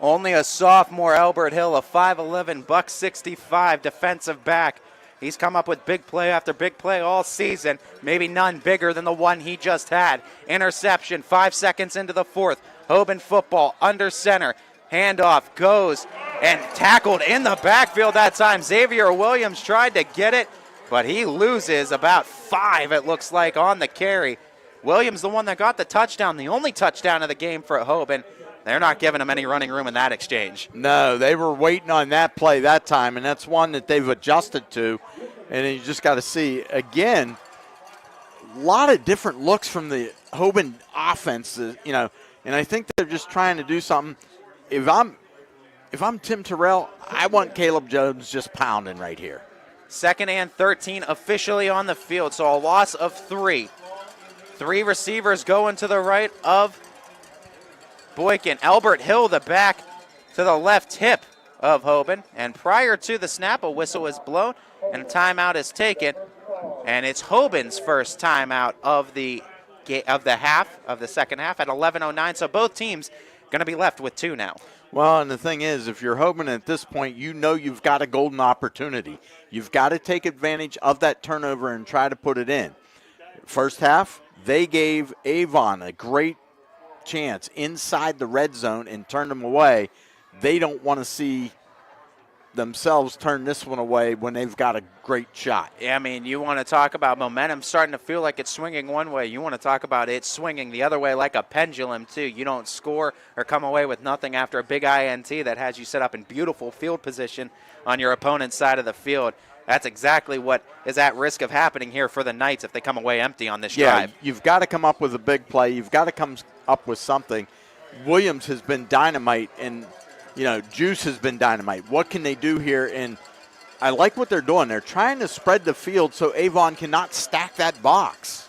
Only a sophomore, Albert Hill, a 5'11", $165 defensive back. He's come up with big play after big play all season. Maybe none bigger than the one he just had. Interception, 5 seconds into the fourth. Hoban football under center. Handoff goes and tackled in the backfield that time. Xavier Williams tried to get it, but he loses about 5, it looks like, on the carry. Williams, the one that got the touchdown, the only touchdown of the game for Hoban. They're not giving him any running room in that exchange. No, they were waiting on that play that time, and that's one that they've adjusted to. And you just got to see, again, a lot of different looks from the Hoban offense, and I think they're just trying to do something. If I'm Tim Terrell, I want Caleb Jones just pounding right here. 2nd and 13 officially on the field, so a loss of 3. 3 receivers going to the right of Boykin. Albert Hill, the back, to the left hip of Hoban. And prior to the snap, a whistle is blown and a timeout is taken. And it's Hoban's first timeout of the second half at 11:09. So both teams going to be left with 2 now. Well, and the thing is, if you're Hoban at this point, you know you've got a golden opportunity. You've got to take advantage of that turnover and try to put it in. First half, they gave Avon a great chance inside the red zone and turned them away. They don't want to see themselves turn this one away when they've got a great shot. Yeah, I mean, you want to talk about momentum starting to feel like it's swinging one way. You want to talk about it swinging the other way like a pendulum, too. You don't score or come away with nothing after a big INT that has you set up in beautiful field position on your opponent's side of the field. That's exactly what is at risk of happening here for the Knights if they come away empty on this drive. You've got to come up with a big play. You've got to come up with something. Williams has been dynamite, and Juice has been dynamite. What can they do here? And I like what they're doing. They're trying to spread the field so Avon cannot stack that box.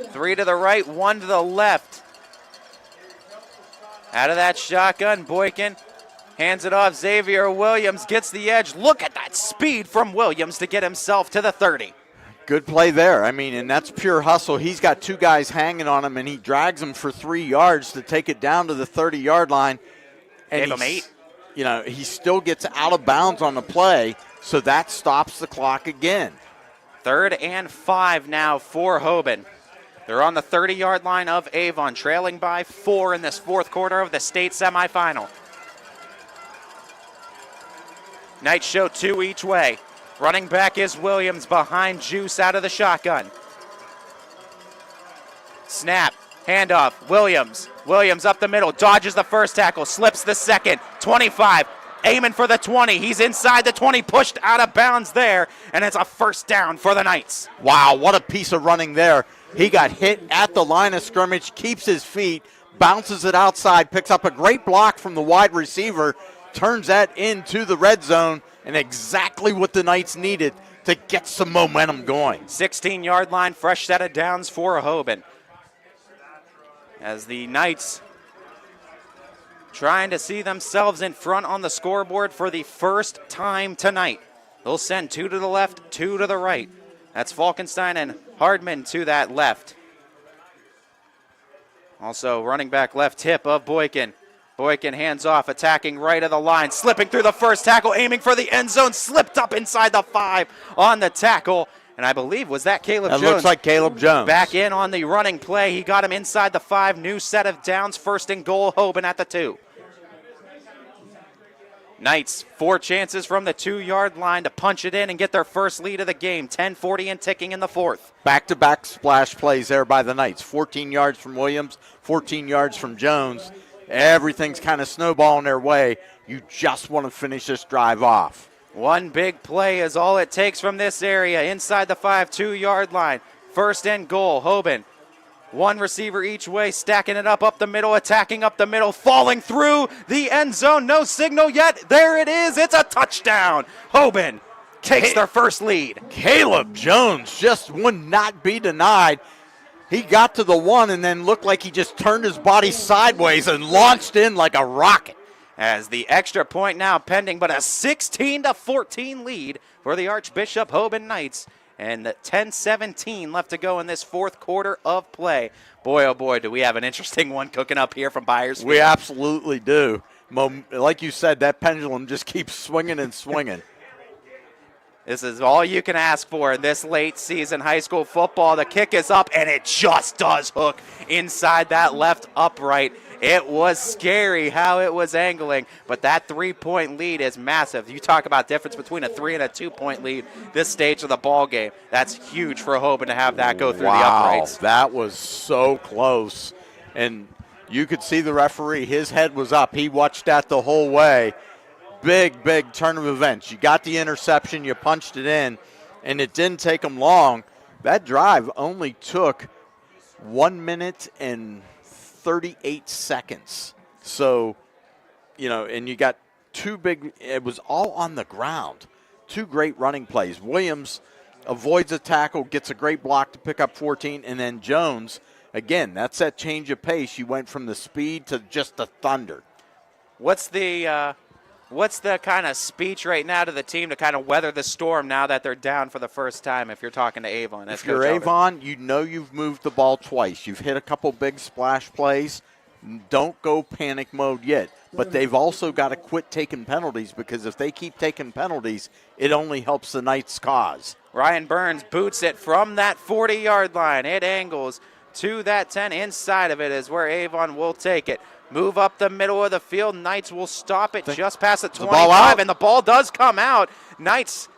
3 to the right, 1 to the left. Out of that shotgun, Boykin hands it off. Xavier Williams gets the edge. Look at that speed from Williams to get himself to the 30. Good play there. I mean, and that's pure hustle. He's got 2 guys hanging on him, and he drags them for 3 yards to take it down to the 30-yard line. And gave him 8. He still gets out of bounds on the play, so that stops the clock again. 3rd and 5 now for Hoban. They're on the 30-yard line of Avon, trailing by 4 in this 4th quarter of the state semifinal. Knights show 2 each way. Running back is Williams behind Juice out of the shotgun. Snap, handoff, Williams. Williams up the middle, dodges the first tackle, slips the second. 25, aiming for the 20. He's inside the 20, pushed out of bounds there, and it's a first down for the Knights. Wow, what a piece of running there. He got hit at the line of scrimmage, keeps his feet, bounces it outside, picks up a great block from the wide receiver, turns that into the red zone, and exactly what the Knights needed to get some momentum going. 16-yard line, fresh set of downs for Hoban. As the Knights trying to see themselves in front on the scoreboard for the first time tonight. They'll send 2 to the left, 2 to the right. That's Falkenstein and Hardman to that left. Also running back left hip of Boykin. Boykin hands off, attacking right of the line, slipping through the first tackle, aiming for the end zone, slipped up inside the 5 on the tackle. And I believe, was that Caleb Jones? That looks like Caleb Jones. Back in on the running play. He got him inside the 5. New set of downs, 1st and goal, Hoban at the 2. Knights, 4 chances from the 2-yard line to punch it in and get their first lead of the game. 10:40 and ticking in the 4th. Back-to-back splash plays there by the Knights. 14 yards from Williams, 14 yards from Jones. Everything's kind of snowballing their way. You just want to finish this drive off. One big play is all it takes from this area. Inside the 5, 2-yard line. 1st and goal, Hoban. 1 receiver each way, stacking it up the middle, attacking up the middle, falling through the end zone. No signal yet. There it is. It's a touchdown. Hoban takes their first lead. Caleb Jones just would not be denied. He got to the 1 and then looked like he just turned his body sideways and launched in like a rocket. As the extra point now pending, but a 16-14 lead for the Archbishop Hoban Knights. And 10:17 left to go in this 4th quarter of play. Boy, oh boy, do we have an interesting one cooking up here from Byers Field. We absolutely do. Like you said, that pendulum just keeps swinging and swinging. This is all you can ask for in this late season high school football. The kick is up, and it just does hook inside that left upright. It was scary how it was angling, but that 3-point lead is massive. You talk about difference between a 3 and a 2-point lead this stage of the ball game. That's huge for Hoban to have that go through the uprights. That was so close. And you could see the referee. His head was up. He watched that the whole way. Big, big turn of events. You got the interception. You punched it in, and it didn't take them long. That drive only took 1 minute and 38 seconds. So, and you got 2 big, it was all on the ground. 2 great running plays. Williams avoids a tackle, gets a great block to pick up 14, and then Jones, again, that's that change of pace. You went from the speed to just the thunder. What's the kind of speech right now to the team to kind of weather the storm now that they're down for the first time if you're talking to Avon? If you're Avon, you know you've moved the ball twice. You've hit a couple big splash plays. Don't go panic mode yet. But they've also got to quit taking penalties, because if they keep taking penalties, it only helps the Knights' cause. Ryan Burns boots it from that 40-yard line. It angles to that 10. Inside of it is where Avon will take it. move up the middle of the field. Knights will stop it just past the the ball 25, out? and the ball does come out. Knights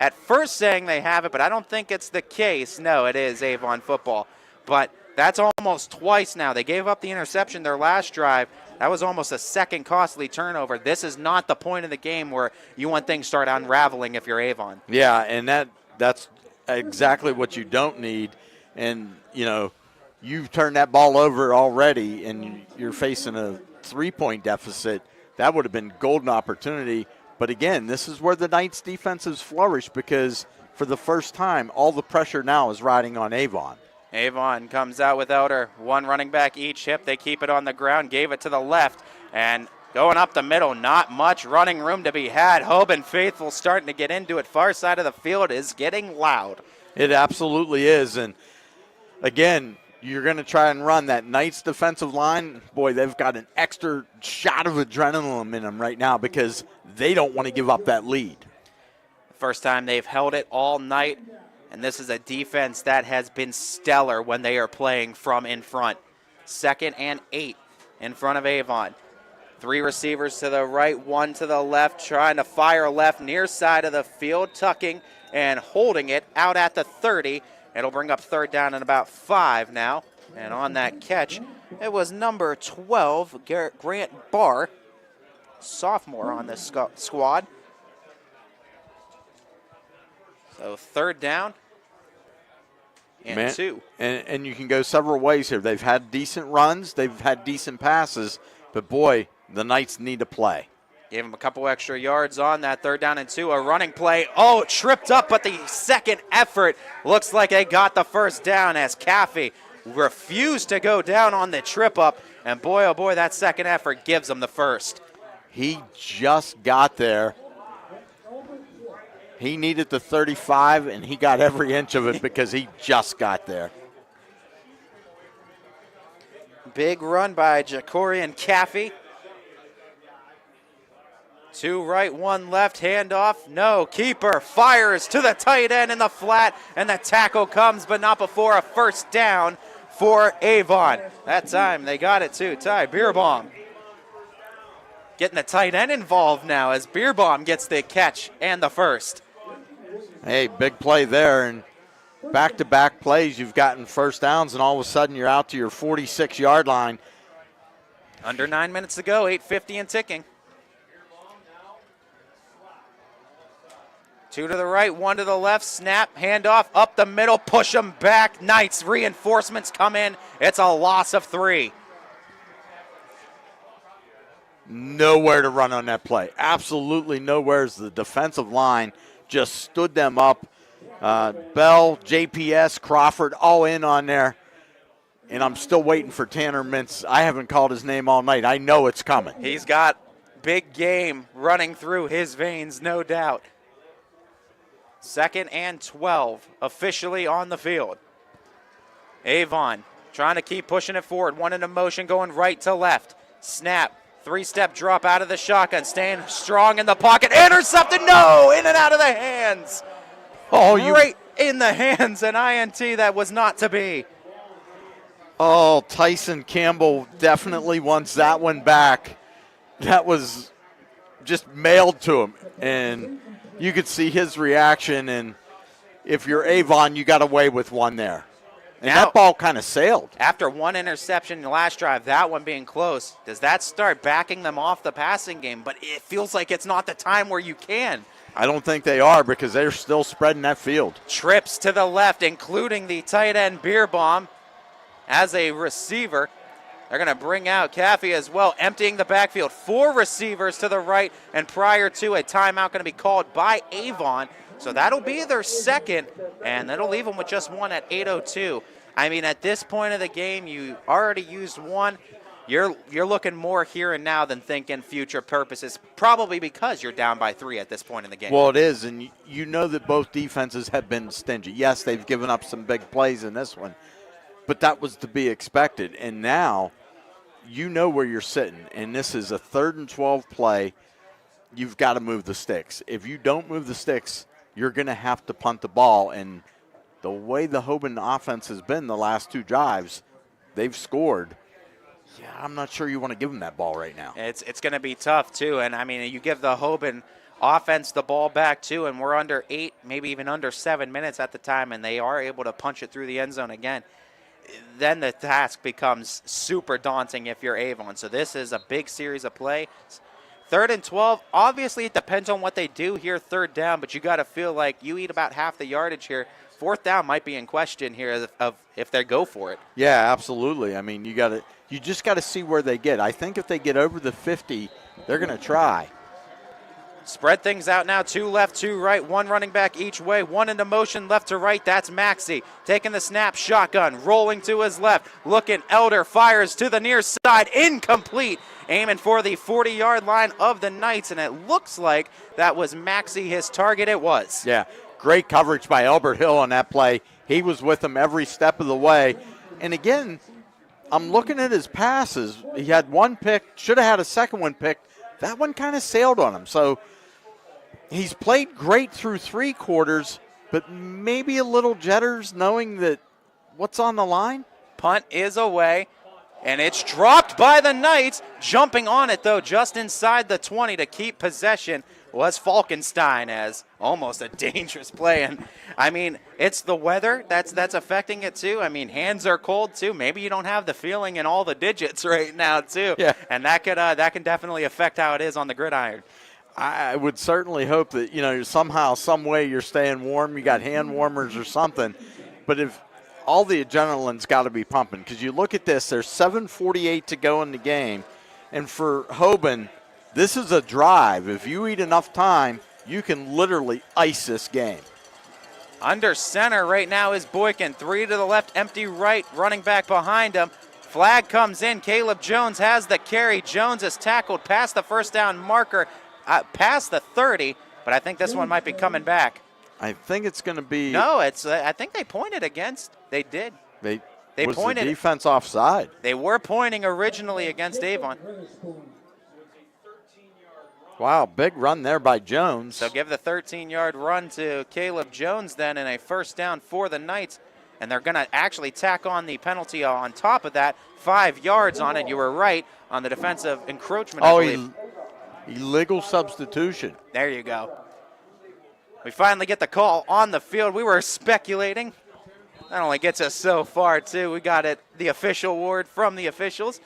at first saying they have it, but I don't think it's the case. No, it is Avon football. But that's almost twice now. They gave up the interception their last drive. That was almost a second costly turnover. This is not the point of the game where you want things to start unraveling if you're Avon. Yeah, and that's exactly what you don't need. And, you know, you've turned that ball over already, and you're facing a 3-point deficit. That would have been golden opportunity. But, again, this is where the Knights' defense has flourished because for the first time, all the pressure now is riding on Avon. Avon comes out without her one running back each hip. They keep it on the ground, gave it to the left, and going up the middle, not much running room to be had. Hoban faithful starting to get into it. Far side of the field is getting loud. It absolutely is. And, again, you're going to try and run that Knights defensive line. Boy, they've got an extra shot of adrenaline in them right now because they don't want to give up that lead. First time they've held it all night. And this is a defense that has been stellar when they are playing from in front. 2nd and 8 in front of Avon. 3 receivers to the right, 1 to the left, trying to fire left near side of the field, tucking and holding it out at the 30. It'll bring up 3rd down and about 5 now. And on that catch, it was number 12, Grant Barr, sophomore on this squad. So 3rd down. And 2. And you can go several ways here. They've had decent runs. They've had decent passes. But, boy, the Knights need to play. Gave him a couple extra yards on that 3rd down and 2. A running play. Oh, tripped up, but the second effort looks like they got the 1st down as Caffey refused to go down on the trip up. And, boy, oh, boy, that second effort gives them the 1st. He just got there. He needed the 35, and he got every inch of it because he just got there. Big run by Jacorian Caffey. 2 right, 1 left, handoff. No, keeper fires to the tight end in the flat, and the tackle comes, but not before a 1st down for Avon. That time they got it too. Ty Beerbaum getting the tight end involved now as Beerbaum gets the catch and the 1st. Hey, big play there, and back-to-back plays, you've gotten 1st downs, and all of a sudden you're out to your 46-yard line. Under 9 minutes to go, 8:50 and ticking. 2 to the right, 1 to the left, snap, handoff, up the middle, push them back. Knights reinforcements come in. It's a loss of 3. Nowhere to run on that play. Absolutely nowhere as the defensive line just stood them up. Bell, JPS, Crawford, all in on there. And I'm still waiting for Tanner Mintz. I haven't called his name all night. I know it's coming. He's got big game running through his veins, no doubt. 2nd and 12, officially on the field. Avon trying to keep pushing it forward. 1 into motion, going right to left. Snap. 3-step drop out of the shotgun, staying strong in the pocket. Intercepted, no! In and out of the hands. Right in the hands, an INT that was not to be. Oh, Tyson Campbell definitely wants that one back. That was just mailed to him, and you could see his reaction, and if you're Avon, you got away with one there. And now, that ball kind of sailed. After 1 interception in the last drive, that one being close, does that start backing them off the passing game? But it feels like it's not the time where you can. I don't think they are because they're still spreading that field. Trips to the left, including the tight end Beerbaum as a receiver. They're going to bring out Caffey as well, emptying the backfield. 4 receivers to the right, and prior to a timeout going to be called by Avon. So that'll be their 2nd, and that'll leave them with just 1 at 8:02. I mean, at this point of the game, you already used 1. You're looking more here and now than thinking future purposes, probably because you're down by 3 at this point in the game. Well, it is, and you know that both defenses have been stingy. Yes, they've given up some big plays in this one, but that was to be expected. And now you know where you're sitting, and this is a 3rd and 12 play. You've got to move the sticks. If you don't move the sticks, you're going to have to punt the ball. And the way the Hoban offense has been the last 2 drives, they've scored. Yeah, I'm not sure you want to give them that ball right now. It's going to be tough, too. And, I mean, you give the Hoban offense the ball back, too, and we're under 8, maybe even under 7 minutes at the time, and they are able to punch it through the end zone again. Then the task becomes super daunting if you're Avon. So this is a big series of plays. 3rd and 12, obviously it depends on what they do here, 3rd down, but you got to feel like you eat about half the yardage here. 4th down might be in question here of if they go for it. Yeah, absolutely. I mean, you just got to see where they get. I think if they get over the 50, they're going to try. Spread things out now, 2 left, 2 right, 1 running back each way, 1 into motion left to right. That's Maxey taking the snap, shotgun, rolling to his left, looking, Elder fires to the near side, incomplete, aiming for the 40-yard line of the Knights, and it looks like that was Maxey, his target. It was. Yeah, great coverage by Albert Hill on that play. He was with him every step of the way. And again, I'm looking at his passes. He had 1 pick, should have had a second one picked. That one kind of sailed on him. So he's played great through 3 quarters, but maybe a little jitters knowing that what's on the line. Punt is away, and it's dropped by the Knights. Jumping on it, though, just inside the 20 to keep possession was Falkenstein, as almost a dangerous play. And, I mean, it's the weather that's affecting it, too. I mean, hands are cold, too. Maybe you don't have the feeling in all the digits right now, too. Yeah. And that can definitely affect how it is on the gridiron. I would certainly hope that, somehow, some way you're staying warm. You got hand warmers or something. But if all the adrenaline's got to be pumping, because you look at this, there's 7:48 to go in the game. And for Hoban, this is a drive. If you eat enough time, you can literally ice this game. Under center right now is Boykin. 3 to the left, empty right, running back behind him. Flag comes in. Caleb Jones has the carry. Jones is tackled past the first down marker, past the 30, but I think this one might be coming back. I think it's going to be. No, I think they pointed against. They did. They was pointed. The defense offside? They were pointing originally against Avon. Wow, big run there by Jones. So give the 13-yard run to Caleb Jones then, and a first down for the Knights. And they're going to actually tack on the penalty on top of that. 5 yards on it. You were right on the defensive encroachment, I believe. Illegal substitution. There you go. We finally get the call on the field. We were speculating. That only gets us so far, too. We got it, the official word from the officials.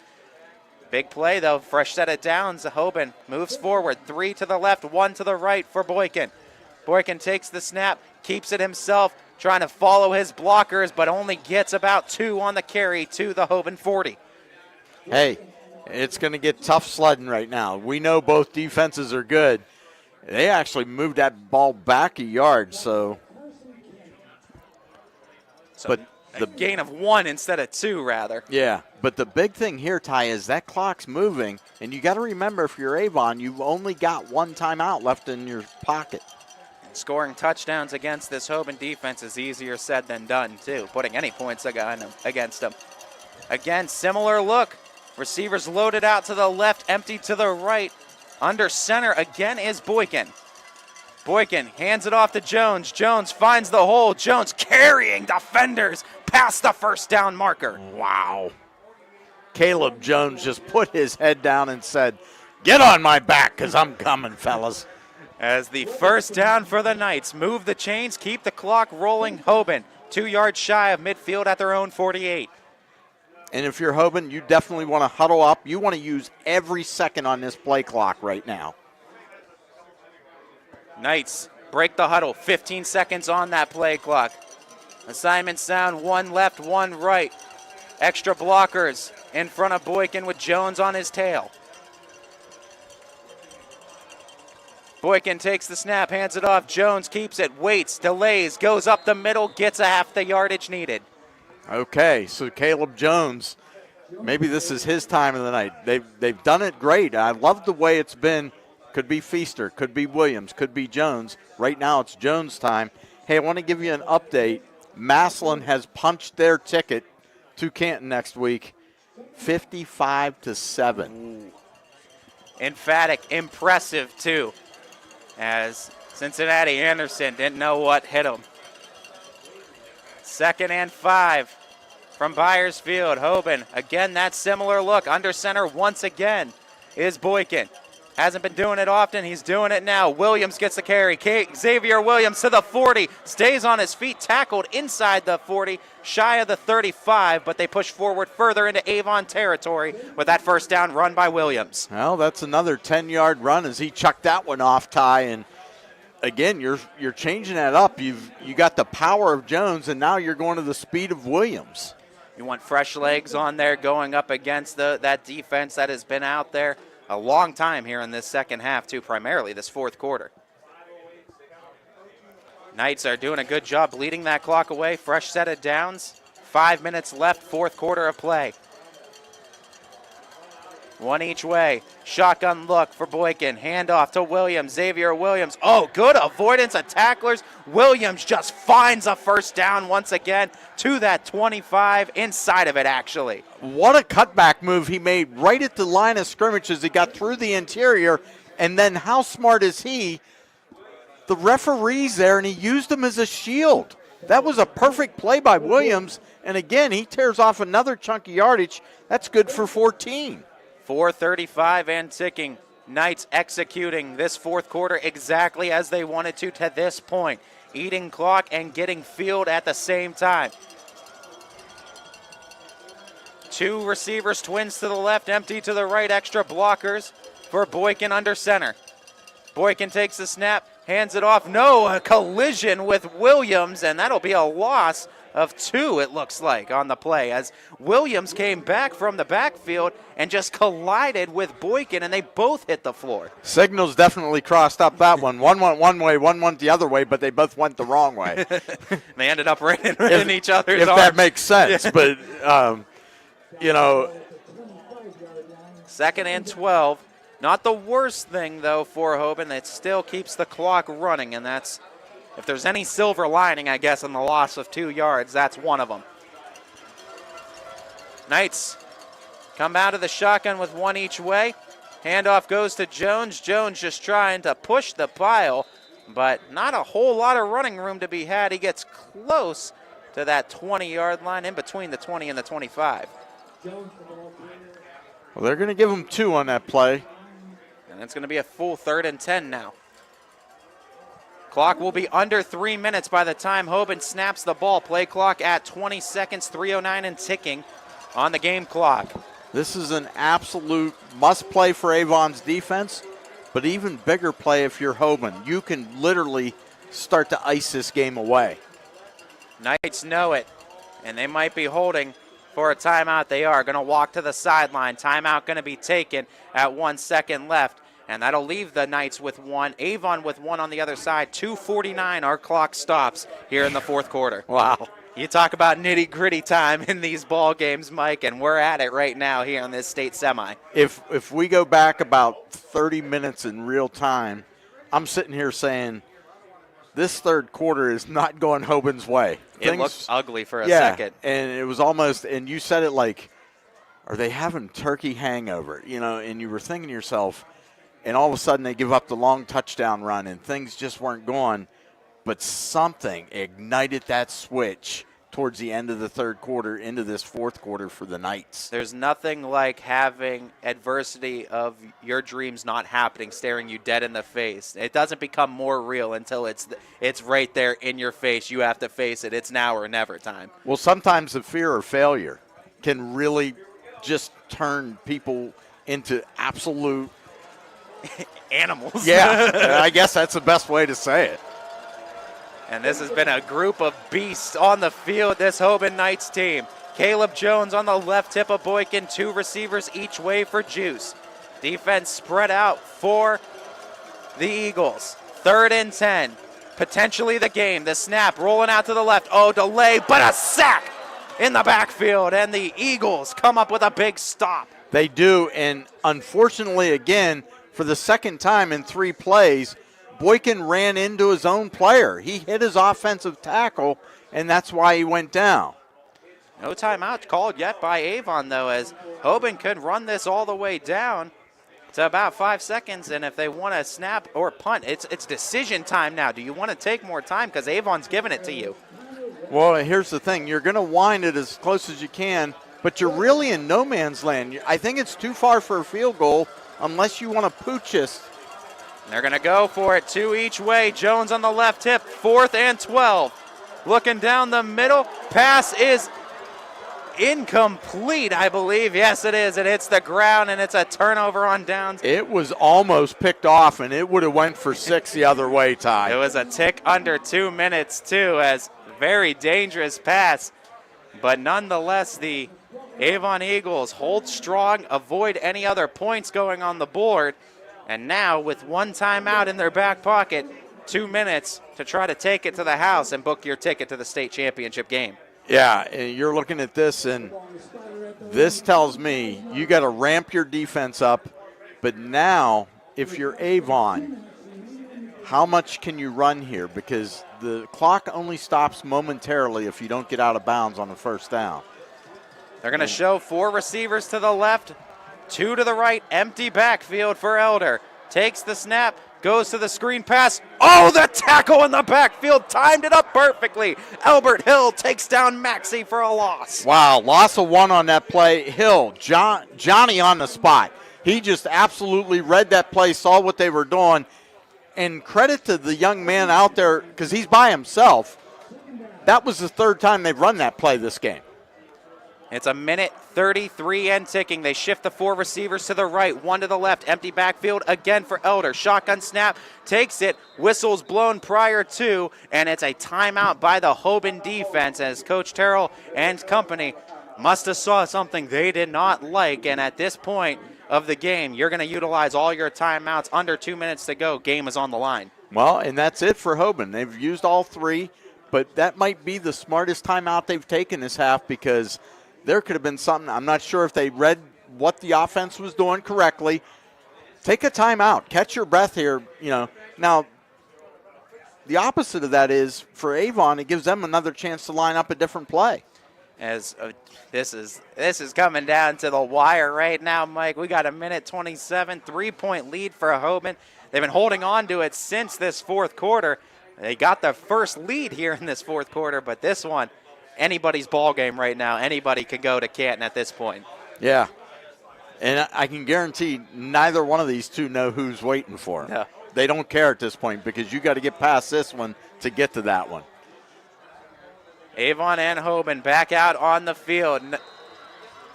Big play, though. Fresh set of downs. Hoban moves forward. 3 to the left, 1 to the right for Boykin. Boykin takes the snap, keeps it himself, trying to follow his blockers, but only gets about 2 on the carry to the Hoban 40. Hey, it's going to get tough sledding right now. We know both defenses are good. They actually moved that ball back a yard, so but a gain of 1 instead of 2, rather. Yeah, but the big thing here, Ty, is that clock's moving, and you got to remember, if you're Avon, you've only got 1 timeout left in your pocket. Scoring touchdowns against this Hoban defense is easier said than done, too. Putting any points against them. Again, similar look. Receivers loaded out to the left, empty to the right. Under center again is Boykin. Boykin hands it off to Jones. Jones finds the hole. Jones carrying defenders past the first down marker. Wow. Caleb Jones just put his head down and said, "Get on my back, because I'm coming, fellas." As the first down for the Knights. Move the chains, keep the clock rolling. Hoban 2 yards shy of midfield at their own 48. And if you're Hoban, you definitely want to huddle up. You want to use every second on this play clock right now. Knights break the huddle. 15 seconds on that play clock. Assignment sound, 1 left, 1 right. Extra blockers in front of Boykin with Jones on his tail. Boykin takes the snap, hands it off. Jones keeps it, waits, delays, goes up the middle, gets a half the yardage needed. Okay, so Caleb Jones, maybe this is his time of the night. They've done it great. I love the way it's been. Could be Feaster, could be Williams, could be Jones. Right now it's Jones' time. Hey, I want to give you an update. Massillon has punched their ticket to Canton next week, 55-7. Ooh. Emphatic, impressive too, as Cincinnati Anderson didn't know what hit him. 2nd and 5. from Byers Field. Hoban, again, that similar look. Under center once again is Boykin. Hasn't been doing it often. He's doing it now. Williams gets the carry. Xavier Williams to the 40. Stays on his feet. Tackled inside the 40. Shy of the 35, but they push forward further into Avon territory with that first down run by Williams. Well, that's another 10-yard run as he chucked that one off, Ty. And again, you're changing that up. You got the power of Jones, and now you're going to the speed of Williams. You want fresh legs on there going up against that defense that has been out there a long time here in this second half, too, primarily this fourth quarter. Knights are doing a good job bleeding that clock away. Fresh set of downs. 5 minutes left, fourth quarter of play. One each way. Shotgun look for Boykin. Handoff to Williams. Xavier Williams. Oh, good avoidance of tacklers. Williams just finds a first down once again to that 25, inside of it, actually. What a cutback move he made right at the line of scrimmage as he got through the interior. And then how smart is he? The referee's there, and he used him as a shield. That was a perfect play by Williams. And again, he tears off another chunk of yardage. That's good for 14. 4:35 and ticking. Knights executing this fourth quarter exactly as they wanted to this point. Eating clock and getting field at the same time. Two receivers, twins to the left, empty to the right, extra blockers for Boykin under center. Boykin takes the snap, hands it off. No, a collision with Williams, and that'll be a loss of 2, it looks like, on the play, as Williams came back from the backfield and just collided with Boykin, and they both hit the floor. Signals definitely crossed up that one. One went one way, one went the other way, but they both went the wrong way. They ended up right in each other's if arms. That makes sense, yeah. But, you know. 2nd and 12. Not the worst thing, though, for Hoban. It still keeps the clock running, and that's, if there's any silver lining, I guess, in the loss of 2 yards, that's one of them. Knights come out of the shotgun with one each way. Handoff goes to Jones. Jones just trying to push the pile, but not a whole lot of running room to be had. He gets close to that 20-yard line, in between the 20 and the 25. Well, they're going to give him 2 on that play. And it's going to be a full 3rd and 10 now. Clock will be under 3 minutes by the time Hoban snaps the ball. Play clock at 20 seconds, 3:09 and ticking on the game clock. This is an absolute must-play for Avon's defense, but even bigger play if you're Hoban. You can literally start to ice this game away. Knights know it, and they might be holding for a timeout. They are going to walk to the sideline. Timeout going to be taken at 1 second left. And that'll leave the Knights with 1. Avon with 1 on the other side. 2:49, our clock stops here in the fourth quarter. Wow. You talk about nitty-gritty time in these ball games, Mike, and we're at it right now here on this state semi. If we go back about 30 minutes in real time, I'm sitting here saying this third quarter is not going Hoban's way. It looked ugly for a second. And it was almost, and you said it like, are they having turkey hangover? You know, and you were thinking to yourself, and all of a sudden they give up the long touchdown run and things just weren't going. But something ignited that switch towards the end of the third quarter into this fourth quarter for the Knights. There's nothing like having adversity of your dreams not happening staring you dead in the face. It doesn't become more real until it's right there in your face. You have to face it. It's now or never time. Well, sometimes the fear of failure can really just turn people into absolute animals. Yeah, I guess that's the best way to say it. And this has been a group of beasts on the field, this Hoban Knights team. Caleb Jones on the left tip of Boykin, 2 receivers each way for Juice. Defense spread out for the Eagles. 3rd and 10, potentially the game. The snap rolling out to the left. Oh, delay, but a sack in the backfield, and the Eagles come up with a big stop. They do, and unfortunately, again, for the second time in 3 plays, Boykin ran into his own player. He hit his offensive tackle, and that's why he went down. No timeout called yet by Avon, though, as Hoban could run this all the way down to about 5 seconds, and if they want to snap or punt, it's decision time now. Do you want to take more time? Because Avon's giving it to you. Well, here's the thing. You're going to wind it as close as you can, but you're really in no man's land. I think it's too far for a field goal unless you want to pooch this. They're going to go for it 2 each way. Jones on the left hip, 4th and 12. Looking down the middle. Pass is incomplete, I believe. Yes, it is. It hits the ground, and it's a turnover on downs. It was almost picked off, and it would have went for 6 the other way, Ty. It was a tick under 2 minutes, too, as very dangerous pass. But nonetheless, the Avon Eagles hold strong, avoid any other points going on the board. And now, with 1 timeout in their back pocket, 2 minutes to try to take it to the house and book your ticket to the state championship game. Yeah, and you're looking at this, and this tells me you got to ramp your defense up. But now, if you're Avon, how much can you run here? Because the clock only stops momentarily if you don't get out of bounds on the first down. They're going to show 4 receivers to the left, 2 to the right, empty backfield for Elder. Takes the snap, goes to the screen pass. Oh, the tackle in the backfield timed it up perfectly. Albert Hill takes down Maxey for a loss. Wow, loss of 1 on that play. Hill, Johnny on the spot. He just absolutely read that play, saw what they were doing. And credit to the young man out there, because he's by himself. That was the 3rd time they've run that play this game. It's a minute 33 and ticking. They shift the 4 receivers to the right, 1 to the left. Empty backfield again for Elder. Shotgun snap, takes it. Whistle's blown prior to, and it's a timeout by the Hoban defense as Coach Terrell and company must have saw something they did not like. And at this point of the game, you're going to utilize all your timeouts. Under 2 minutes to go. Game is on the line. Well, and that's it for Hoban. They've used all 3, but that might be the smartest timeout they've taken this half because there could have been something. I'm not sure if they read what the offense was doing correctly. Take a timeout. Catch your breath here. Now, the opposite of that is for Avon, it gives them another chance to line up a different play. As this is coming down to the wire right now, Mike. We got a minute 27, 3-point lead for Hoban. They've been holding on to it since this 4th quarter. They got their first lead here in this 4th quarter, but this one, anybody's ball game right now. Anybody can go to Canton at this point. Yeah, and I can guarantee neither one of these two know who's waiting for them. Yeah. They don't care at this point because you got to get past this one to get to that one. Avon and Hoban back out on the field.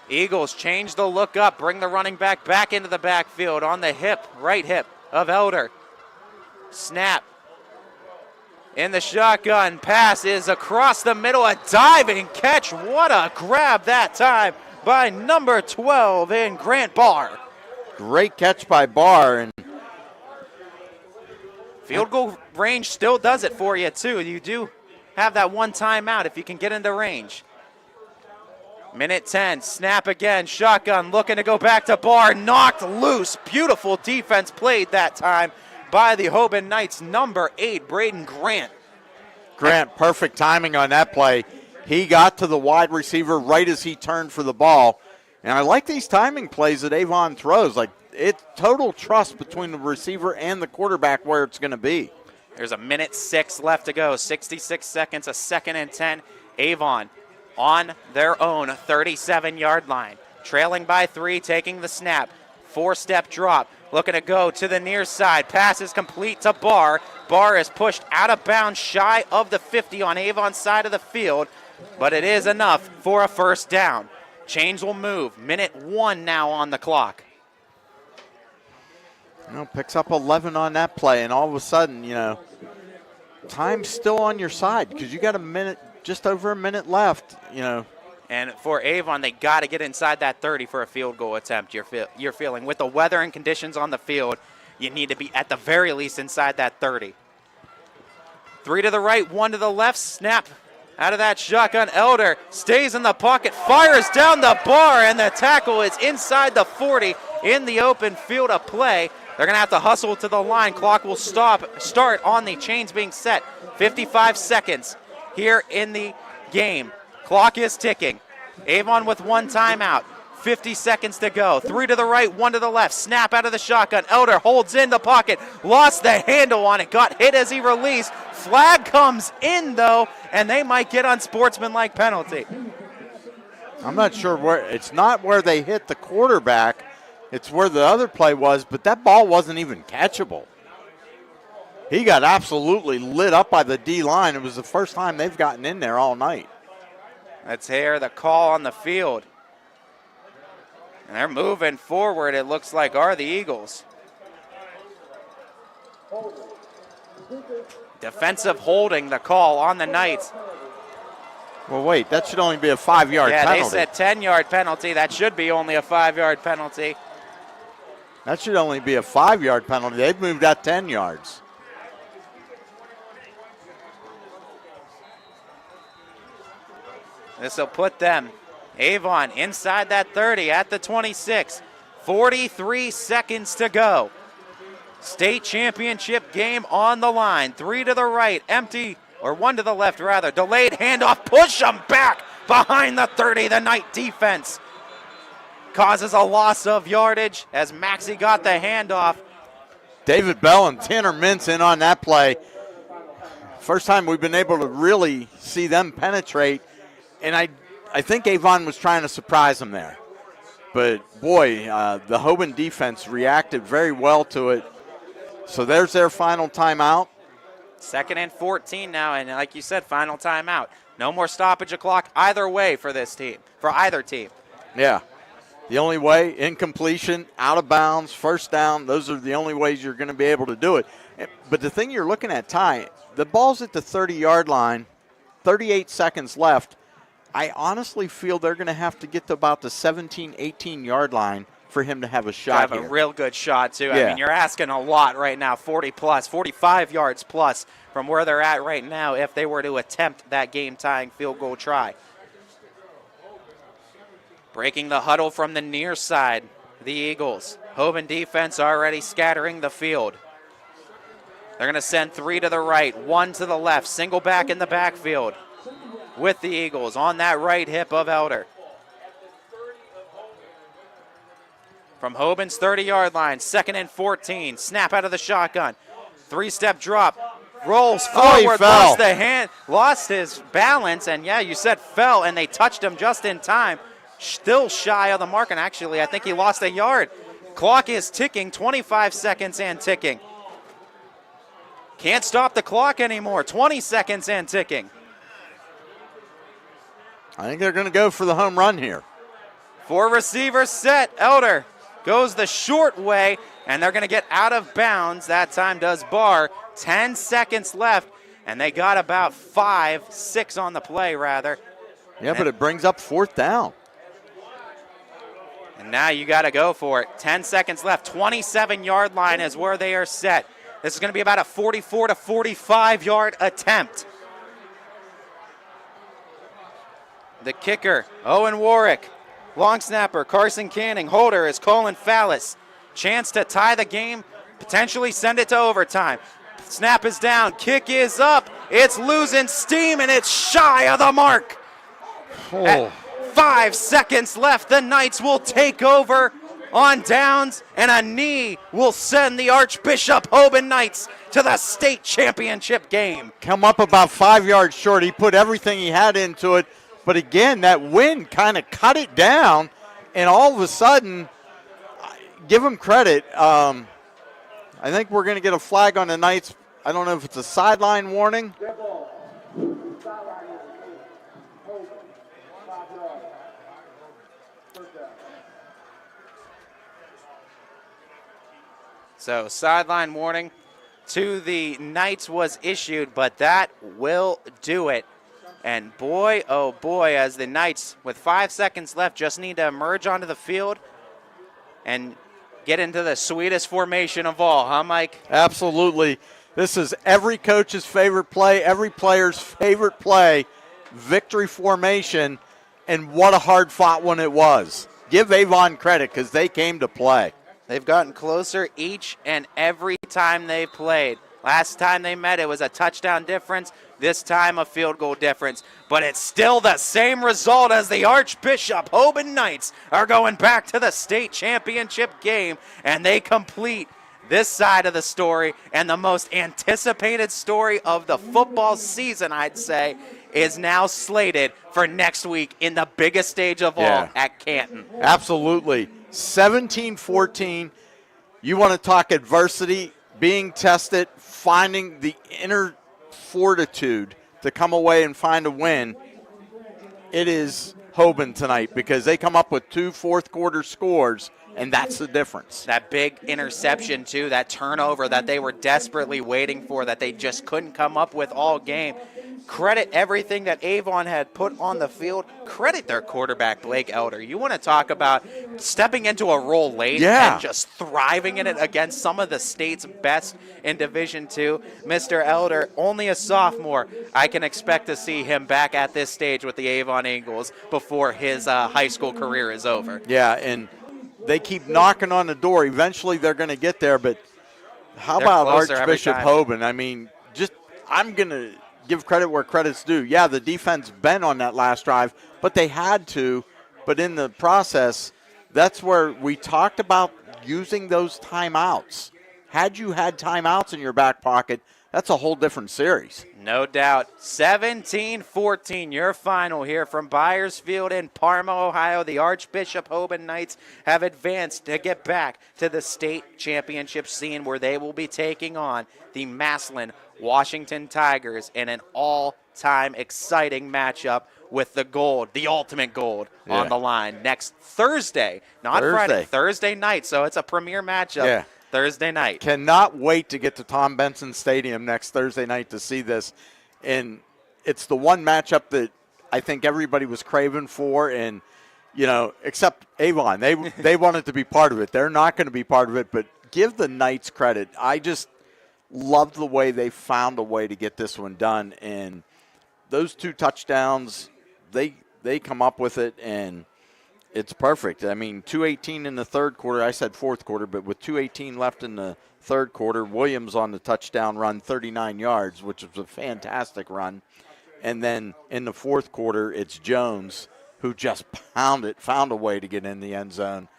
Eagles change the look up, bring the running back back into the backfield on the hip, right hip of Elder. Snap. In the shotgun, pass is across the middle, a diving catch. What a grab that time by number 12 in Grant Barr. Great catch by Barr. And field goal range still does it for you, too. You do have that 1 timeout if you can get into range. Minute 10, snap again, shotgun, looking to go back to Barr, knocked loose. Beautiful defense played that time by the Hoban Knights, number 8, Braden Grant. Grant, perfect timing on that play. He got to the wide receiver right as he turned for the ball. And I like these timing plays that Avon throws. Like, it's total trust between the receiver and the quarterback where it's going to be. There's a minute 6 left to go, 66 seconds, a 2nd and 10. Avon on their own 37-yard line. Trailing by 3, taking the snap. 4-step drop. Looking to go to the near side. Pass is complete to Barr. Barr is pushed out of bounds shy of the 50 on Avon's side of the field, but it is enough for a first down. Chains will move. Minute 1 now on the clock. Picks up 11 on that play, and all of a sudden, time's still on your side because you got just over a minute left, And for Avon, they got to get inside that 30 for a field goal attempt. You're feeling with the weather and conditions on the field, you need to be at the very least inside that 30. 3 to the right, 1 to the left. Snap out of that shotgun. Elder stays in the pocket, fires down the bar, and the tackle is inside the 40 in the open field of play. They're going to have to hustle to the line. Clock will start on the chains being set. 55 seconds here in the game. Clock is ticking. Avon with 1 timeout. 50 seconds to go. 3 to the right, 1 to the left. Snap out of the shotgun. Elder holds in the pocket. Lost the handle on it. Got hit as he released. Flag comes in, though, and they might get unsportsmanlike penalty. I'm not sure where. It's not where they hit the quarterback. It's where the other play was, but that ball wasn't even catchable. He got absolutely lit up by the D-line. It was the first time they've gotten in there all night. Let's hear the call on the field. And they're moving forward, it looks like, are the Eagles. Defensive holding, the call on the Knights. Well, wait, that should only be a 5-yard penalty. Yeah, they said 10-yard penalty. That should be only a 5-yard penalty. That should only be a 5-yard penalty. They've moved that 10 yards. This will put them, Avon, inside that 30 at the 26. 43 seconds to go. State championship game on the line. 3 to the right, empty, or 1 to the left rather. Delayed handoff, push them back behind the 30. The Knight defense causes a loss of yardage as Maxey got the handoff. David Bell and Tanner Mintz in on that play. First time we've been able to really see them penetrate. And I think Avon was trying to surprise them there. But, boy, the Hoban defense reacted very well to it. So there's their final timeout. 2nd and 14 now, and like you said, final timeout. No more stoppage of clock either way for this team, for either team. Yeah. The only way, incompletion, out of bounds, first down, those are the only ways you're going to be able to do it. But the thing you're looking at, Ty, the ball's at the 30-yard line, 38 seconds left. I honestly feel they're going to have to get to about the 17, 18-yard line for him to have a shot Have here. a real good shot, too. Yeah. I mean, you're asking a lot right now, 40-plus, 45 yards plus from where they're at right now if they were to attempt that game-tying field goal try. Breaking the huddle from the near side, the Eagles. Hoban defense already scattering the field. They're going to send 3 to the right, 1 to the left, single back in the backfield with the Eagles on that right hip of Elder. From Hoban's 30-yard line, 2nd and 14, snap out of the shotgun. 3-step drop, rolls forward, lost his balance, and yeah, you said fell, and they touched him just in time. Still shy of the mark, and actually I think he lost a yard. Clock is ticking, 25 seconds and ticking. Can't stop the clock anymore, 20 seconds and ticking. I think they're going to go for the home run here. 4 receivers set. Elder goes the short way, and they're going to get out of bounds. That time does Barr. 10 seconds left, and they got about 6 on the play, rather. Yeah, but it brings up 4th down. And now you got to go for it. 10 seconds left. 27-yard line is where they are set. This is going to be about a 44 to 45-yard attempt. The kicker, Owen Warwick. Long snapper, Carson Canning. Holder is Colin Fallis. Chance to tie the game, potentially send it to overtime. Snap is down, kick is up. It's losing steam, and it's shy of the mark. At 5 seconds left, the Knights will take over on downs, and a knee will send the Archbishop Hoban Knights to the state championship game. Come up about 5 yards short. He put everything he had into it. But again, that wind kind of cut it down, and all of a sudden, give him credit. I think we're going to get a flag on the Knights. I don't know if it's a sideline warning. So sideline warning to the Knights was issued, but that will do it. And boy, oh boy, as the Knights, with 5 seconds left, just need to emerge onto the field and get into the sweetest formation of all, huh, Mike? Absolutely. This is every coach's favorite play, every player's favorite play, victory formation, and what a hard-fought one it was. Give Avon credit because they came to play. They've gotten closer each and every time they played. Last time they met, it was a touchdown difference. this time a field goal difference, but it's still the same result as the Archbishop Hoban Knights are going back to the state championship game, and they complete this side of the story, and the most anticipated story of the football season, I'd say, is now slated for next week in the biggest stage of all at Canton. Absolutely. 17-14. You want to talk adversity, being tested, finding the inner fortitude to come away and find a win. It is Hoban tonight because they come up with 2 fourth-quarter scores, and that's the difference. That big interception, too, that turnover that they were desperately waiting for, that they just couldn't come up with all game. Credit everything that Avon had put on the field. Credit their quarterback, Blake Elder. You want to talk about stepping into a role late and just thriving in it against some of the state's best in Division II. Mr. Elder, only a sophomore. I can expect to see him back at this stage with the Avon Eagles before his high school career is over. Yeah, and they keep knocking on the door. Eventually they're going to get there, but how about Archbishop Hoban? I mean, I'm going to give credit where credit's due. Yeah, the defense bent on that last drive, but they had to. But in the process, that's where we talked about using those timeouts. Had you had timeouts in your back pocket, that's a whole different series. No doubt. 17-14, your final here from Byersfield in Parma, Ohio. The Archbishop Hoban Knights have advanced to get back to the state championship scene where they will be taking on the Massillon Washington Tigers in an all-time exciting matchup with the gold, the ultimate gold, on the line next Thursday. Not Friday, Thursday night. So it's a premier matchup. Thursday night. Cannot wait to get to Tom Benson Stadium next Thursday night to see this. And it's the one matchup that I think everybody was craving for, and, you know, except Avon. They wanted to be part of it. They're not going to be part of it, but give the Knights credit. I just love the way they found a way to get this one done. And those 2 touchdowns, they come up with it, and it's perfect. I mean, 2:18 in the third quarter. I said fourth quarter, but with 2:18 left in the third quarter, Williams on the touchdown run, 39 yards, which was a fantastic run. And then in the fourth quarter, it's Jones who just found a way to get in the end zone.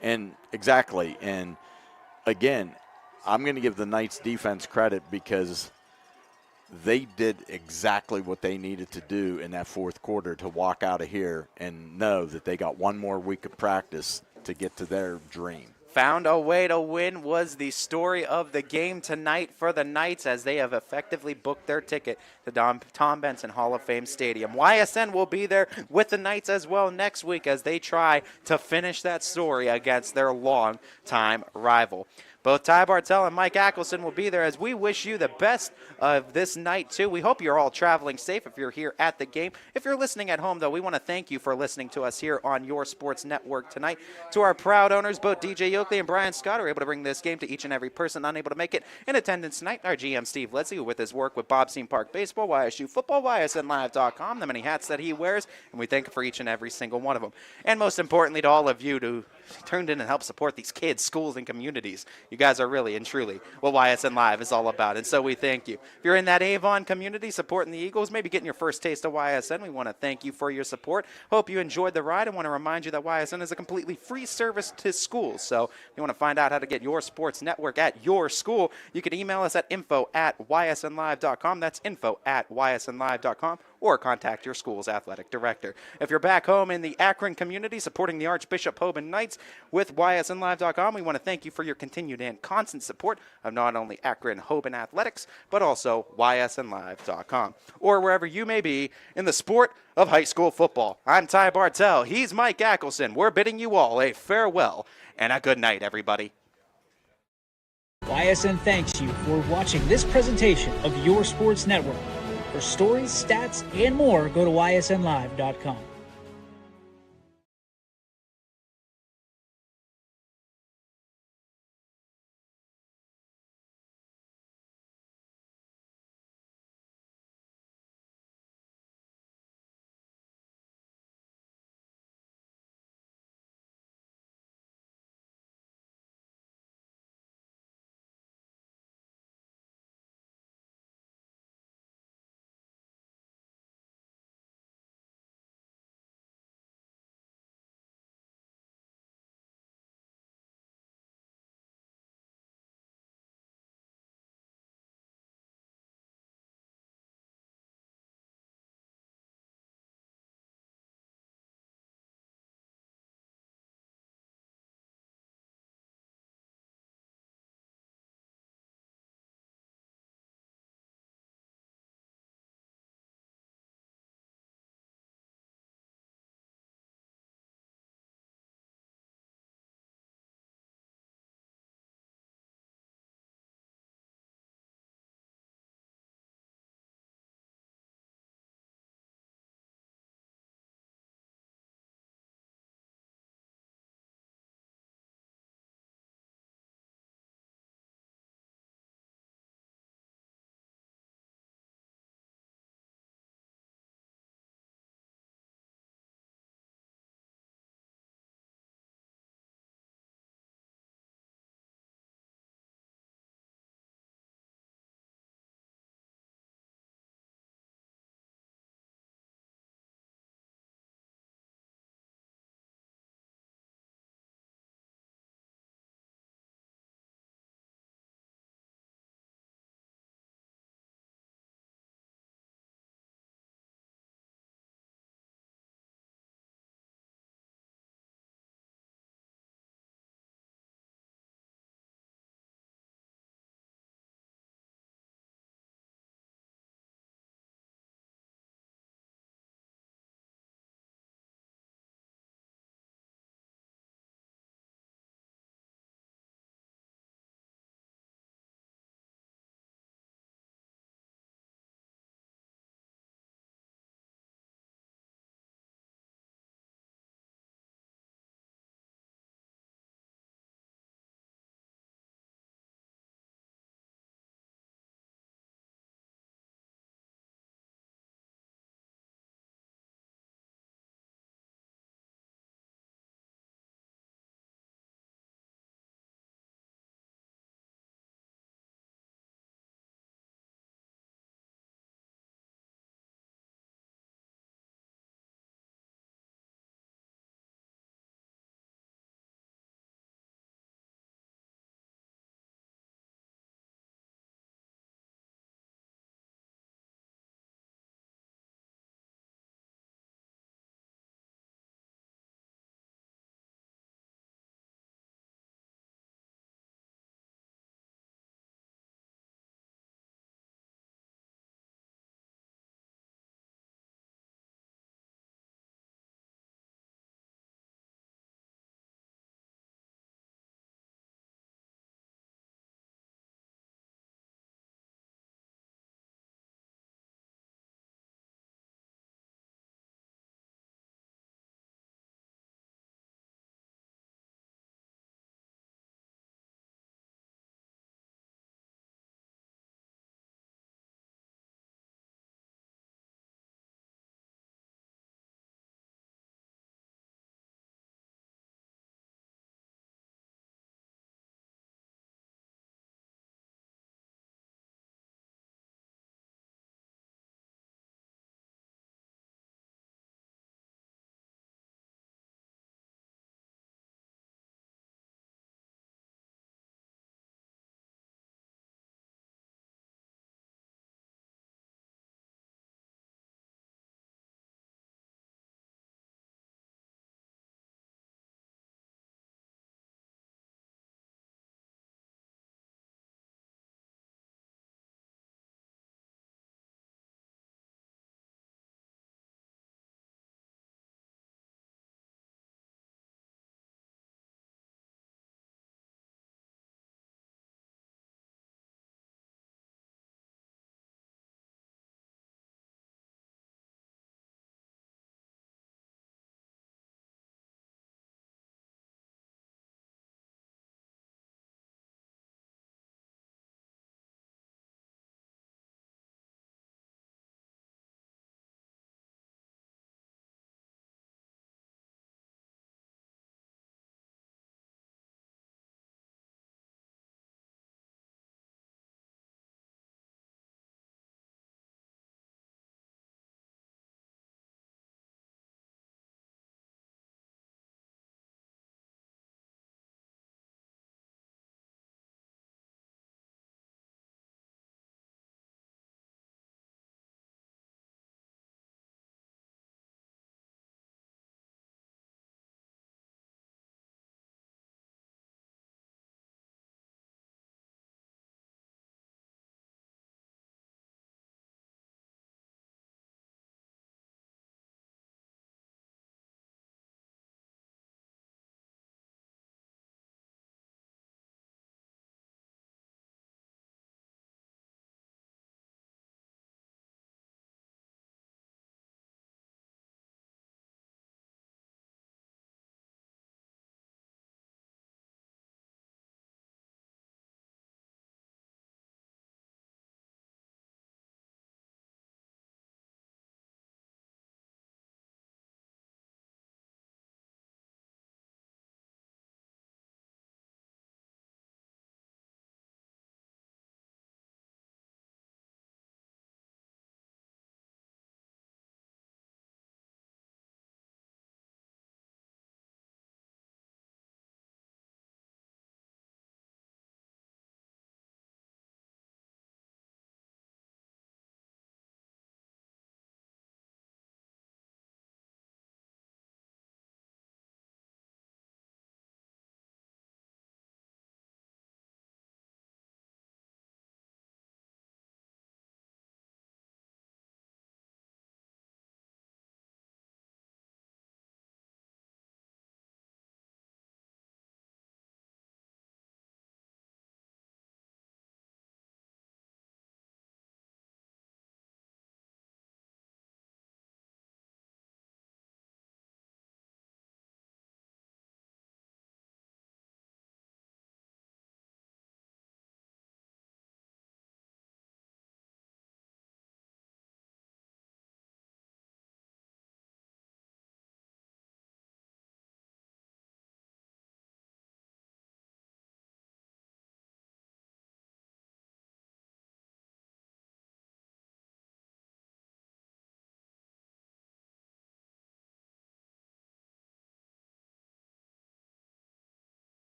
And exactly. And again, I'm going to give the Knights defense credit because they did exactly what they needed to do in that fourth quarter to walk out of here and know that they got one more week of practice to get to their dream. Found a way to win was the story of the game tonight for the Knights as they have effectively booked their ticket to Tom Benson Hall of Fame Stadium. YSN will be there with the Knights as well next week as they try to finish that story against their longtime rival. Both Ty Bartell and Mike Ackelson will be there as we wish you the best of this night, too. We hope you're all traveling safe if you're here at the game. If you're listening at home, though, we want to thank you for listening to us here on Your Sports Network tonight. To our proud owners, both DJ Yoakley and Brian Scott are able to bring this game to each and every person unable to make it in attendance tonight. Our GM, Steve Ledsley, with his work with Bobstein Park Baseball, YSU Football, YSNLive.com, the many hats that he wears, and we thank him for each and every single one of them. And most importantly to all of you who turned in and helped support these kids, schools, and communities. You guys are really and truly what YSN Live is all about, and so we thank you. If you're in that Avon community supporting the Eagles, maybe getting your first taste of YSN, we want to thank you for your support. Hope you enjoyed the ride and want to remind you that YSN is a completely free service to schools. So if you want to find out how to get your sports network at your school, you can email us at info@ysnlive.com. That's info@ysnlive.com. or contact your school's athletic director. If you're back home in the Akron community supporting the Archbishop Hoban Knights with YSNLive.com, we want to thank you for your continued and constant support of not only Akron Hoban Athletics, but also YSNLive.com, or wherever you may be in the sport of high school football. I'm Ty Bartell. He's Mike Ackelson. We're bidding you all a farewell and a good night, everybody. YSN thanks you for watching this presentation of Your Sports Network. For stories, stats, and more, go to ysnlive.com.